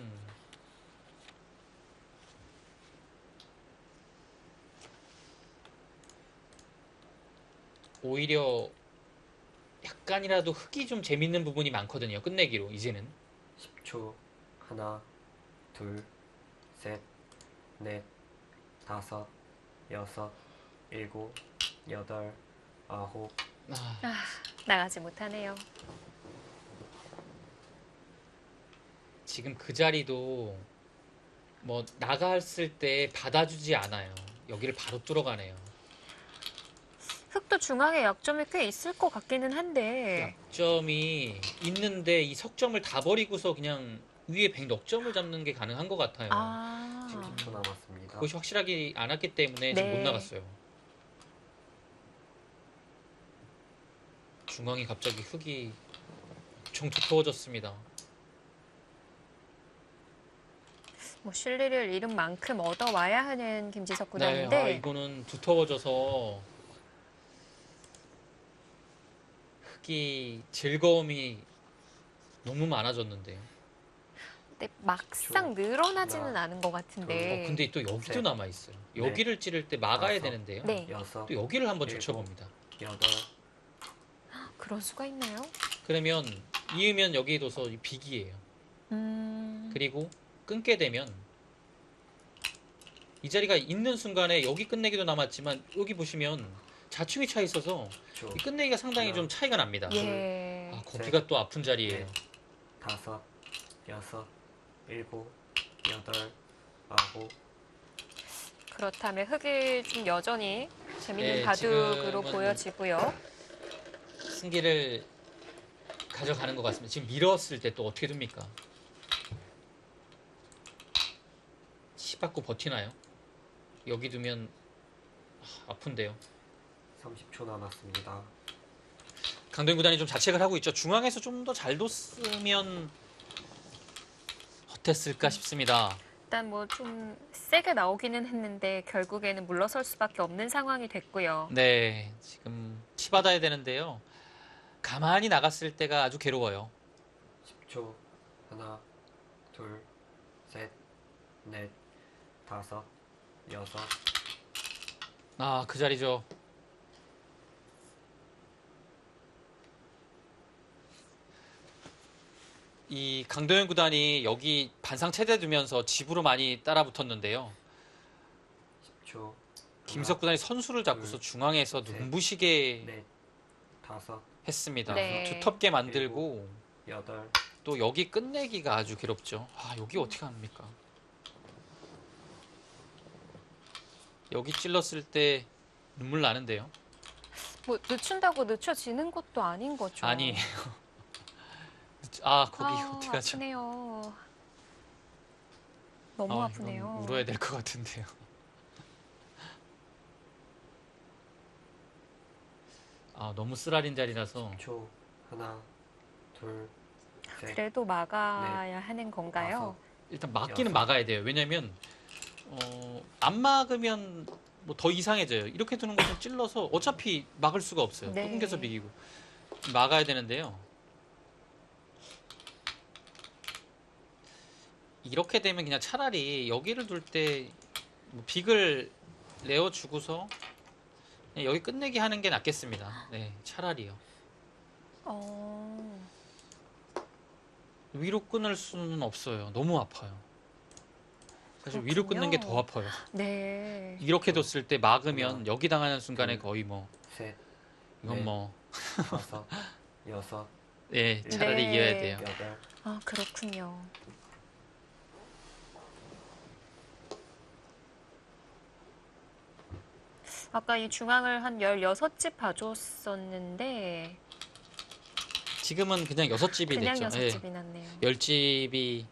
오히려 약간이라도 흙이 좀 재밌는 부분이 많거든요. 끝내기로 이제는. 10초. 하나, 둘, 셋, 넷, 다섯, 여섯, 일곱, 여덟, 아홉, 나가지 못하네요. 지금 그 자리도 뭐 나갔을 때 받아주지 않아요. 여기를 바로 뚫어가네요. 흑도 중앙에 약점이 꽤 있을 것 같기는 한데 약점이 있는데 이 석점을 다 버리고서 그냥 위에 백 넉점을 잡는 게 가능한 것 같아요. 10초 남았습니다. 그것이 확실하지 않았기 때문에 지금 네. 못 나갔어요. 중앙이 갑자기 흙이 엄청 두터워졌습니다. 뭐 실리를 잃은 만큼 얻어와야 하는 김지석 네, 구단인데 이거는 두터워져서 흙이 즐거움이 너무 많아졌는데요. 근데 막상 늘어나지는 하나, 않은 것 같은데 근데 또 여기도 셋, 남아 있어요. 넷, 여기를 찌를 때 막아야 다섯, 되는데요. 네. 여섯, 또 여기를 한번 일곱, 젖혀봅니다. 여덟, 그럴 수가 있나요? 그러면 이으면 여기에 둬서 빅이에요. 그리고 끊게 되면 이 자리가 있는 순간에 여기 끝내기도 남았지만 여기 보시면 자충이 차 있어서 10초, 이 끝내기가 상당히 좀 차이가 납니다. 예. 거기가 또 아픈 자리예요. 넷, 다섯, 여섯, 일곱, 여덟, 아홉, 그렇다면 흑이 좀 여전히 재밌는 네, 바둑으로 지금은 보여지고요. 승기를 가져가는 것 같습니다. 지금 밀었을 때 또 어떻게 됩니까? 치 받고 버티나요? 여기 두면 아픈데요. 30초 남았습니다. 강도현 구단이 좀 자책을 하고 있죠. 중앙에서 좀 더 잘 뒀으면 어땠을까 싶습니다. 일단 뭐 좀 세게 나오기는 했는데 결국에는 물러설 수밖에 없는 상황이 됐고요. 네, 지금 치 받아야 되는데요. 가만히 나갔을 때가 아주 괴로워요. 10초. 하나, 둘, 셋, 넷, 다섯, 여섯, 그 자리죠. 이 강도현 구단이 여기 반상 체대 두면서 집으로 많이 따라붙었는데요. 10초. 김석 구단이 선수를 잡고서 둘, 중앙에서 셋, 눈부시게 넷, 다섯, 했습니다. 네. 두텁게 만들고 여덟, 또 여기 끝내기가 아주 괴롭죠. 여기 어떻게 합니까? 여기 찔렀을 때 눈물 나는데요. 뭐 늦춘다고 늦춰지는 것도 아닌 거죠. 아니에요. 거기 어떻게 하죠? 아프네요. 너무 이건 아프네요. 울어야 될 것 같은데요. 너무 쓰라린 자리라서 10초. 하나, 둘, 셋, 그래도 막아야 하는 건가요? 다섯, 일단 막기는 여섯. 막아야 돼요. 왜냐면 안 막으면 뭐 더 이상해져요. 이렇게 두는 것은 찔러서 어차피 막을 수가 없어요. 네. 또 끊겨서 비기고 막아야 되는데요. 이렇게 되면 그냥 차라리 여기를 둘 때 뭐 빅을 내어주고서 그냥 여기 끝내기 하는 게 낫겠습니다. 네, 차라리요. 어, 위로 끊을 수는 없어요. 너무 아파요. 사실 위로 그렇군요. 끊는 게 더 아파요. 네. 이렇게 뒀을 때 막으면 여기 당하는 순간에 둘, 거의 뭐 셋, 이건 네. 뭐 다섯, 여섯, 네, 차라리 네. 이겨야 돼요. 여덟, 아, 그렇군요. 아까 이 중앙을 한 16집 봐줬었는데 지금은 그냥 6집이 그냥 됐죠. 6집이 났네요. 10집이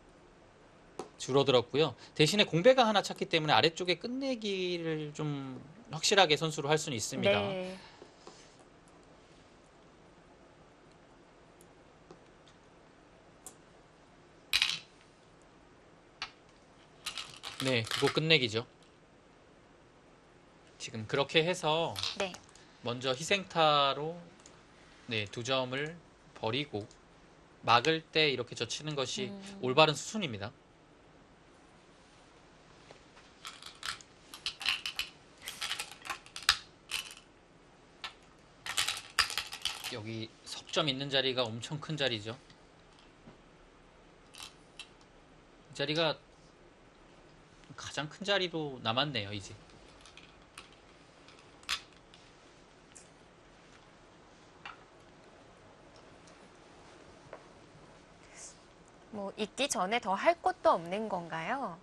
줄어들었고요. 대신에 공배가 하나 찼기 때문에 아래쪽에 끝내기를 좀 확실하게 선수로 할 수는 있습니다. 네. 네, 그거 끝내기죠. 지금 그렇게 해서 네. 먼저 희생타로 네, 2점을 버리고 막을 때 이렇게 젖히는 것이 올바른 수순입니다. 여기 석점 있는 자리가 엄청 큰 자리죠. 이 자리가 가장 큰 자리도 남았네요, 이제. 뭐 있기 전에 더 할 것도 없는 건가요?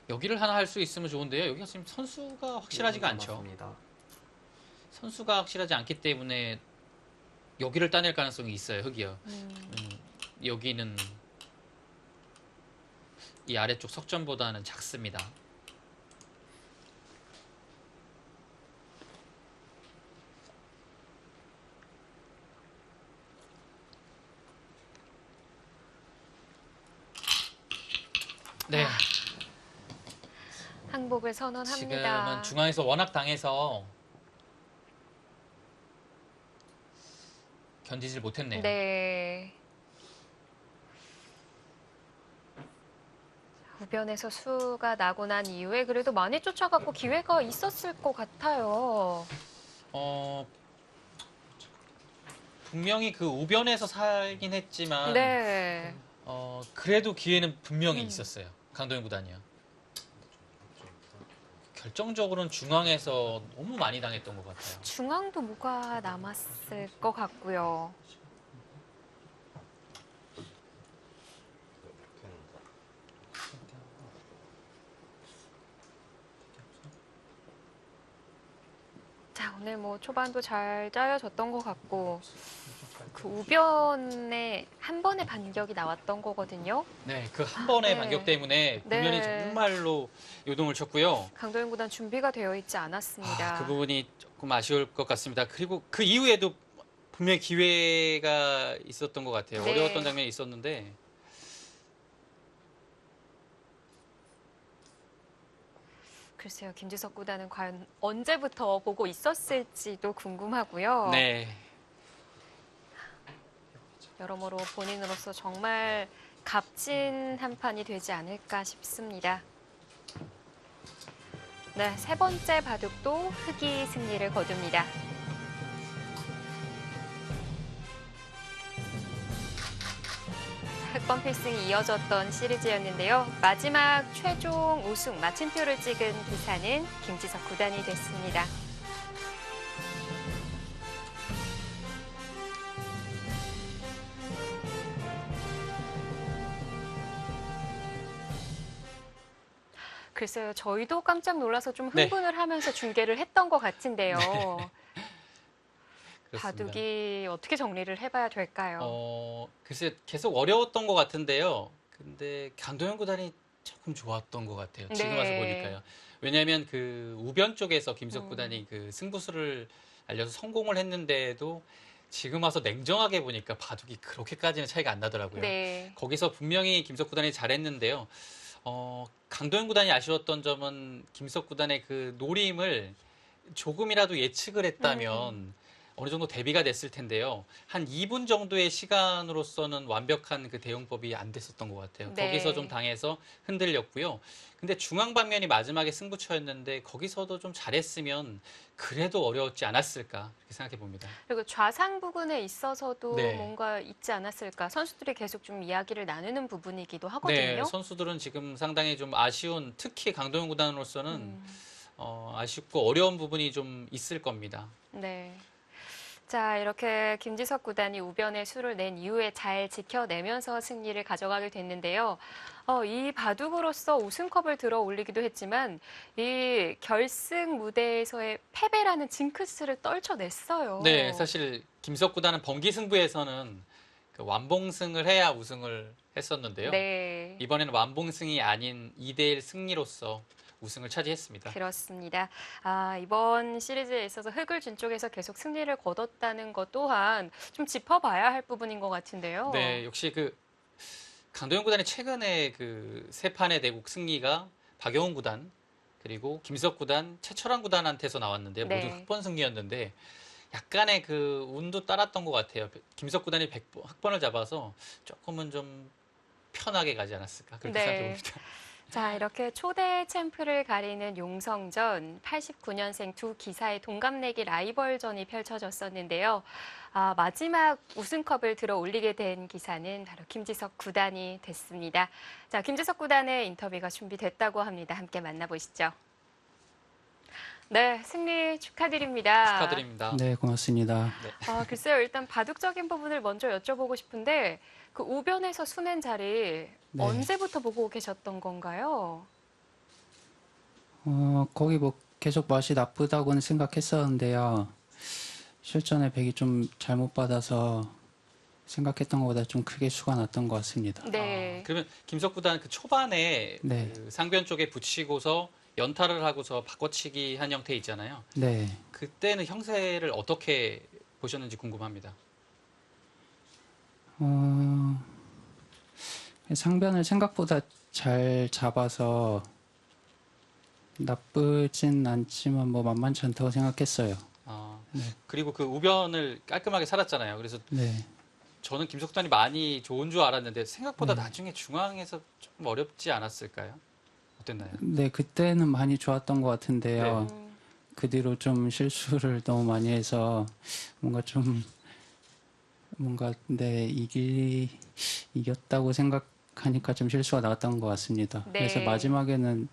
여기를 하나 할 수 있으면 좋은데요. 여기가 지금 선수가 확실하지가 않죠. 남았습니다. 선수가 확실하지 않기 때문에 여기를 따낼 가능성이 있어요, 흙이요. 여기는 이 아래쪽 석점보다는 작습니다. 네, 항복을 선언합니다. 지금은 중앙에서 워낙 당해서 견디질 못했네요. 네. 우변에서 수가 나고 난 이후에 그래도 많이 쫓아가고 기회가 있었을 것 같아요. 분명히 그 우변에서 살긴 했지만 네. 그래도 기회는 분명히 있었어요. 강도현 구단이요. 결정적으로는 중앙에서 너무 많이 당했던 것 같아요. 중앙도 뭐가 남았을 것 같고요. 자, 오늘 뭐 초반도 잘 짜여졌던 것 같고 그 우변에 한 번의 반격이 나왔던 거거든요. 네, 그 한 번의 네. 반격 때문에 국면이 네. 정말로 요동을 쳤고요. 강도현 구단 준비가 되어 있지 않았습니다. 그 부분이 조금 아쉬울 것 같습니다. 그리고 그 이후에도 분명히 기회가 있었던 것 같아요. 네. 어려웠던 장면이 있었는데 글쎄요, 김지석 구단은 과연 언제부터 보고 있었을지도 궁금하고요. 네, 여러모로 본인으로서 정말 값진 한 판이 되지 않을까 싶습니다. 네, 세 번째 바둑도 흑이 승리를 거둡니다. 흑번 필승이 이어졌던 시리즈였는데요. 마지막 최종 우승 마침표를 찍은 기사는 김지석 구단이 됐습니다. 글쎄요, 저희도 깜짝 놀라서 좀 네. 흥분을 하면서 중계를 했던 것 같은데요. 그렇습니다. 바둑이 어떻게 정리를 해봐야 될까요? 글쎄 계속 어려웠던 것 같은데요. 근데 강도현 구단이 조금 좋았던 것 같아요. 지금 네. 와서 보니까요. 왜냐하면 그 우변 쪽에서 김석 구단이 그 승부수를 알려서 성공을 했는데도 지금 와서 냉정하게 보니까 바둑이 그렇게까지는 차이가 안 나더라고요. 네. 거기서 분명히 김석 구단이 잘했는데요. 강도현 구단이 아쉬웠던 점은 김석 구단의 그 노림을 조금이라도 예측을 했다면 어느 정도 대비가 됐을 텐데요. 한 2분 정도의 시간으로서는 완벽한 그 대응법이 안 됐었던 것 같아요. 네. 거기서 좀 당해서 흔들렸고요. 근데 중앙 방면이 마지막에 승부처였는데 거기서도 좀 잘했으면 그래도 어려웠지 않았을까 그렇게 생각해 봅니다. 그리고 좌상 부근에 있어서도 네. 뭔가 있지 않았을까. 선수들이 계속 좀 이야기를 나누는 부분이기도 네, 하거든요. 선수들은 지금 상당히 좀 아쉬운, 특히 강동현 구단으로서는 음, 아쉽고 어려운 부분이 좀 있을 겁니다. 네. 자, 이렇게 김지석 구단이 우변에 수를 낸 이후에 잘 지켜내면서 승리를 가져가게 됐는데요. 이 바둑으로서 우승컵을 들어 올리기도 했지만 이 결승 무대에서의 패배라는 징크스를 떨쳐냈어요. 네, 사실 김석 구단은 번기 승부에서는 그 완봉승을 해야 우승을 했었는데요. 네. 이번에는 완봉승이 아닌 2대1 승리로서 우승을 차지했습니다. 그렇습니다. 이번 시리즈에 있어서 흙을 준 쪽에서 계속 승리를 거뒀다는 것 또한 좀 짚어봐야 할 부분인 것 같은데요. 네, 역시 그 강도현 구단이 최근에 그 세 판의 대국 승리가 박영훈 구단 그리고 김석 구단, 최철환 구단한테서 나왔는데 모두 네. 흑번 승리였는데 약간의 그 운도 따랐던 것 같아요. 김석 구단이 흑번을 잡아서 조금은 좀 편하게 가지 않았을까 그렇게 네. 생각해 봅니다. 자, 이렇게 초대 챔프를 가리는 용성전 89년생 두 기사의 동갑내기 라이벌전이 펼쳐졌었는데요. 마지막 우승컵을 들어 올리게 된 기사는 바로 김지석 구단이 됐습니다. 자, 김지석 구단의 인터뷰가 준비됐다고 합니다. 함께 만나보시죠. 네, 승리 축하드립니다. 축하드립니다. 네, 고맙습니다. 글쎄요, 일단 바둑적인 부분을 먼저 여쭤보고 싶은데 그 우변에서 수낸 자리 네. 언제부터 보고 계셨던 건가요? 거기 뭐 계속 맛이 나쁘다고는 생각했었는데요. 실전에 백이 좀 잘못 받아서 생각했던 것보다 좀 크게 수가 났던 것 같습니다. 네. 그러면 김석 구단 그 초반에 네. 그 상변 쪽에 붙이고서 연타를 하고서 바꿔치기 한 형태 있잖아요. 네. 그때는 형세를 어떻게 보셨는지 궁금합니다. 상변을 생각보다 잘 잡아서 나쁘진 않지만 뭐 만만치 않다고 생각했어요. 네. 그리고 그 우변을 깔끔하게 살았잖아요. 그래서 네. 저는 김석 구단이 많이 좋은 줄 알았는데 생각보다 네. 나중에 중앙에서 좀 어렵지 않았을까요? 어땠나요? 네, 그때는 많이 좋았던 것 같은데요. 음, 그 뒤로 좀 실수를 너무 많이 해서 네, 이겼다고 생각하니까 좀 실수가 나왔던 것 같습니다. 네. 그래서 마지막에는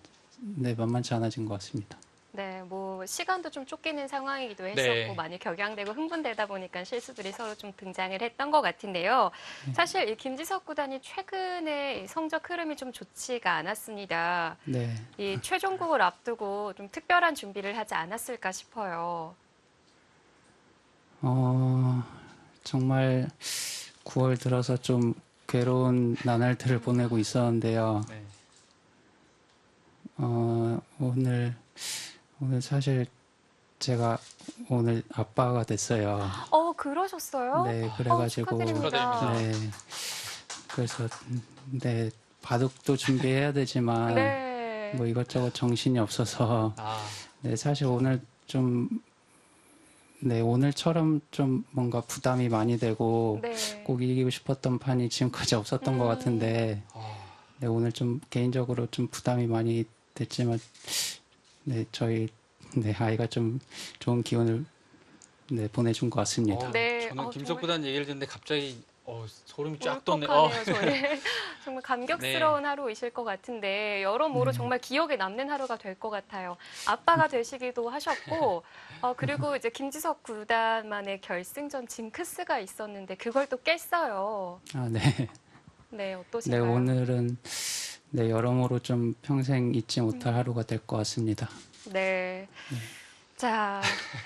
네, 만만치 않아진 것 같습니다. 네, 뭐 시간도 좀 쫓기는 상황이기도 했었고 네. 많이 격양되고 흥분되다 보니까 실수들이 서로 좀 등장을 했던 것 같은데요. 사실 이 김지석 구단이 최근에 성적 흐름이 좀 좋지가 않았습니다. 네. 이 최종국을 앞두고 좀 특별한 준비를 하지 않았을까 싶어요. 정말 9월 들어서 좀 괴로운 나날들을 보내고 있었는데요. 네. 오늘 사실 제가 오늘 아빠가 됐어요. 그러셨어요? 네, 그래가지고 축하드립니다. 네, 그래서 네, 바둑도 준비해야 되지만 네. 뭐 이것저것 정신이 없어서 네, 사실 오늘 좀 네, 오늘처럼 좀 뭔가 부담이 많이 되고 네. 꼭 이기고 싶었던 판이 지금까지 없었던 것 같은데 네, 오늘 좀 개인적으로 좀 부담이 많이 됐지만 네, 저희 네, 아이가 좀 좋은 기운을 네, 보내준 것 같습니다. 네. 저는 김석 정말 구단 얘기를 듣는데 갑자기 소름이 쫙 돋네. 울컥하네요, 저희. 정말 감격스러운 하루이실 것 같은데 여러모로 정말 기억에 남는 하루가 될 것 같아요. 아빠가 되시기도 하셨고 그리고 이제 김지석 구단만의 결승전 징크스가 있었는데 그걸 또 깼어요. 네. 네, 네, 어떠신가요? 오늘은 네, 여러모로 좀 평생 잊지 못할 하루가 될 것 같습니다. 네. 자,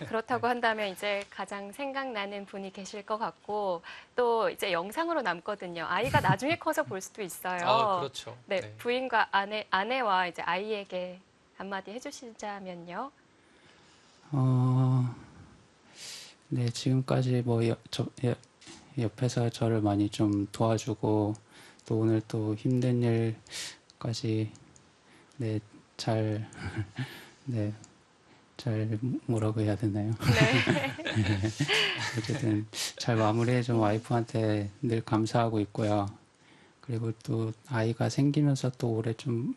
그렇다고 한다면 이제 가장 생각나는 분이 계실 것 같고 또 이제 영상으로 남거든요. 아이가 나중에 커서 볼 수도 있어요. 그렇죠. 네, 부인과 아내와 이제 아이에게 한마디 해주시자면요. 네, 지금까지 뭐 옆에서 저를 많이 좀 도와주고 또 오늘 또 힘든 일까지 네, 잘 잘 뭐라고 해야 되나요? 네. 어쨌든 잘 마무리해준 와이프한테 늘 감사하고 있고요. 그리고 또 아이가 생기면서 또 올해 좀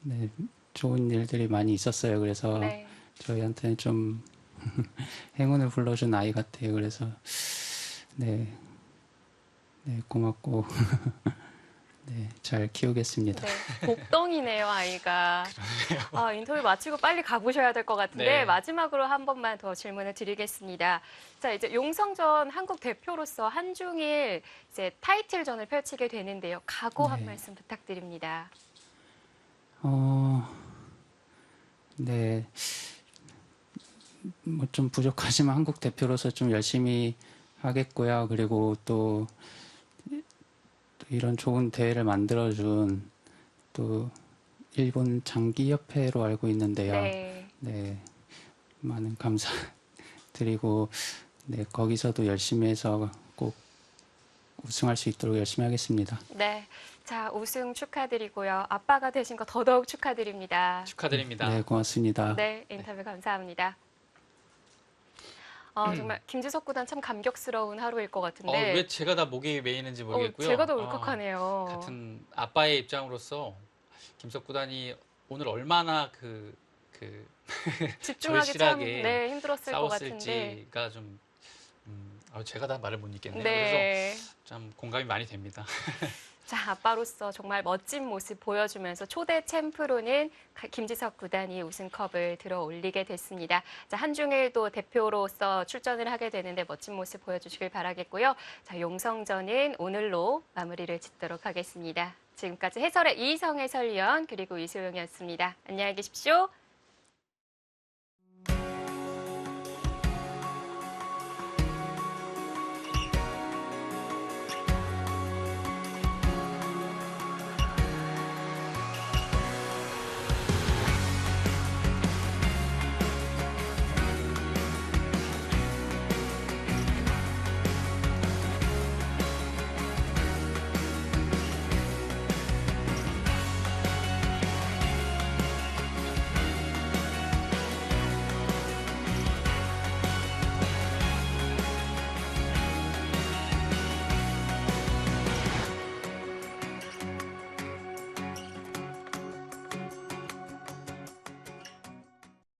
네, 좋은 일들이 많이 있었어요. 그래서 네. 저희한테는 좀 행운을 불러준 아이 같아요. 그래서 네, 네 고맙고 네, 잘 키우겠습니다. 네, 복덩이네요, 아이가. 아, 인터뷰 마치고 빨리 가보셔야 될 것 같은데 네. 마지막으로 한 번만 더 질문을 드리겠습니다. 자, 이제 용성전 한국 대표로서 한중일 이제 타이틀전을 펼치게 되는데요. 각오 한 네. 말씀 부탁드립니다. 네, 뭐 좀 부족하지만 한국 대표로서 좀 열심히 하겠고요. 그리고 또 이런 좋은 대회를 만들어준 또 일본 장기협회로 알고 있는데요. 네. 네, 많은 감사드리고 네, 거기서도 열심히 해서 꼭 우승할 수 있도록 열심히 하겠습니다. 네. 자, 우승 축하드리고요. 아빠가 되신 거 더더욱 축하드립니다. 축하드립니다. 네, 고맙습니다. 네, 인터뷰 감사합니다. 정말 김지석 구단 참 감격스러운 하루일 것 같은데. 왜 제가 다 목이 메이는지 모르겠고요. 제가 더 울컥하네요. 같은 아빠의 입장으로서 김석 구단이 오늘 얼마나 집중하기 참 절실하게 네, 힘들었을 것 같은데. 싸웠을지가 좀 제가 다 말을 못 읽겠네요. 네. 그래서 참 공감이 많이 됩니다. 자, 아빠로서 정말 멋진 모습 보여주면서 초대 챔프로는 김지석 구단이 우승컵을 들어 올리게 됐습니다. 자, 한중일도 대표로서 출전을 하게 되는데 멋진 모습 보여주시길 바라겠고요. 자, 용성전은 오늘로 마무리를 짓도록 하겠습니다. 지금까지 해설의 이희성 해설위원 그리고 이소영이었습니다. 안녕히 계십시오.